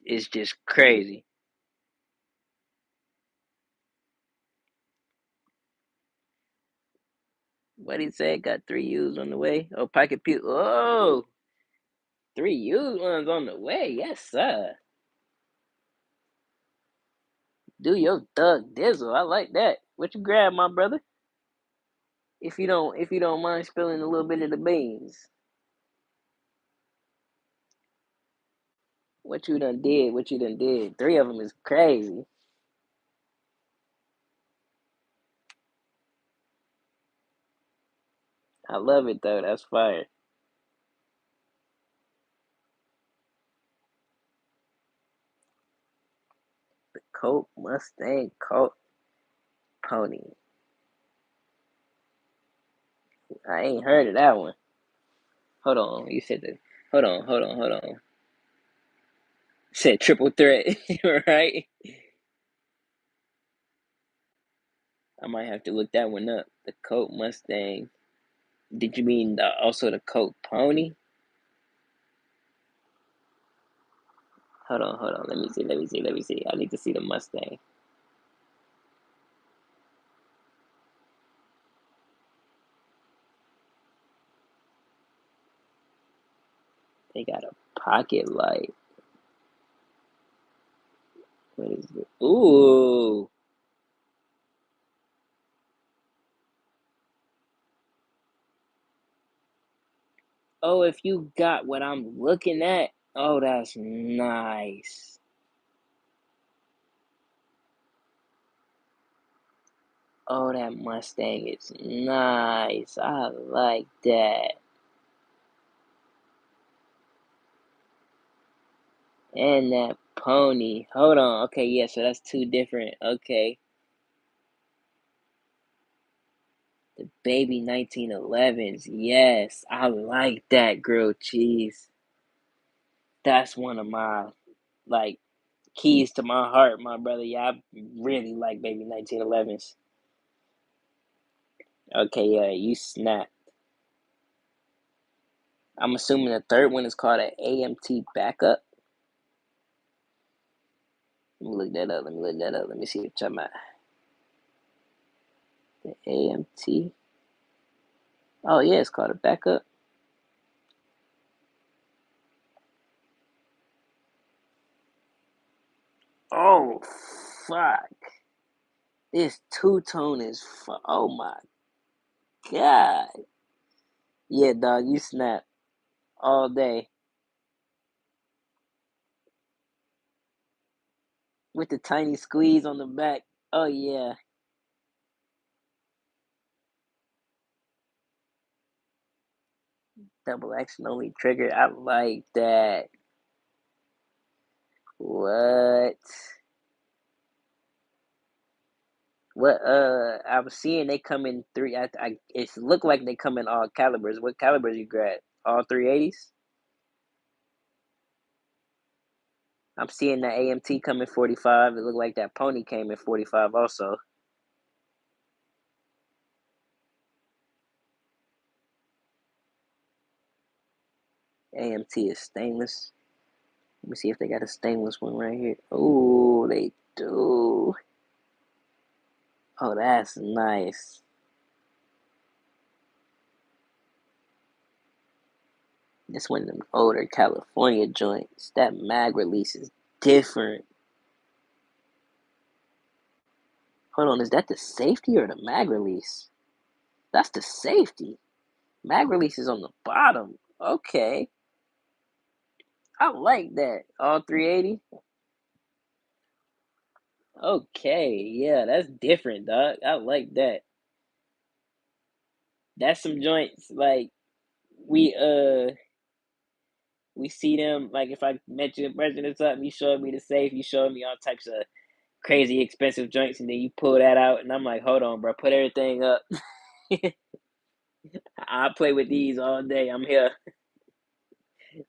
is just crazy. What he said? Got 3 U's on the way. Oh, pocket pew. Oh, 3 used ones on the way. Yes, sir. Do your thug dizzle. I like that. What you grab, my brother? If you don't mind spilling a little bit of the beans. What you done did? What you done did? Three of them is crazy. I love it though. That's fire. Colt Mustang Colt Pony. I ain't heard of that one. Hold on. You said the. Hold on. You said triple threat, right? I might have to look that one up. The Colt Mustang. Did you mean also the Colt Pony? Hold on. Let me see. I need to see the Mustang. They got a pocket light. What is it? Ooh. Oh, if you got what I'm looking at, oh, that's nice. Oh, that Mustang is nice. I like that. And that pony. Hold on. Okay, yeah, so that's two different. Okay. The baby 1911s. Yes, I like that grilled cheese. That's one of my, like, keys to my heart, my brother. Yeah, I really like baby 1911s. Okay, yeah, you snap. I'm assuming the third one is called an AMT backup. Let me look that up. Let me see what you're talking about. The AMT. Oh yeah, it's called a backup. Oh, fuck. This two-tone is oh my god. Yeah, dog, you snap all day with the tiny squeeze on the back. Oh yeah, double action only trigger. I like that. What? What? I'm seeing they come in three. It look like they come in all calibers. What calibers you grab? All 380s. I'm seeing that AMT come in 45. It looked like that pony came in 45 also. AMT is stainless. Let me see if they got a stainless one right here. Oh, they do. Oh, that's nice. This one of them older California joints. That mag release is different. Hold on, is that the safety or the mag release? That's the safety. Mag release is on the bottom. Okay. I like that. All 380. Okay, yeah, that's different, dog. I like that. That's some joints like we we see them like if I met you in person or something, you showed me the safe, you showed me all types of crazy expensive joints, and then you pull that out, and I'm like, hold on, bro, put everything up. I play with these all day. I'm here,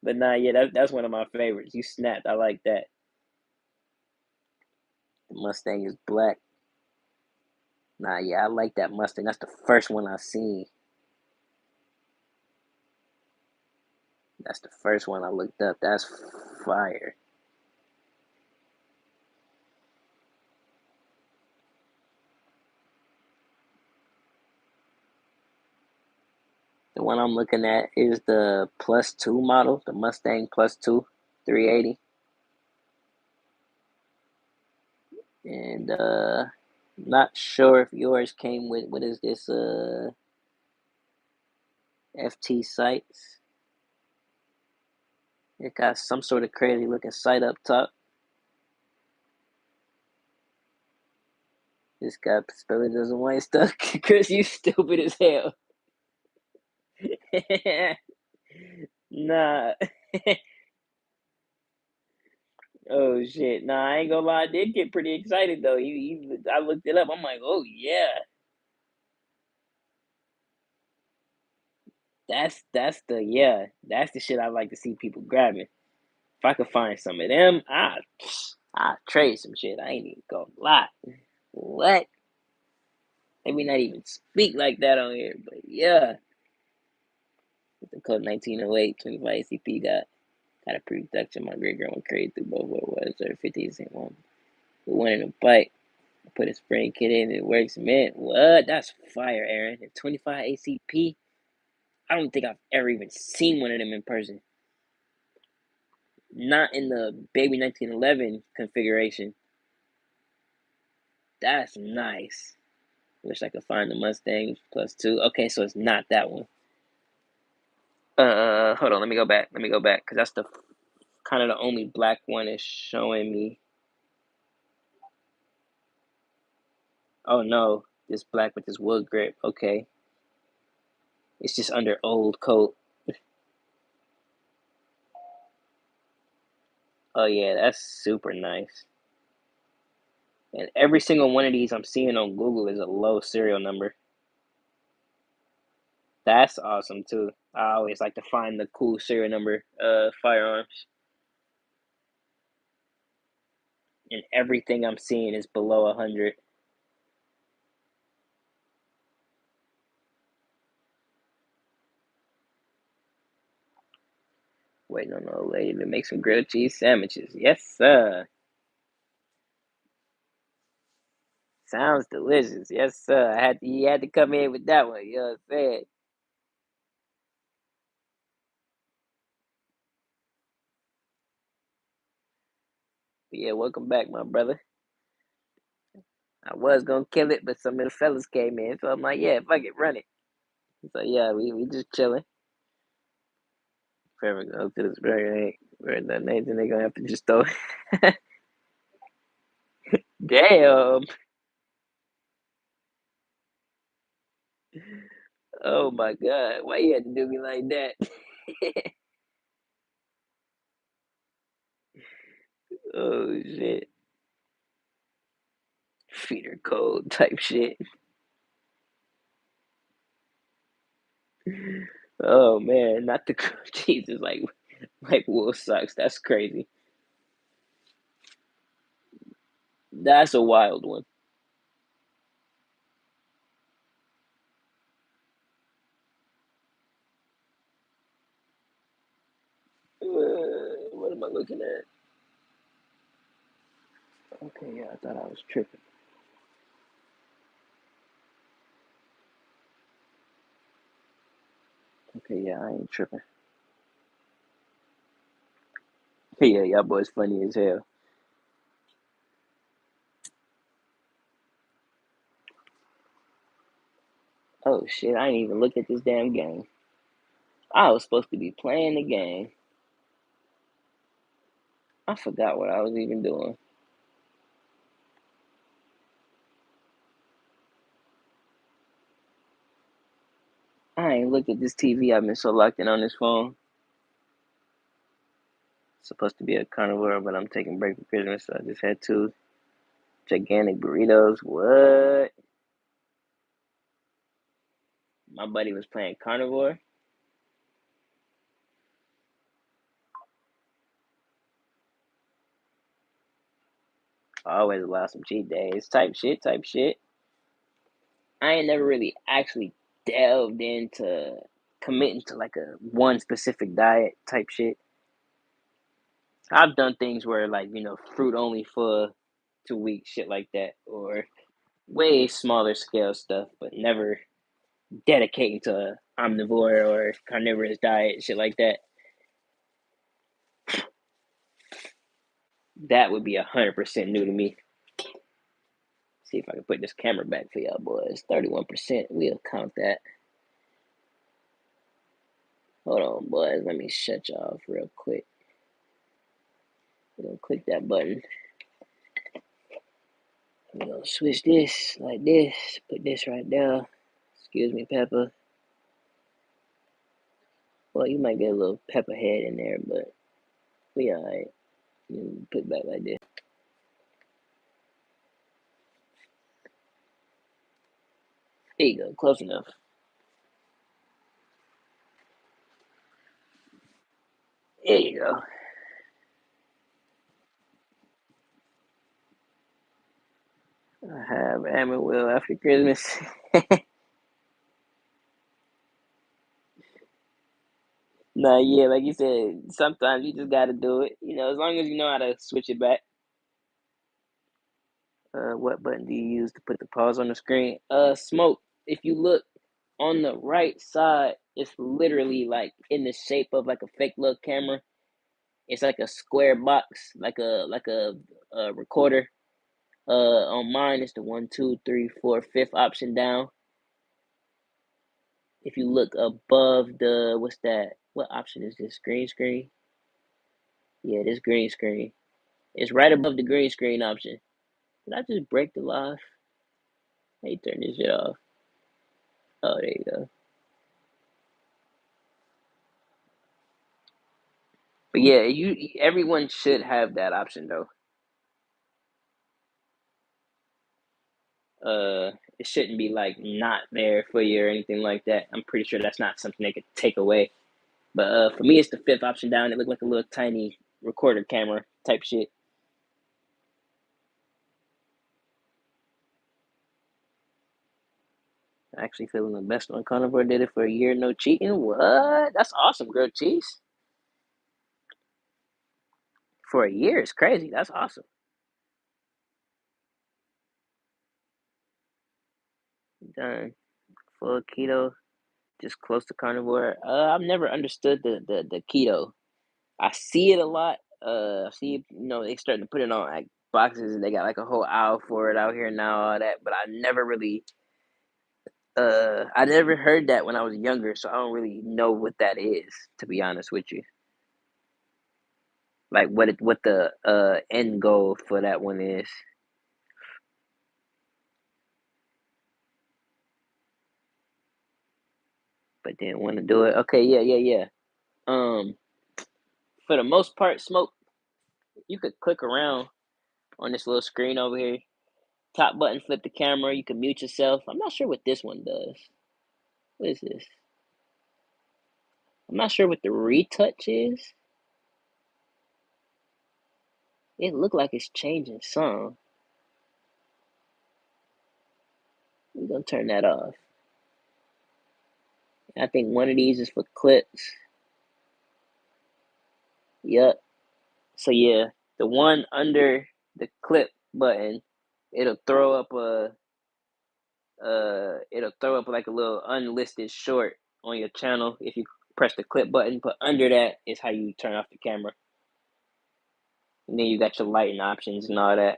but nah, yeah, that's one of my favorites. You snapped. I like that. The Mustang is black. Nah, yeah, I like that Mustang. That's the first one I seen. That's the first one I looked up. That's fire. The one I'm looking at is the Plus 2 model, the Mustang Plus 2 380. And not sure if yours came with what is this FT sights. It got some sort of crazy looking sight up top. This guy spelling doesn't want stuff because you stupid as hell. Nah. Oh shit. Nah, I ain't gonna lie. I did get pretty excited though. I looked it up. I'm like, oh yeah. That's the shit I like to see people grabbing. If I could find some of them, I trade some shit. I ain't even gonna lie. What? Maybe not even speak like that on here, but yeah. The code 1908 25 ACP got a pre-production. My great grandma carried through both what was or 50s and one. We went in a bike, put a spring kit in, it works. Man, what? That's fire, Aaron. And 25 ACP. I don't think I've ever even seen one of them in person. Not in the baby 1911 configuration. That's nice. Wish I could find the Mustang Plus 2. Okay, so it's not that one. Hold on. Let me go back. Because that's the kind of the only black one is showing me. Oh no, this black with this wood grip. Okay, it's just under old coat. Oh yeah, that's super nice. And every single one of these I'm seeing on Google is a low serial number. That's awesome too. I always like to find the cool serial number firearms. And everything I'm seeing is below 100. Waiting on the old lady to make some grilled cheese sandwiches. Yes, sir. Sounds delicious. Yes, sir. You had to come in with that one. You know what I'm saying? Yeah, welcome back, my brother. I was gonna kill it, but some of the fellas came in, so I'm like, yeah, fuck it, run it. So yeah, we just chilling. Forever go to this very where the Nathan they gonna have to just throw. Damn. Oh my god, why you had to do me like that? Oh shit, feeder code type shit. Oh man, not the Jesus like wool socks. That's crazy. That's a wild one. What am I looking at? Okay, yeah, I thought I was tripping. Okay, yeah, I ain't tripping. Yeah, y'all boys funny as hell. Oh shit, I ain't even look at this damn game. I was supposed to be playing the game. I forgot what I was even doing. I ain't looked at this TV. I've been so locked in on this phone. It's supposed to be a carnivore, but I'm taking a break for Christmas, so I just had two gigantic burritos. What? My buddy was playing carnivore. I always allow some cheat days. Type shit, type shit. I ain't never really actually delved into committing to like a one specific diet type shit. I've done things where like, fruit only for 2 weeks, shit like that, or way smaller scale stuff, but never dedicating to omnivore or carnivorous diet, shit like that. That would be 100% new to me. See if I can put this camera back for y'all boys. 31%. We'll count that. Hold on, boys. Let me shut y'all off real quick. We're gonna click that button. We're gonna switch this like this. Put this right there. Excuse me, Pepper. Well, you might get a little pepper head in there, but we alright. You put it back like this. There you go. Close enough. There you go. I have Amber Will after Christmas. Nah, yeah, like you said, sometimes you just gotta do it. As long as you know how to switch it back. What button do you use to put the pause on the screen? Smoke. If you look on the right side, it's literally like in the shape of like a fake little camera. It's like a square box, like a recorder. On mine, it's the one, two, three, four, fifth option down. If you look above the what's that? What option is this? Green screen? Yeah, this green screen. It's right above the green screen option. Did I just break the live? How you turn this shit off? Oh, there you go. But yeah, everyone should have that option though. It shouldn't be like not there for you or anything like that. I'm pretty sure that's not something they could take away. But for me, it's the fifth option down. It looked like a little tiny recorder camera type shit. Actually feeling the best on carnivore. Did it for a year, no cheating. What? That's awesome, grilled cheese. For a year is crazy. That's awesome. Done full keto, just close to carnivore. I've never understood the keto. I see it a lot. see, they starting to put it on like boxes, and they got like a whole aisle for it out here now, all that. But I never heard that when I was younger, so I don't really know what that is, to be honest with you. Like what the end goal for that one is. But then want to do it? Okay, yeah. Um, for the most part, smoke. You could click around on this little screen over here. Top button, flip the camera. You can mute yourself. I'm not sure what this one does. What is this? I'm not sure what the retouch is. It looked like it's changing some. We're gonna turn that off. I think one of these is for clips. Yep. So yeah, the one under the clip button, it'll throw up it'll throw up like a little unlisted short on your channel if you press the clip button. But under that is how you turn off the camera. And then you got your lighting options and all that.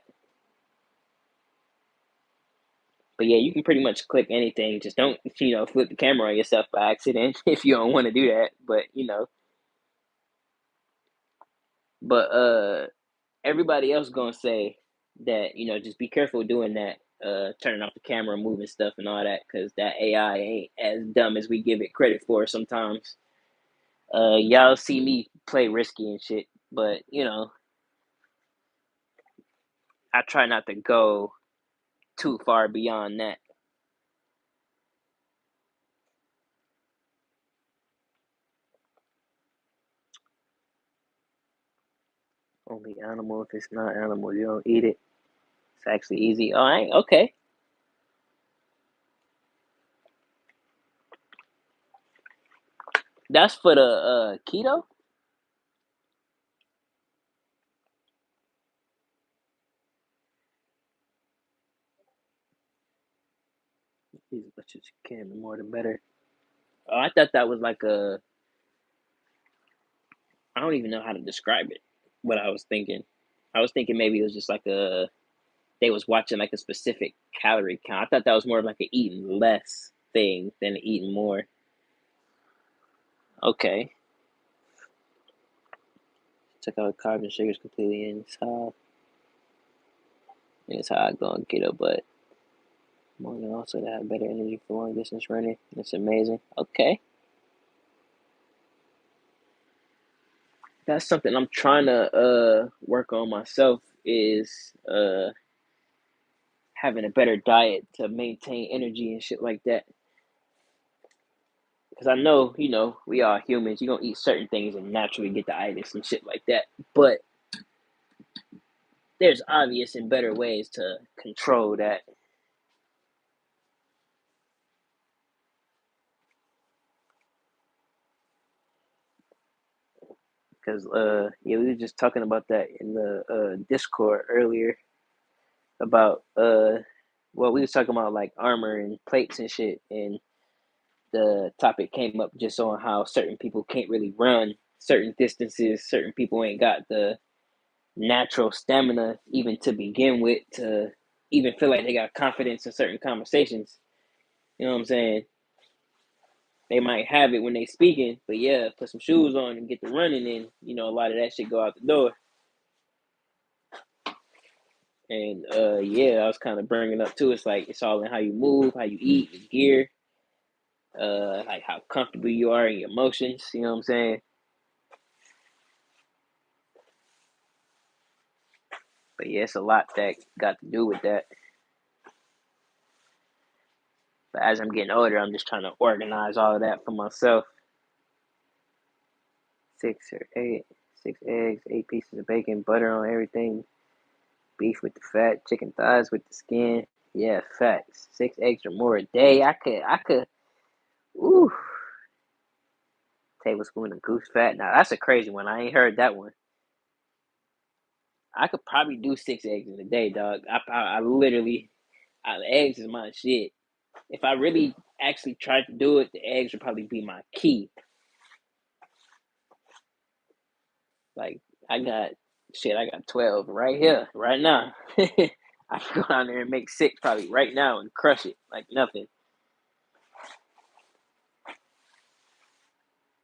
But yeah, you can pretty much click anything. Just don't, flip the camera on yourself by accident if you don't want to do that. But everybody else gonna say that, just be careful doing that, turning off the camera, moving stuff and all that, because that AI ain't as dumb as we give it credit for sometimes. Y'all see me play risky and shit, but I try not to go too far beyond that. Only animal if it's not animal, you don't eat it. It's actually easy. All right, okay. That's for the keto. Eat as much as you can, the more the better. Oh, I thought that was like a. I don't even know how to describe it. What I was thinking maybe it was just like a. They was watching like a specific calorie count. I thought that was more of like a eating less thing than eating more. Okay, took out carbs and sugars completely, and it's how I go on keto. But morning also to have better energy for long distance running. It's amazing. Okay, that's something I'm trying to work on myself is having a better diet to maintain energy and shit like that. Because I know, we are humans. You're going to eat certain things and naturally get the itis and shit like that. But there's obvious and better ways to control that. Because, yeah, we were just talking about that in the Discord earlier about, well, we was talking about like armor and plates and shit. And the topic came up just on how certain people can't really run certain distances. Certain people ain't got the natural stamina even to begin with to even feel like they got confidence in certain conversations. You know what I'm saying? They might have it when they speaking, but yeah, put some shoes on and get the running in. A lot of that shit go out the door. And yeah, I was kind of bringing up too. It's like it's all in how you move, how you eat, your gear, like how comfortable you are in your emotions. You know what I'm saying? But yeah, it's a lot that got to do with that. But as I'm getting older, I'm just trying to organize all of that for myself. 6 or 8, 6 eggs, 8 pieces of bacon, butter on everything, beef with the fat, chicken thighs with the skin. Yeah, facts. 6 eggs or more a day. I could. Ooh, tablespoon of goose fat. Now that's a crazy one. I ain't heard that one. I could probably do 6 eggs in a day, dog. I literally, eggs is my shit. If I really actually tried to do it, the eggs would probably be my key. Like I got shit. I got 12 right here, right now. I can go down there and make 6 probably right now and crush it like nothing.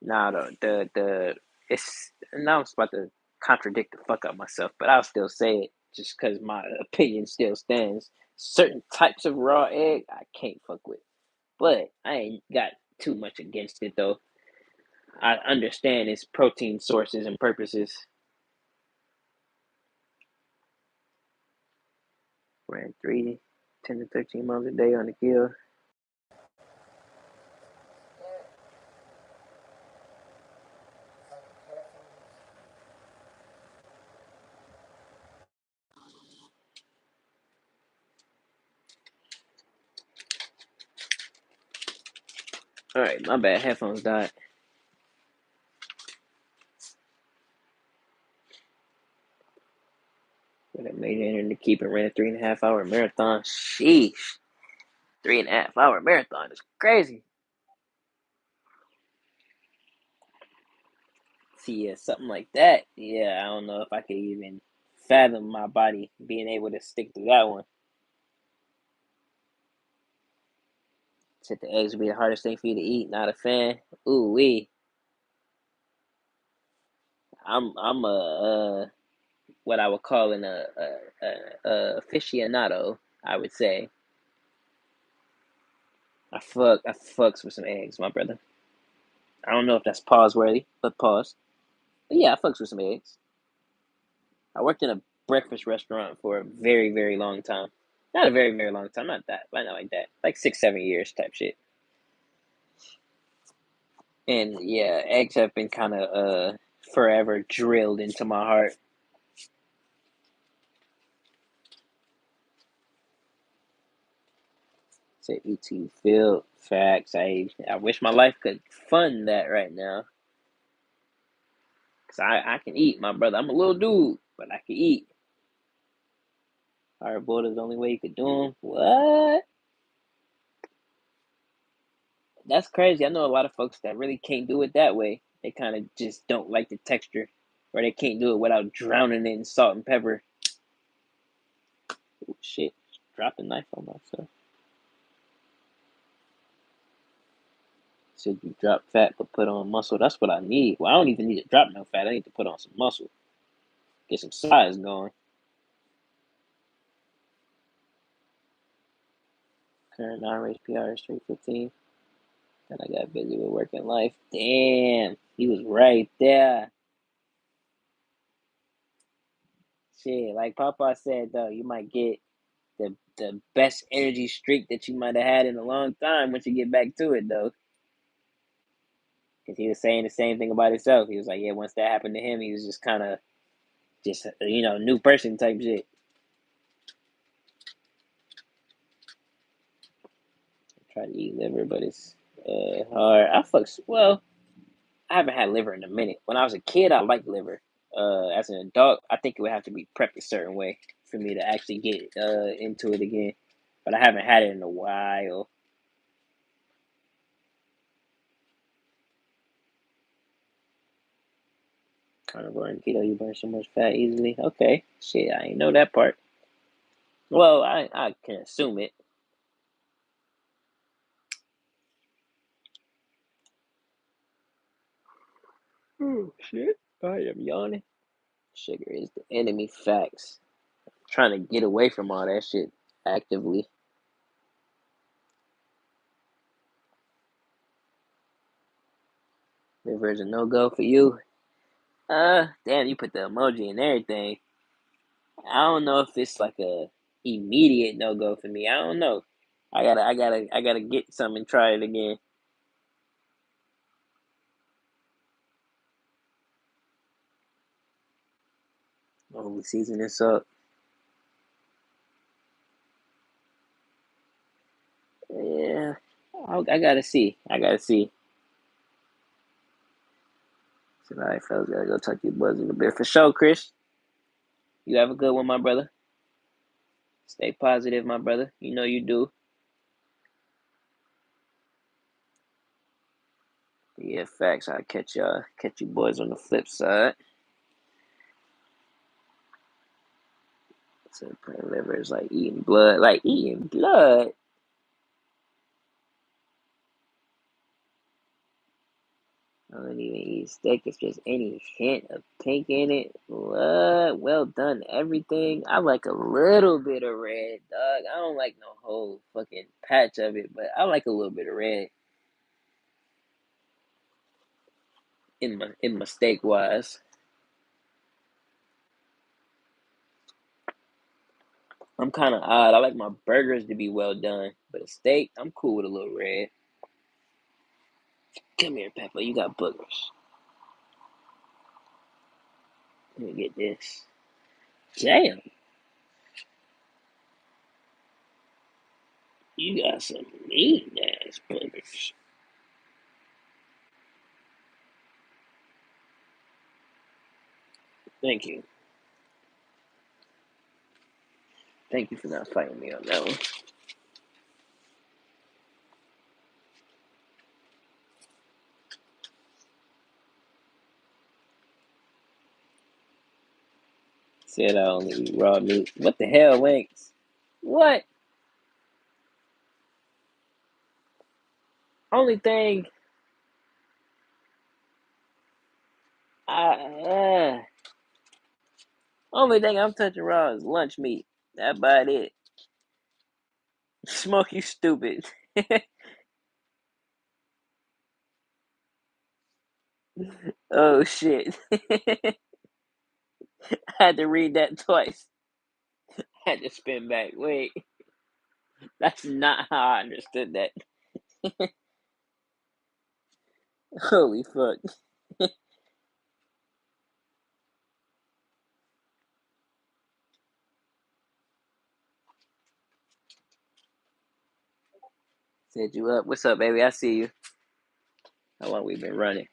Nah, the it's now I'm about to contradict the fuck out myself, but I'll still say it just because my opinion still stands. Certain types of raw egg I can't fuck with, but I ain't got too much against it though. I understand its protein sources and purposes. Ran 10 to 13 miles a day on the kill. All right, my bad. Headphones died. But a major entered to keep and ran a 3.5 hour marathon. Sheesh. 3.5 hour marathon is crazy. See, yeah, something like that. Yeah, I don't know if I could even fathom my body being able to stick to that one. Said the eggs would be the hardest thing for you to eat. Not a fan. Ooh wee. I'm a what I would call a aficionado. I would say I fucks with some eggs, my brother. I don't know if that's pause worthy, but pause. But yeah, I fucks with some eggs. I worked in a breakfast restaurant for a very, very long time. Not a very, very long time. Not that. Not like that. Like 6, 7 years type shit. And yeah, eggs have been kind of forever drilled into my heart. Say ET field facts. I wish my life could fund that right now. Cause I can eat, my brother. I'm a little dude, but I can eat. Hard boiled is the only way you could do them. What? That's crazy. I know a lot of folks that really can't do it that way. They kind of just don't like the texture, or they can't do it without drowning it in salt and pepper. Ooh, shit, dropped the knife on myself. Said you drop fat but put on muscle. That's what I need. Well, I don't even need to drop no fat. I need to put on some muscle, get some size going. Current non-race PR is 315. Then I got busy with work and life. Damn, he was right there. Shit, like Papa said though, you might get the best energy streak that you might have had in a long time once you get back to it though. Because he was saying the same thing about himself. He was like, yeah, once that happened to him, he was just kind of just new person type shit. I try to eat liver, but it's hard. I haven't had liver in a minute. When I was a kid, I liked liver. As an adult, I think it would have to be prepped a certain way for me to actually get into it again. But I haven't had it in a while. Carnivore and keto, you burn so much fat easily. Okay, shit, I ain't know that part. Well, I can assume it. Oh shit, I am yawning. Sugar is the enemy. Facts. Trying to get away from all that shit actively. Liver is a no go for you. Damn, you put the emoji and everything. I don't know if it's like a immediate no go for me. I don't know. I gotta get some and try it again. Oh, season this up. Yeah, I gotta see. I gotta see. So, all right, fellas, gotta go talk to your boys in a bit for sure. Chris, you have a good one, my brother. Stay positive, my brother. You know you do. Yeah, facts. I'll catch you boys on the flip side. So plain liver is like eating blood. Like eating blood. I don't even eat steak. It's just any hint of pink in it. What? Well done, everything. I like a little bit of red, dog. I don't like no whole fucking patch of it, but I like a little bit of red in my steak wise. I'm kind of odd. I like my burgers to be well done, but a steak, I'm cool with a little red. Come here, Pepper. You got boogers. Let me get this. Damn, you got some mean ass boogers. Thank you. Thank you for not fighting me on that one. Said I only eat raw meat. What the hell, Winks? What? Only thing I only thing I'm touching raw is lunch meat. That about it. Smoke, you stupid. Oh shit. I had to read that twice. Had to spin back. Wait, that's not how I understood that. Holy fuck. Set you up. What's up, baby? I see you. How long we been running?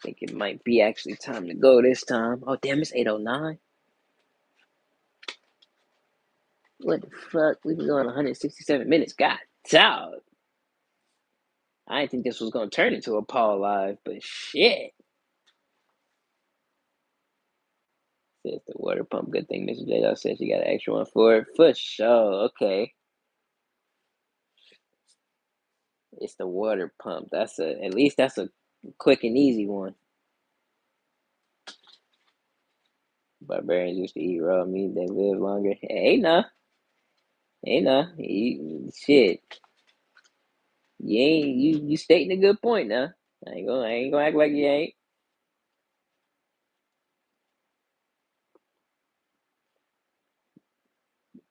Think it might be actually time to go this time. Oh damn, it's 8:09. What the fuck? We've been going 167 minutes. God, dog. I didn't think this was gonna turn into a Paul live, but shit. Says the water pump. Good thing Mr. J said she got an extra one for it. For sure. Okay. It's the water pump. At least that's a quick and easy one. Barbarians used to eat raw meat. They live longer. Hey, nah. Hey, nah. Shit. You stating a good point now. I ain't gonna act like you ain't.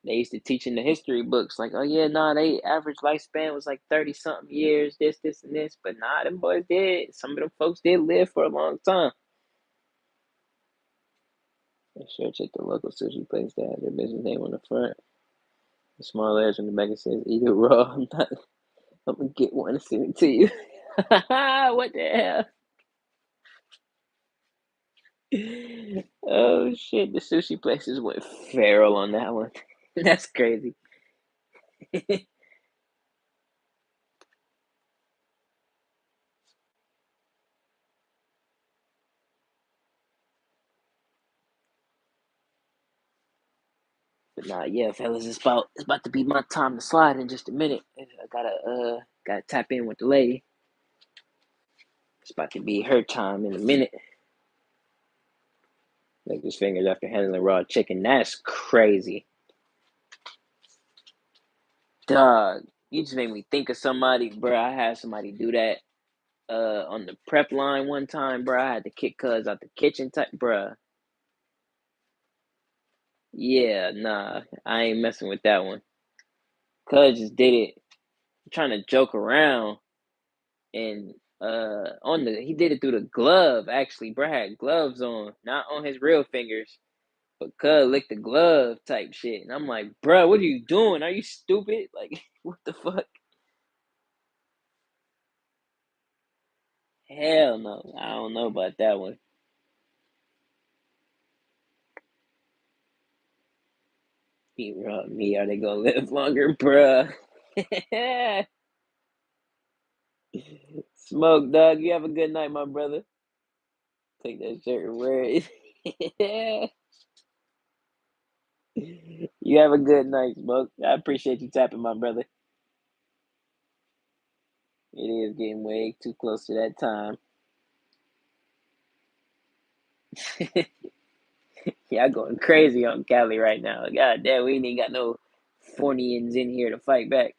They used to teach in the history books like, oh yeah, nah, they average lifespan was like 30 something years, this, and this. But nah, them boys did. Some of them folks did live for a long time. Make sure check the local sushi place that has their business name on the front. The small letters on the back it says eat it raw. I'm gonna get one and send it to you. What the hell? Oh shit, the sushi places went feral on that one. That's crazy. But nah, yeah, fellas, it's about to be my time to slide in just a minute. I gotta tap in with the lady. It's about to be her time in a minute. Like his fingers after handling raw chicken. That's crazy. Dog, you just made me think of somebody, bro. I had somebody do that on the prep line one time, bro. I had to kick cuz out the kitchen type, bro. Yeah, nah, I ain't messing with that one. Cuz just did it trying to joke around and on the he did it through the glove actually. Bro had gloves on, not on his real fingers, but cuz licked the glove type shit. And I'm like, bro, what are you doing? Are you stupid? Like, what the fuck? Hell no. I don't know about that one. Eat raw meat, are they gonna live longer, bruh? Smoke, dog. You have a good night, my brother. Take that shirt and wear it. You have a good night, Smoke. I appreciate you tapping, my brother. It is getting way too close to that time. Yeah, I'm going crazy on Cali right now. God damn, we ain't got no Fornians in here to fight back.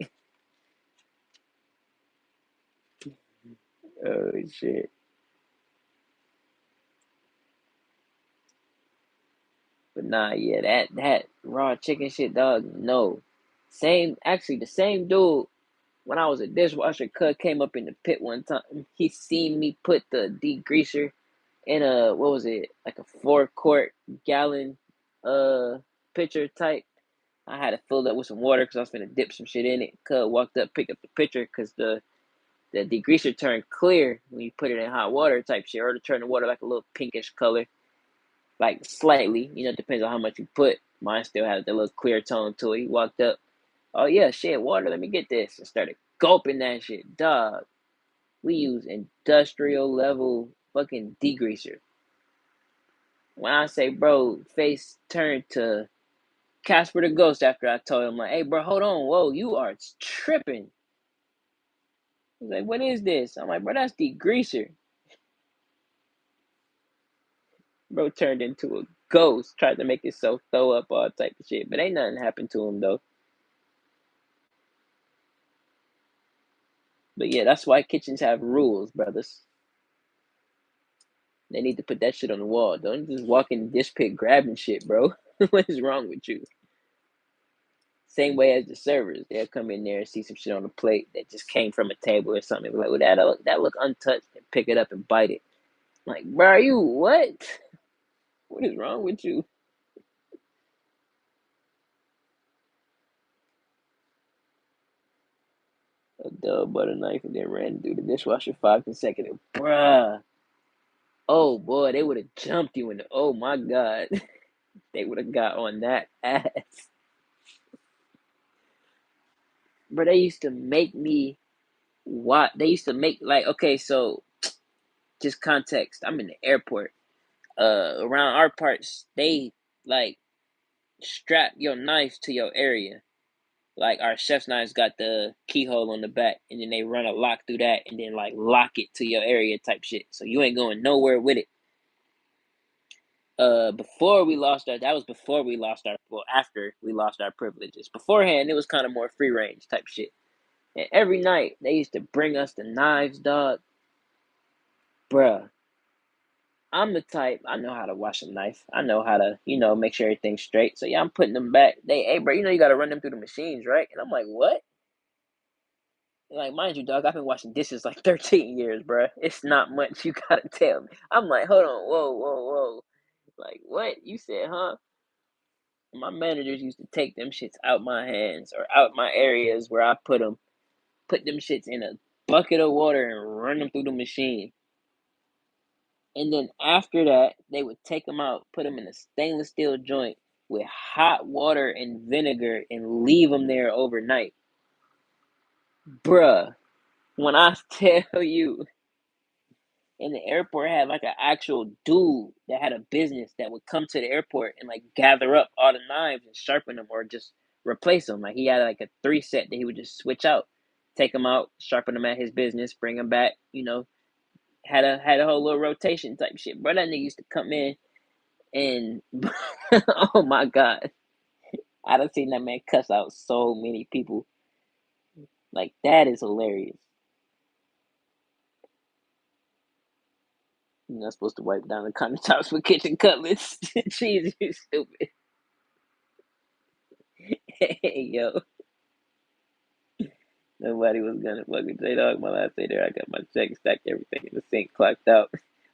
Oh shit. But nah, yeah, that raw chicken shit, dog. No, actually the same dude. When I was a dishwasher, cut came up in the pit one time. He seen me put the degreaser in a what was it, like a 4 quart gallon pitcher type. I had to fill up with some water because I was gonna dip some shit in it. Cut walked up, picked up the pitcher because the degreaser turned clear when you put it in hot water type shit, or to turn the water like a little pinkish color, like slightly. It depends on how much you put. Mine still has the little clear tone to it. He walked up, oh yeah, shit, water. Let me get this, and started gulping that shit, dog. We use industrial level fucking degreaser. When I say, bro, face turned to Casper the Ghost after I told him, like, hey, bro, hold on, whoa, you are tripping. He's like, what is this? I'm like, bro, that's degreaser. Bro turned into a ghost, tried to make himself throw up all type of shit, but ain't nothing happened to him though. But yeah, that's why kitchens have rules, brothers. They need to put that shit on the wall. Don't just walk in the dish pit grabbing shit, bro. What is wrong with you? Same way as the servers, they'll come in there and see some shit on the plate that just came from a table or something. Like, well, that look untouched, and pick it up and bite it. Like, bro, are you what? What is wrong with you? A dull butter knife and then ran through the dishwasher 5 consecutive. Bruh. Oh boy, they would have jumped you in the. Oh my god, they would have got on that ass. But they used to make me what? They used to make like okay, so just context. I'm in the airport. Around our parts, they like strap your knife to your area. Like our chef's knives got the keyhole on the back, and then they run a lock through that, and then like lock it to your area type shit. So you ain't going nowhere with it. Before we lost our, that was before we lost our, well, after we lost our privileges. Beforehand, it was kind of more free range type shit. And every night they used to bring us the knives, dog. Bruh, I'm the type, I know how to wash a knife. I know how to, make sure everything's straight. So yeah, I'm putting them back. Hey, bro, you got to run them through the machines, right? And I'm like, what? Like, mind you, dog, I've been washing dishes like 13 years, bruh. It's not much you gotta tell me. I'm like, hold on, whoa, whoa, whoa. Like, what? You said, huh? My managers used to take them shits out my hands or out my areas where I put them shits in a bucket of water and run them through the machine. And then after that, they would take them out, put them in a stainless steel joint with hot water and vinegar and leave them there overnight. Bruh, when I tell you, in the airport had like an actual dude that had a business that would come to the airport and like gather up all the knives and sharpen them or just replace them. Like he had like a 3 set that he would just switch out, take them out, sharpen them at his business, bring them back. Had a whole little rotation type shit. Bro, that nigga used to come in and oh my god, I done seen that man cuss out so many people. Like that is hilarious. You're not supposed to wipe down the countertops with kitchen cutlets. Jeez, you stupid. Hey, yo. Nobody was gonna fucking say, dog. My last day there, I got my check, stacked everything in the sink, clocked out,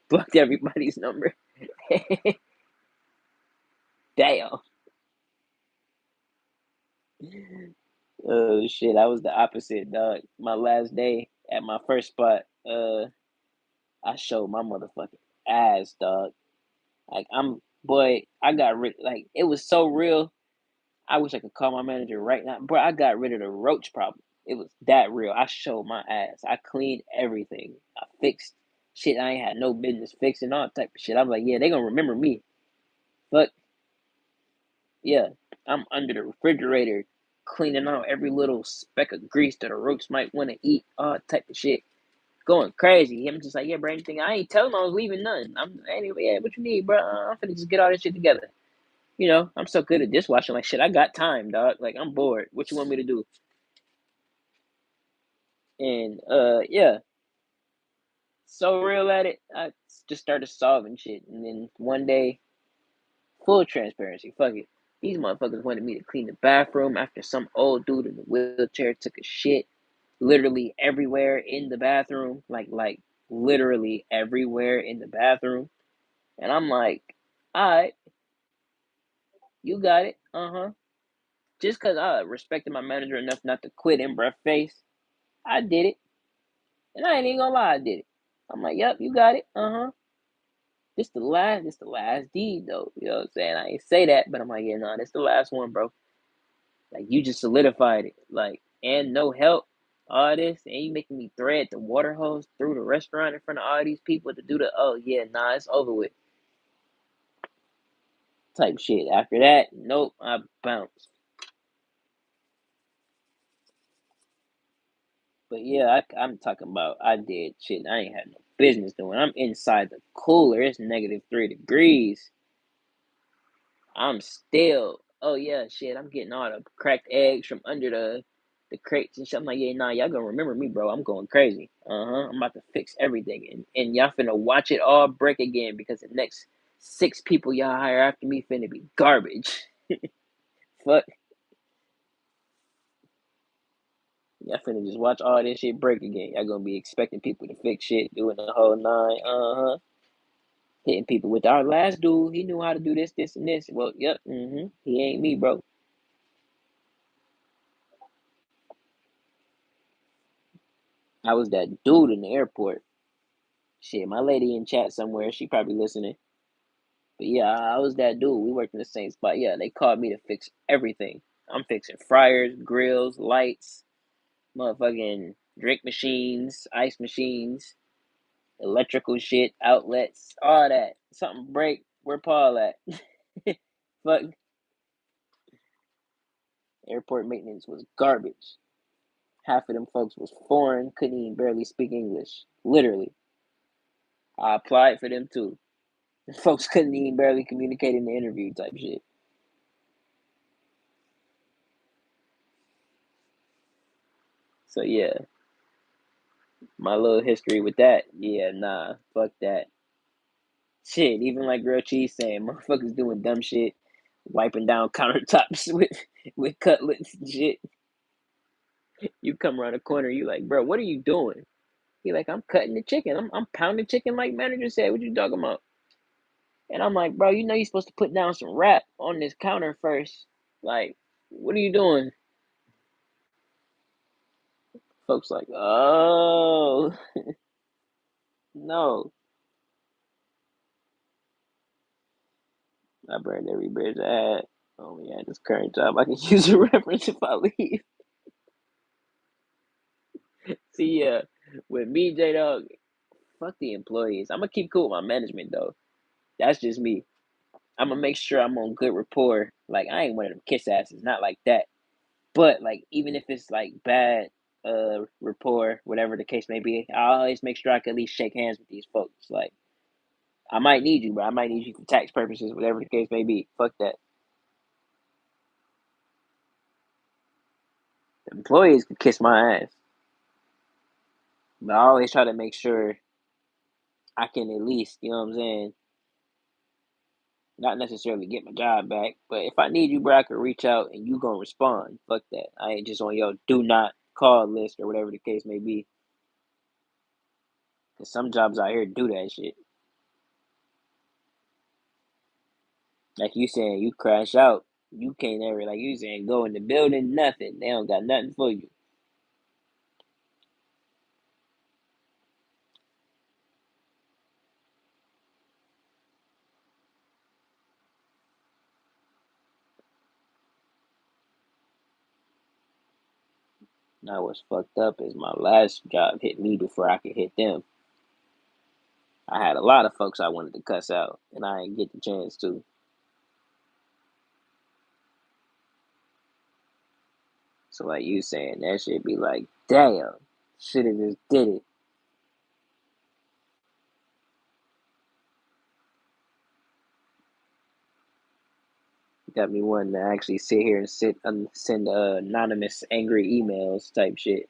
blocked everybody's number. Damn. Oh shit, I was the opposite, dog. My last day at my first spot, I showed my motherfucking ass, dog. Like boy, I got rid. Like it was so real. I wish I could call my manager right now, bro. I got rid of the roach problem. It was that real. I showed my ass. I cleaned everything. I fixed shit I ain't had no business fixing, all type of shit. I'm like, yeah, they gonna remember me. But yeah, I'm under the refrigerator cleaning out every little speck of grease that the roach might want to eat, all type of shit. Going crazy. I'm just like, yeah, bro, anything. I ain't telling him I was leaving nothing. I'm anyway, yeah, what you need, bro? I'm finna just get all this shit together. I'm so good at dishwashing. Like, shit, I got time, dog. Like, I'm bored. What you want me to do? And, yeah, so real at it. I just started solving shit. And then one day, full transparency, fuck it. These motherfuckers wanted me to clean the bathroom after some old dude in a wheelchair took a shit literally everywhere in the bathroom. Like, literally everywhere in the bathroom. And I'm like, all right, you got it. Uh-huh. Just because I respected my manager enough not to quit in breath face, I did it. And I ain't even gonna lie, I did it. I'm like, yep, you got it. Uh-huh. This the last deed though. You know what I'm saying? I ain't say that, but I'm like, yeah, nah, this the last one, bro. Like you just solidified it. Like, and no help. All this, and you making me thread the water hose through the restaurant in front of all these people to do the yeah, nah, it's over with type shit. After that, nope, I bounced. But yeah, I'm talking about I did shit I ain't had no business doing. I'm inside the cooler. It's -3 degrees. I'm still, oh yeah, shit. I'm getting all the cracked eggs from under the crates and shit. I'm like, yeah, nah, y'all gonna remember me, bro. I'm going crazy. I'm about to fix everything, and y'all finna watch it all break again because the next 6 people y'all hire after me finna be garbage. Fuck, y'all finna just watch all this shit break again. Y'all gonna be expecting people to fix shit, doing the whole nine. Hitting people with our last dude. He knew how to do this, this, and this. Well, yep. He ain't me, bro. I was that dude in the airport. Shit, my lady in chat somewhere. She probably listening. But yeah, I was that dude. We worked in the same spot. Yeah, they called me to fix everything. I'm fixing fryers, grills, lights, motherfucking drink machines, ice machines, electrical shit, outlets, all that. Something break, where Paul at? Fuck, airport maintenance was garbage. Half of them folks was foreign, couldn't even barely speak English. Literally. I applied for them too. Folks couldn't even barely communicate in the interview type shit. So yeah, my little history with that. Yeah, nah, fuck that. Shit, even like Grilled Cheese saying, motherfuckers doing dumb shit, wiping down countertops with cutlets and shit. You come around the corner, you like, bro, what are you doing? He like, I'm cutting the chicken. I'm pounding chicken like manager said. What you talking about? And I'm like, bro, you know you're supposed to put down some wrap on this counter first. Like, what are you doing? Folks like, oh no. I burned every bridge I had. Only at this current job I can use a reference if I leave. See, with me, J Dog, fuck the employees. I'm gonna keep cool with my management though. That's just me. I'm gonna make sure I'm on good rapport. Like I ain't one of them kiss asses, not like that. But like even if it's like bad rapport, whatever the case may be, I always make sure I can at least shake hands with these folks. Like I might need you, but I might need you for tax purposes, whatever the case may be. Fuck that. The employees can kiss my ass. But I always try to make sure I can at least, you know what I'm saying, not necessarily get my job back, but if I need you, bro, I can reach out and you gonna respond. Fuck that. I ain't just on your do not call list or whatever the case may be. Cause some jobs out here do that shit. Like you saying, you crash out, you can't ever like you saying go in the building, nothing. They don't got nothing for you. Now what's fucked up is my last job hit me before I could hit them. I had a lot of folks I wanted to cuss out, and I didn't get the chance to. So like you saying, that shit be like, damn, should have just did it. Got me wanting to actually sit here and send anonymous angry emails type shit.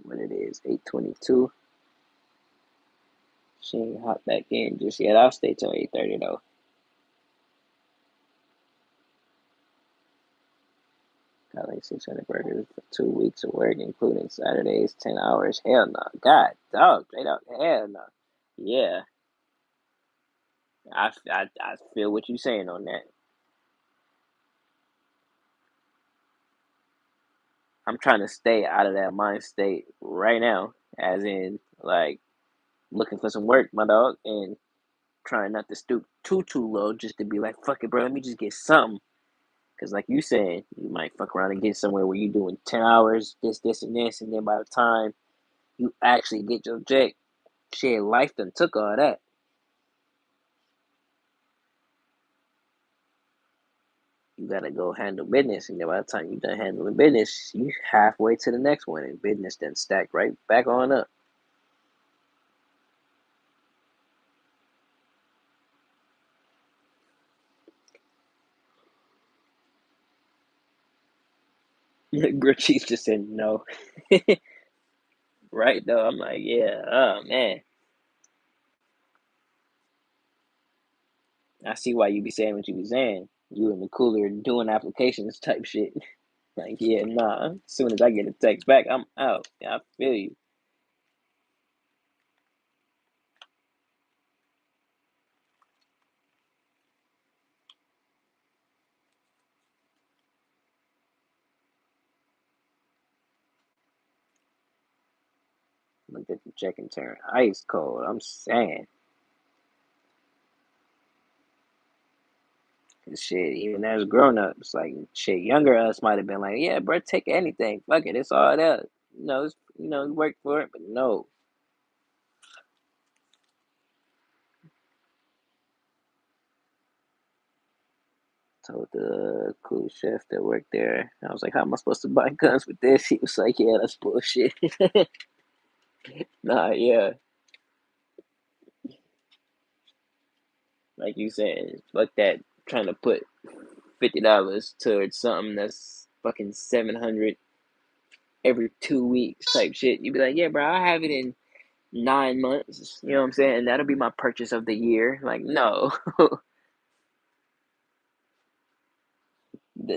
When it is 8:22, she ain't hop back in just yet. I'll stay till 8:30 though. Got like 600 burgers for 2 weeks of work, including Saturdays, 10 hours. Hell no. God, dog, straight up, hell no. Yeah, I feel what you saying on that. I'm trying to stay out of that mind state right now, as in, like, looking for some work, my dog, and trying not to stoop too low just to be like, fuck it, bro, let me just get something. Because, like you said, you might fuck around and get somewhere where you're doing 10 hours, this, and this, and then by the time you actually get your check, shit, life done took all that. You gotta go handle business, and then by the time you done handling business, you halfway to the next one, and business then stack right back on up. Grilled cheese just said no. Right though, I'm like, yeah, oh man, I see why you be saying what you be saying. You in the cooler doing applications type shit. Like, yeah, nah. As soon as I get a text back, I'm out. Yeah, I feel you. Looked at the check and turned ice cold. I'm saying, cause shit, even as grown ups, like shit, younger us might have been like, yeah, bro, take anything. Fuck it, it's all that. You work for it, but no. Told the cool chef that worked there. I was like, how am I supposed to buy guns with this? He was like, yeah, that's bullshit. Nah, yeah, like you said, fuck that. Trying to put $50 towards something that's fucking 700 every 2 weeks type shit. You'd be like, yeah, bro, I'll have it in 9 months. You know what I'm saying? And that'll be my purchase of the year. Like, no,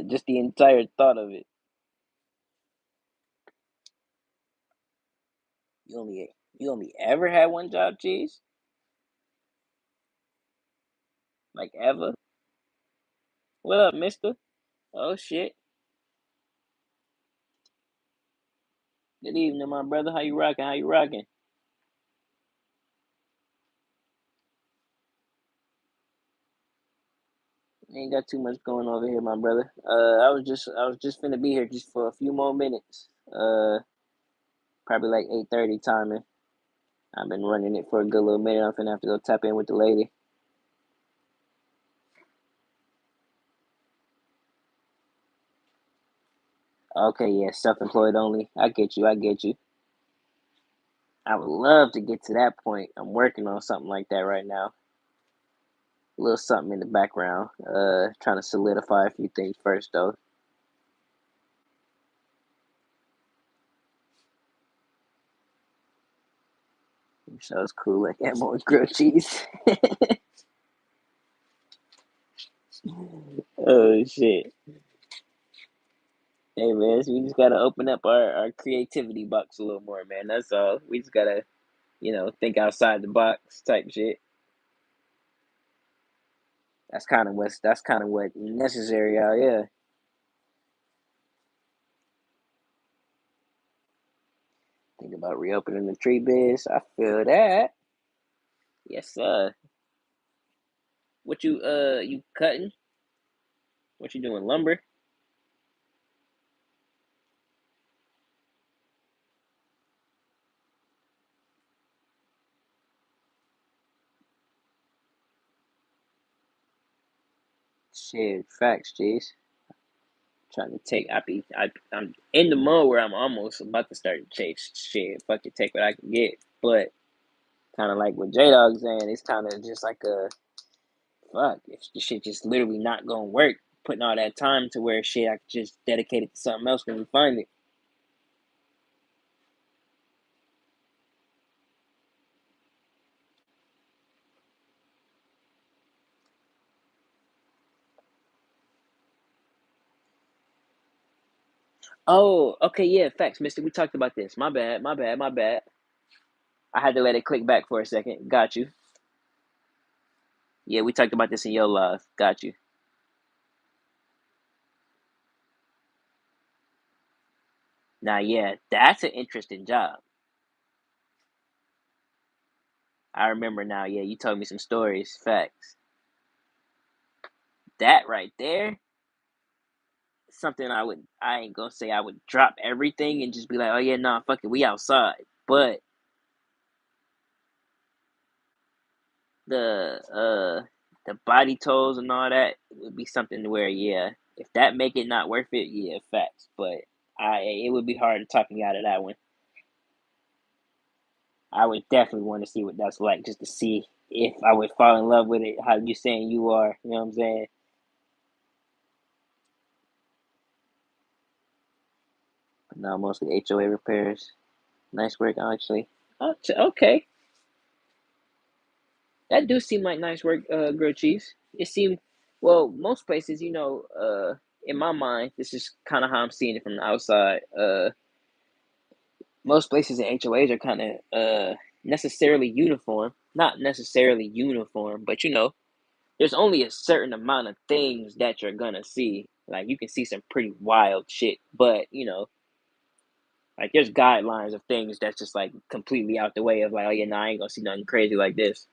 just the entire thought of it. You only ever had one job, cheese? Like ever? What up, Mister? Oh shit. Good evening, my brother. How you rocking? How you rocking? Ain't got too much going over here, my brother. I was just finna be here just for a few more minutes. Probably like 8:30 timing. I've been running it for a good little minute. I'm finna have to go tap in with the lady. Okay, yeah, self-employed only. I get you. I get you. I would love to get to that point. I'm working on something like that right now. A little something in the background. Trying to solidify a few things first though. So it's cool like that more grilled cheese. Oh shit. Hey man, so we just gotta open up our creativity box a little more, man. That's all. We just gotta, think outside the box type shit. That's kind of what necessary out here. Think about reopening the tree biz. I feel that. Yes, sir. What you cutting? What you doing? Lumber? Shit, facts, G's. Trying to take. I'm in the mode where I'm almost about to start to chase shit. Fuck it, take what I can get. But kind of like what J Dog saying, it's kind of just like a fuck. If the shit just literally not gonna work, putting all that time to where shit I could just dedicate it to something else when we find it. Oh, okay, yeah, facts, Mister. We talked about this. My bad, my bad, my bad. I had to let it click back for a second. Got you. Yeah, we talked about this in your live. Got you. Now, yeah, that's an interesting job. I remember now. Yeah, you told me some stories. Facts. That right there, something I ain't gonna say I would drop everything and just be like, oh yeah, nah, fuck it, we outside. But the the body tolls and all that would be something where, yeah, if that make it not worth it, yeah, facts. But it would be hard to talk me out of that one. I would definitely want to see what that's like, just to see if I would fall in love with it. How you saying you are? You know what I'm saying? But no, mostly HOA repairs. Nice work, actually. Okay, that do seem like nice work, grilled cheese. It seemed, well, most places, in my mind, this is kind of how I'm seeing it from the outside. Most places in HOAs are kind of necessarily uniform. Not necessarily uniform, but there's only a certain amount of things that you're gonna see. Like you can see some pretty wild shit, but like there's guidelines of things that's just like completely out the way of like, oh yeah, no, I ain't gonna see nothing crazy like this.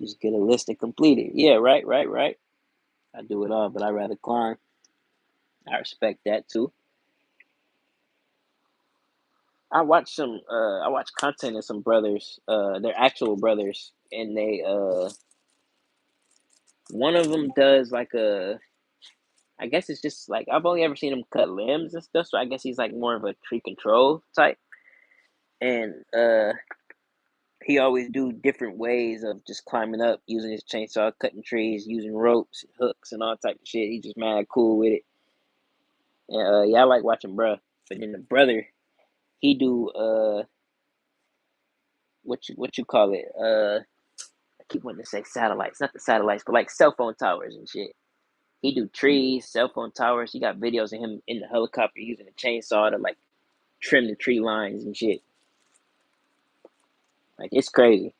Just get a list and complete it. Yeah, right, right, right. I do it all, but I rather climb. I respect that too. I watch content of some brothers, they're actual brothers, and they one of them does like a, I guess it's just like I've only ever seen him cut limbs and stuff, so I guess he's like more of a tree control type. And he always do different ways of just climbing up using his chainsaw, cutting trees, using ropes, and hooks, and all type of shit. He just mad cool with it. And yeah, I like watching bruh. But then the brother, he do what you call it? I keep wanting to say satellites, not the satellites, but like cell phone towers and shit. He do trees, cell phone towers. He got videos of him in the helicopter using a chainsaw to like trim the tree lines and shit. Like it's crazy.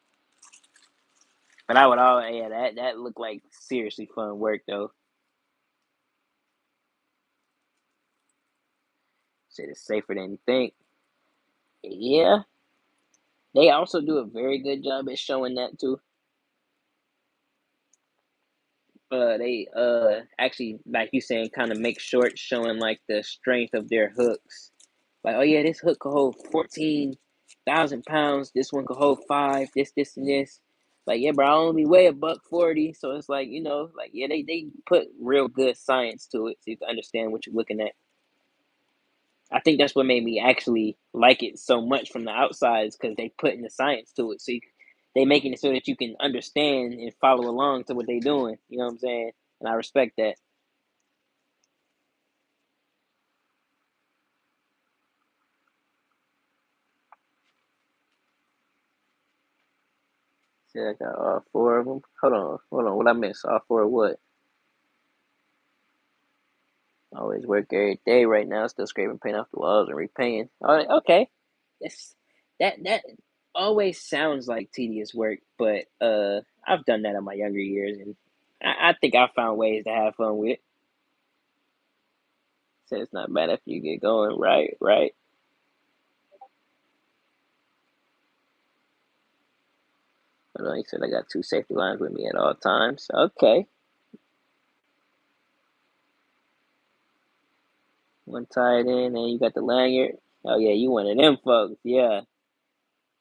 But I would all yeah, that looked like seriously fun work though. Shit is safer than you think. Yeah. They also do a very good job at showing that too. They actually, like you saying, kind of make short showing like the strength of their hooks. Like, oh yeah, this hook could hold 14,000 pounds. This one could hold five. This, and this. Like, yeah, bro, I only weigh a buck 40, so it's like like yeah, they put real good science to it, so you can understand what you're looking at. I think that's what made me actually like it so much from the outside is because they put in the science to it. They making it so that you can understand and follow along to what they doing. You know what I'm saying? And I respect that. See, I got all four of them. Hold on. What I miss? All four of what? Always work every day. Right now, still scraping paint off the walls and repainting. All right, okay. That's that always sounds like tedious work, but I've done that in my younger years, and I think I found ways to have fun with it. So it's not bad after you get going. Right, right. I know you said I got two safety lines with me at all times. Okay, one tied in, and you got the lanyard. Oh yeah, you one of them folks. Yeah,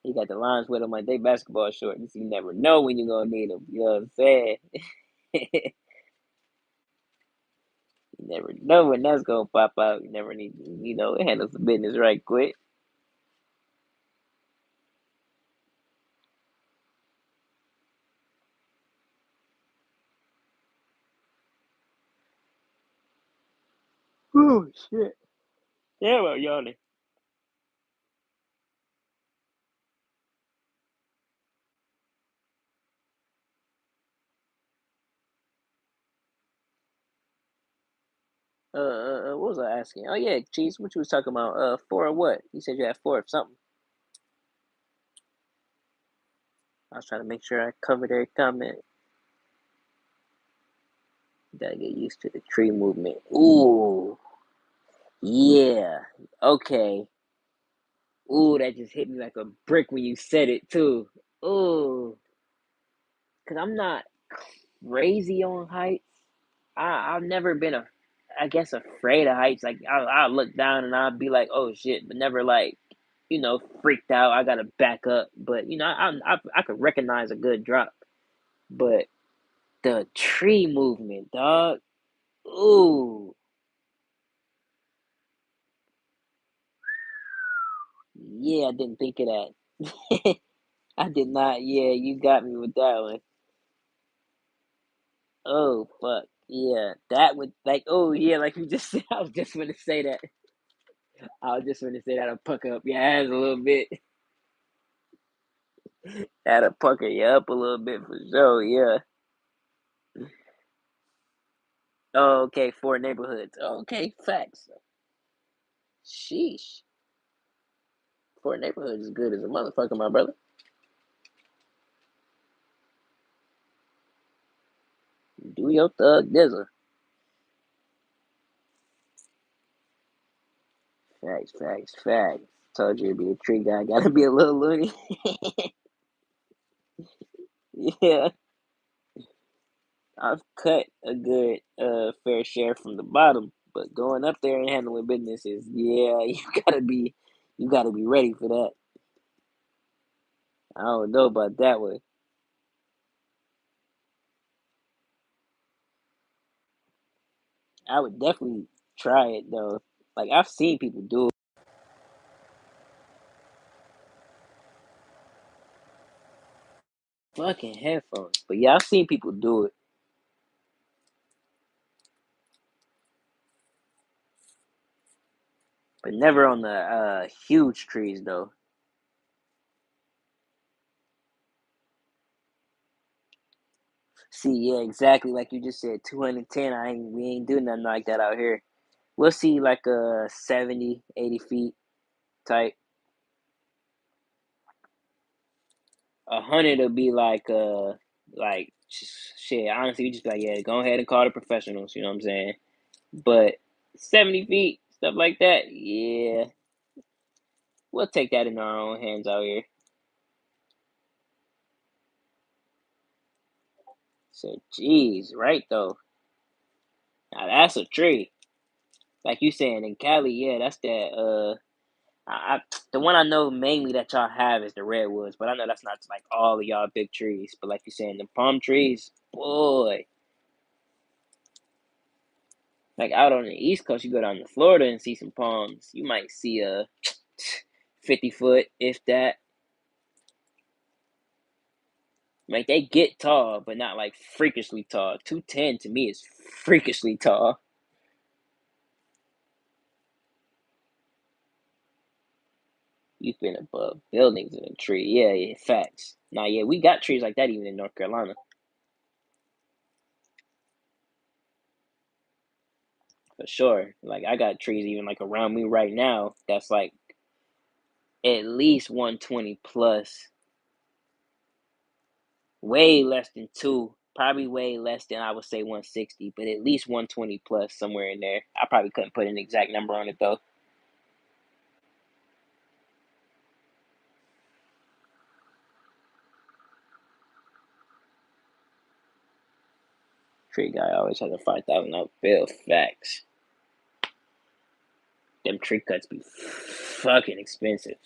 He got the lines with him like they basketball shorts. You never know when you're gonna need them. You know what I'm saying? You never know when that's gonna pop out. You never need, handle some business right quick. Oh shit! Yeah, well, yawning. What was I asking? Oh yeah, Cheese. What you was talking about? Four of what? You said you had four of something. I was trying to make sure I covered every comment. Gotta get used to the tree movement. Ooh, yeah. Okay. Ooh, that just hit me like a brick when you said it too. Ooh, cause I'm not crazy on heights. I've never been I guess afraid of heights. Like I'll look down and I'll be like, oh shit, but never like, freaked out. I gotta back up. But I could recognize a good drop. But the tree movement, dog. Ooh, yeah, I didn't think of that. I did not. Yeah, you got me with that one. Oh fuck. Yeah, that would like. Oh yeah, like you just said. I was just gonna say that. I was just gonna say that'll pucker up your ass a little bit. That'll pucker you up a little bit for sure. Yeah. Oh, okay. Four neighborhoods. Okay, facts. Sheesh. Four neighborhoods is good as a motherfucker, my brother. Do your thug dizzle. Facts, facts, facts. Told you to be a tree guy. Gotta be a little loony. Yeah. I've cut a good fair share from the bottom, but going up there and handling business is yeah, you gotta be ready for that. I don't know about that one. I would definitely try it though. Like I've seen people do it. Fucking headphones. But yeah, I've seen people do it. But never on the huge trees though. See, yeah, exactly like you just said, 210. We ain't doing nothing like that out here. We'll see like a 70, 80 feet type. 100 will be like shit. Honestly, we just be like, yeah, go ahead and call the professionals. You know what I'm saying? But 70 feet, stuff like that, yeah, we'll take that in our own hands out here. So, geez, right though. Now that's a tree. Like you saying in Cali, yeah, that's that. The one I know mainly that y'all have is the redwoods, but I know that's not like all of y'all big trees. But like you saying, the palm trees, boy, like out on the East Coast, you go down to Florida and see some palms. You might see a 50 foot, if that. Like they get tall, but not like freakishly tall. 210 to me is freakishly tall. You've been above buildings in a tree. Yeah, yeah, facts. Nah, yeah, we got trees like that even in North Carolina for sure. Like I got trees even like around me right now that's like at least 120 plus, way less than two, probably way less than I would say 160, but at least 120 plus somewhere in there. I probably couldn't put an exact number on it though. Tree guy always has a 5,000 up bill. Facts. Them tree cuts be fucking expensive.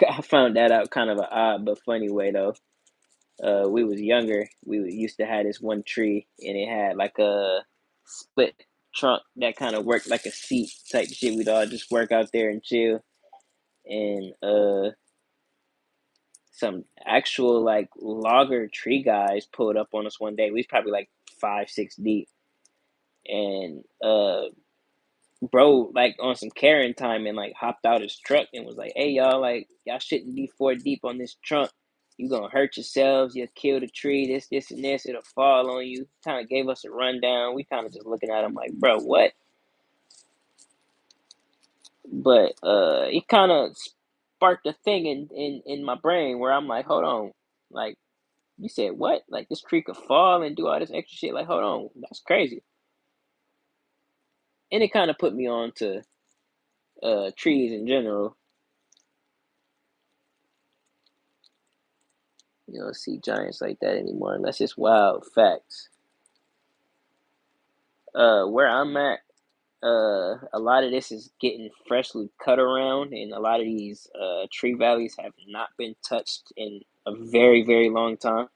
I found that out kind of an odd but funny way though. We was younger. We used to have this one tree, and it had like a split trunk that kind of worked like a seat type shit. We'd all just work out there and chill. And some actual like logger tree guys pulled up on us one day. We was probably like 5, 6 deep, and bro like on some Karen time and like hopped out his truck and was like, "Hey y'all, like y'all shouldn't be 4 deep on this trunk. You gonna hurt yourselves. You'll kill the tree. This, and this. It'll fall on you." Kind of gave us a rundown. We kind of just looking at him like, "Bro, what?" But it kind of sparked a thing in my brain where I'm like, "Hold on, like you said what? Like this tree could fall and do all this extra shit? Like hold on, that's crazy." And it kind of put me on to trees in general. You don't see giants like that anymore unless it's wild facts. Where I'm at, a lot of this is getting freshly cut around, and a lot of these tree valleys have not been touched in a very, very long time.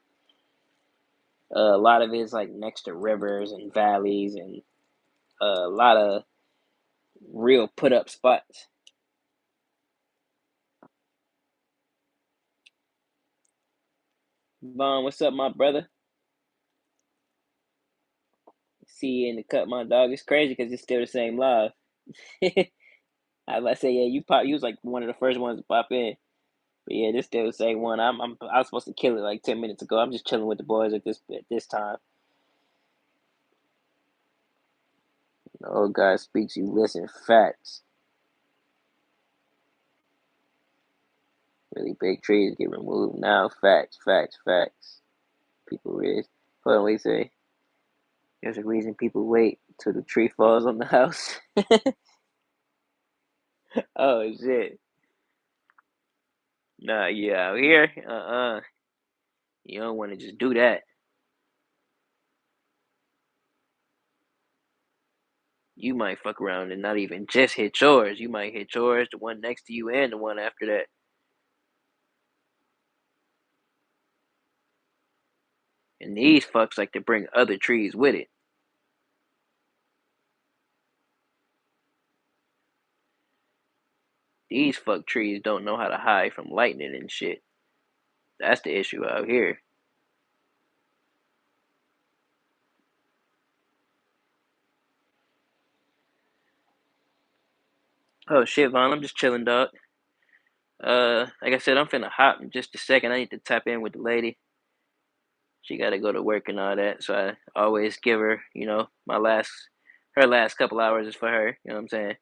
A lot of it is like next to rivers and valleys, and a lot of real put up spots. Vaughn, what's up, my brother? See you in the cut, my dog. It's crazy because it's still the same live. I was about to say, yeah, you was like one of the first ones to pop in. But yeah, this still the same one. I was supposed to kill it like 10 minutes ago. I'm just chilling with the boys at this time. The old guy speaks, you listen. Facts. Really big trees get removed now. Facts, facts, facts. People really. Hold on, what you say? There's a reason people wait till the tree falls on the house. Oh shit. Nah, yeah, out here, you don't want to just do that. You might fuck around and not even just hit yours. You might hit yours, the one next to you, and the one after that. And these fucks like to bring other trees with it. These fuck trees don't know how to hide from lightning and shit. That's the issue out here. Oh shit, Vaughn, I'm just chilling, dog. Like I said, I'm finna hop in just a second. I need to tap in with the lady. She gotta go to work and all that, so I always give her, her last couple hours is for her. You know what I'm saying?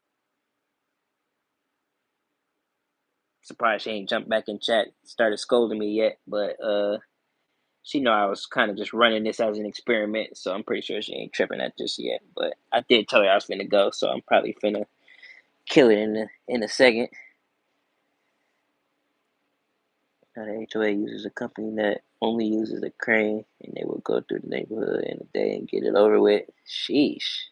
Surprised she ain't jumped back in chat, started scolding me yet, but she know I was kind of just running this as an experiment, so I'm pretty sure she ain't tripping at just yet. But I did tell her I was finna go, so I'm probably finna kill it in a second. Now the HOA uses a company that only uses a crane, and they will go through the neighborhood in a day and get it over with. Sheesh.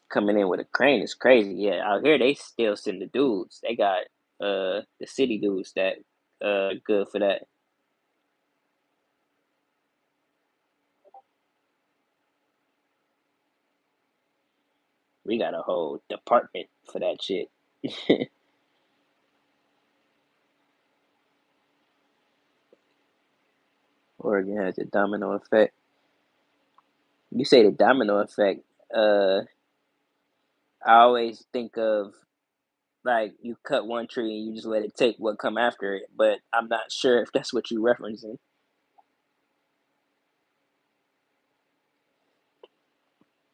Coming in with a crane is crazy. Yeah, out here they still send the dudes. They got the city dudes that good for that. We got a whole department for that shit. Oregon has a domino effect. You say the domino effect. Uh, I always think of like you cut one tree and you just let it take what come after it, but I'm not sure if that's what you're referencing.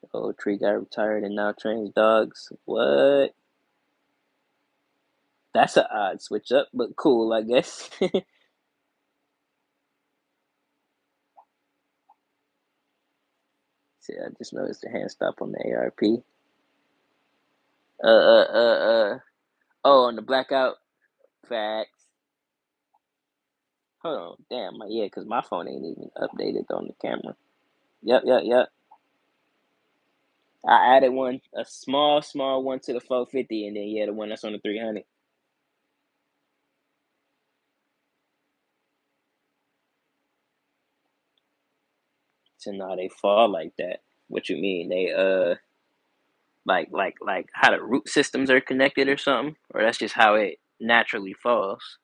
The old tree got retired and now trains dogs. What? That's an odd switch up, but cool, I guess. See, I just noticed the hand stop on the ARP. Uh, uh, uh, uh. Oh, on the blackout. Facts. Hold on, damn, yeah, cause my phone ain't even updated on the camera. Yep, yep, yep. I added one, a small one to the 450, and then yeah, the one that's on the 300. So now they fall like that. What you mean? They like how the root systems are connected or something, or that's just how it naturally falls.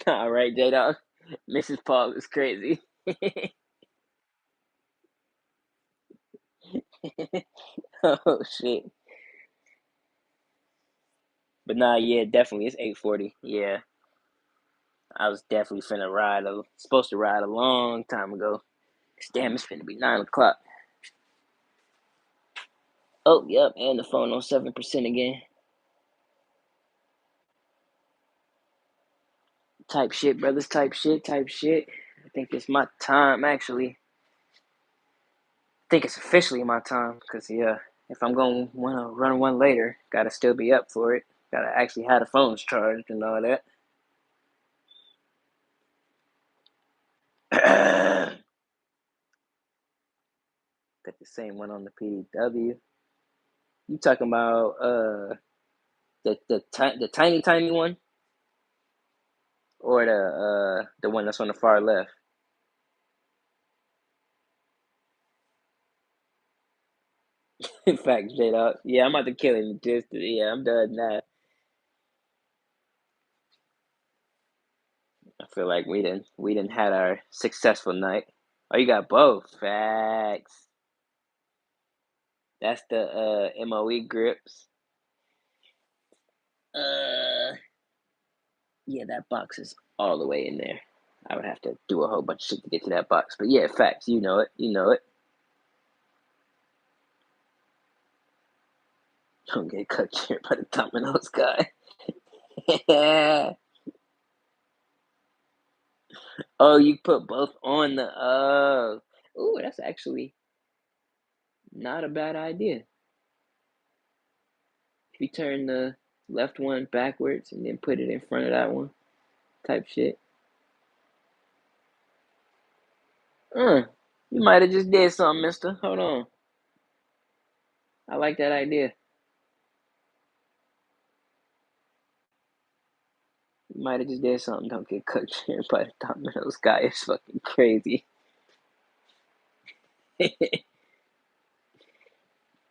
All right, J Dog. Mrs. Paul is crazy. Oh shit. But nah, yeah, definitely it's 8:40. Yeah, I was definitely finna ride. Supposed to ride a long time ago. Damn, it's finna be 9 o'clock. Oh, yep, and the phone on 7% again. Type shit, brothers. Type shit. Type shit. I think it's my time actually. I think it's officially my time because yeah, if I'm gonna wanna run one later, gotta still be up for it. Gotta actually have the phones charged and all that. Got the same one on the PDW. You talking about the tiny one or the one that's on the far left? In fact, straight up. Yeah, I'm about to kill him. Just yeah, I'm done now. I feel like we didn't had our successful night. Oh, you got both. Facts. That's the MOE grips. Uh, yeah, that box is all the way in there. I would have to do a whole bunch of shit to get to that box. But yeah, facts. You know it. You know it. Don't get cut here by the Domino's guy. Oh, you put both on the. Ooh, that's actually not a bad idea. If you turn the left one backwards and then put it in front of that one, type shit. You might have just did something, mister. Hold on. I like that idea. You might have just did something. Don't get cut here by the Domino's guy. It's fucking crazy.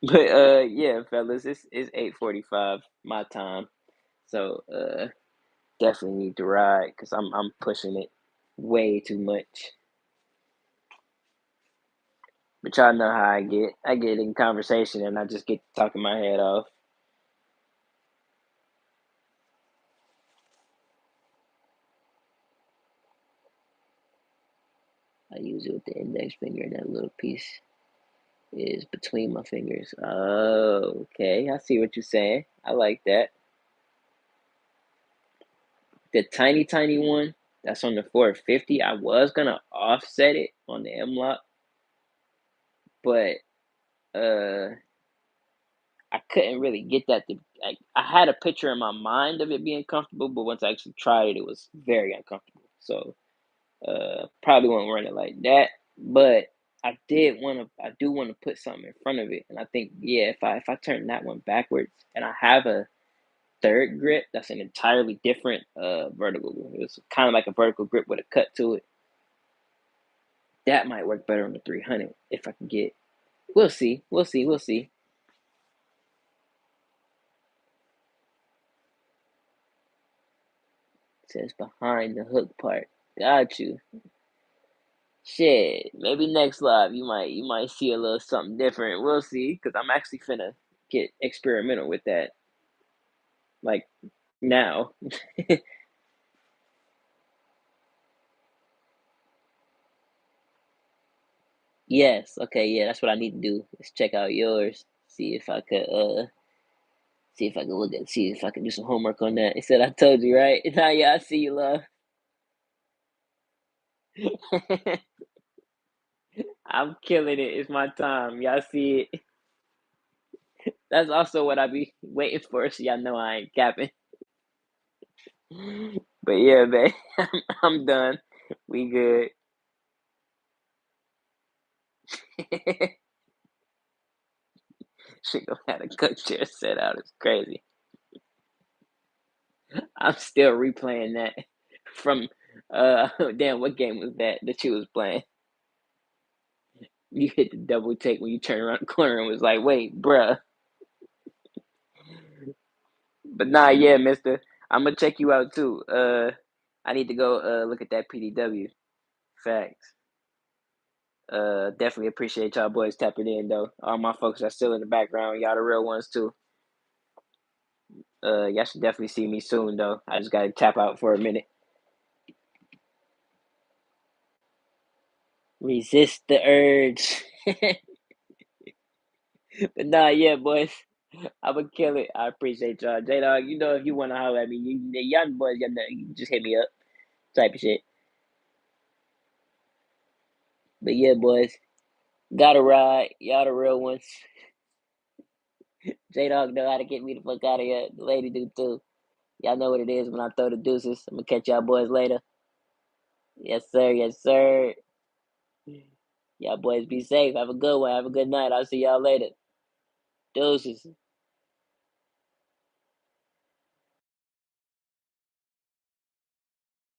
But yeah, fellas, it's 8:45 my time. So definitely need to ride because I'm pushing it way too much. But y'all know how I get. I get in conversation and I just get talking my head off. I use it with the index finger and that little piece is between my fingers. Oh, okay. I see what you're saying. I like that. The tiny one that's on the 450, I was gonna offset it on the M Lock, but uh I couldn't really get that to I had a picture in my mind of it being comfortable, but once I actually tried it, it was very uncomfortable. So probably won't run it like that. But I do want to put something in front of it. And I think yeah, if I turn that one backwards and I have a third grip that's an entirely different vertical grip. It's kind of like a vertical grip with a cut to it. That might work better on the 300 if I can get. We'll see. We'll see. We'll see. It says behind the hook part. Got you. Shit. Maybe next live you might see a little something different. We'll see. Cause I'm actually finna get experimental with that. Like now. Yes. Okay. Yeah. That's what I need to do. Let's check out yours. See if I can look at see if I can do some homework on that. He said I told you, right? Now yeah, I see you, love. I'm killing it. It's my time. Y'all see it. That's also what I be waiting for, so y'all know I ain't capping. But yeah, man, I'm done. We good. She gonna have a cook chair set out. It's crazy. I'm still replaying that from damn, what game was that you was playing? You hit the double take when you turn around the corner and was like, wait, bruh. But nah, yeah, mister. I'm gonna check you out too. I need to go look at that PDW. Facts. Definitely appreciate y'all boys tapping in though. All my folks are still in the background. Y'all the real ones too. Y'all should definitely see me soon though. I just gotta tap out for a minute. Resist the urge. But nah, yeah, boys. I'ma kill it. I appreciate y'all. J Dog, you know if you wanna holler at me, you the young boys, you just hit me up. Type of shit. But yeah, boys. Gotta ride. Y'all the real ones. J Dog know how to get me the fuck out of here. The lady do too. Y'all know what it is when I throw the deuces. I'm gonna catch y'all boys later. Yes, sir. Yes, sir. Y'all boys be safe. Have a good one. Have a good night. I'll see y'all later. Deuces.